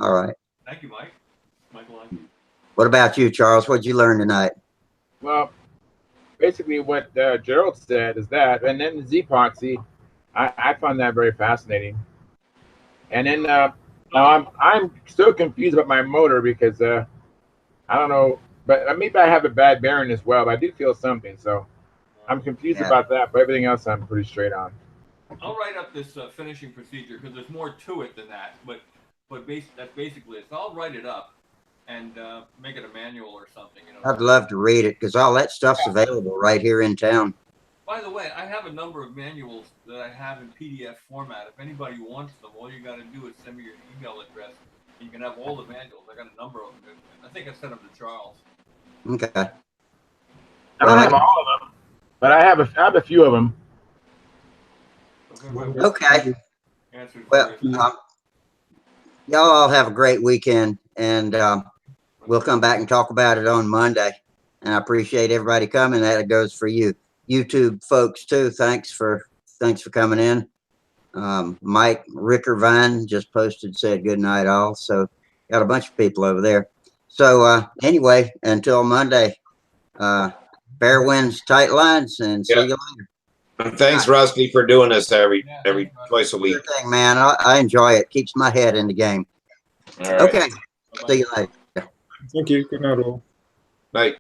All right. Thank you, Mike. Michael. What about you, Charles? What'd you learn tonight? Well, basically what Gerald said is that, and then the Z-epoxy, I found that very fascinating. And then now I'm still confused about my motor because I don't know But maybe I have a bad bearing as well. But I do feel something, so I'm confused Yeah. about that. But everything else, I'm pretty straight on. I'll write up this finishing procedure because there's more to it than that. But that's basically it. So I'll write it up and make it a manual or something. You know. I'd love to read it because all that stuff's available right here in town. By the way, I have a number of manuals that I have in PDF format. If anybody wants them, all you got to do is send me your email address. You can have all the manuals. I got a number of them. I think I sent them to Charles. Okay. I don't have all of them, but I have a few of them. Okay. Well, y'all all have a great weekend, and we'll come back and talk about it on Monday. And I appreciate everybody coming. That goes for you YouTube folks too. Thanks for coming in. Mike Rickervine just posted, said good night all. So got a bunch of people over there. So anyway, until Monday, fair winds, tight lines, and see you later. And thanks, Rusty, for doing this every twice a week. Sure thing, man. I enjoy it. Keeps my head in the game. All right. Okay. See you later. Thank you. Good night all. Night.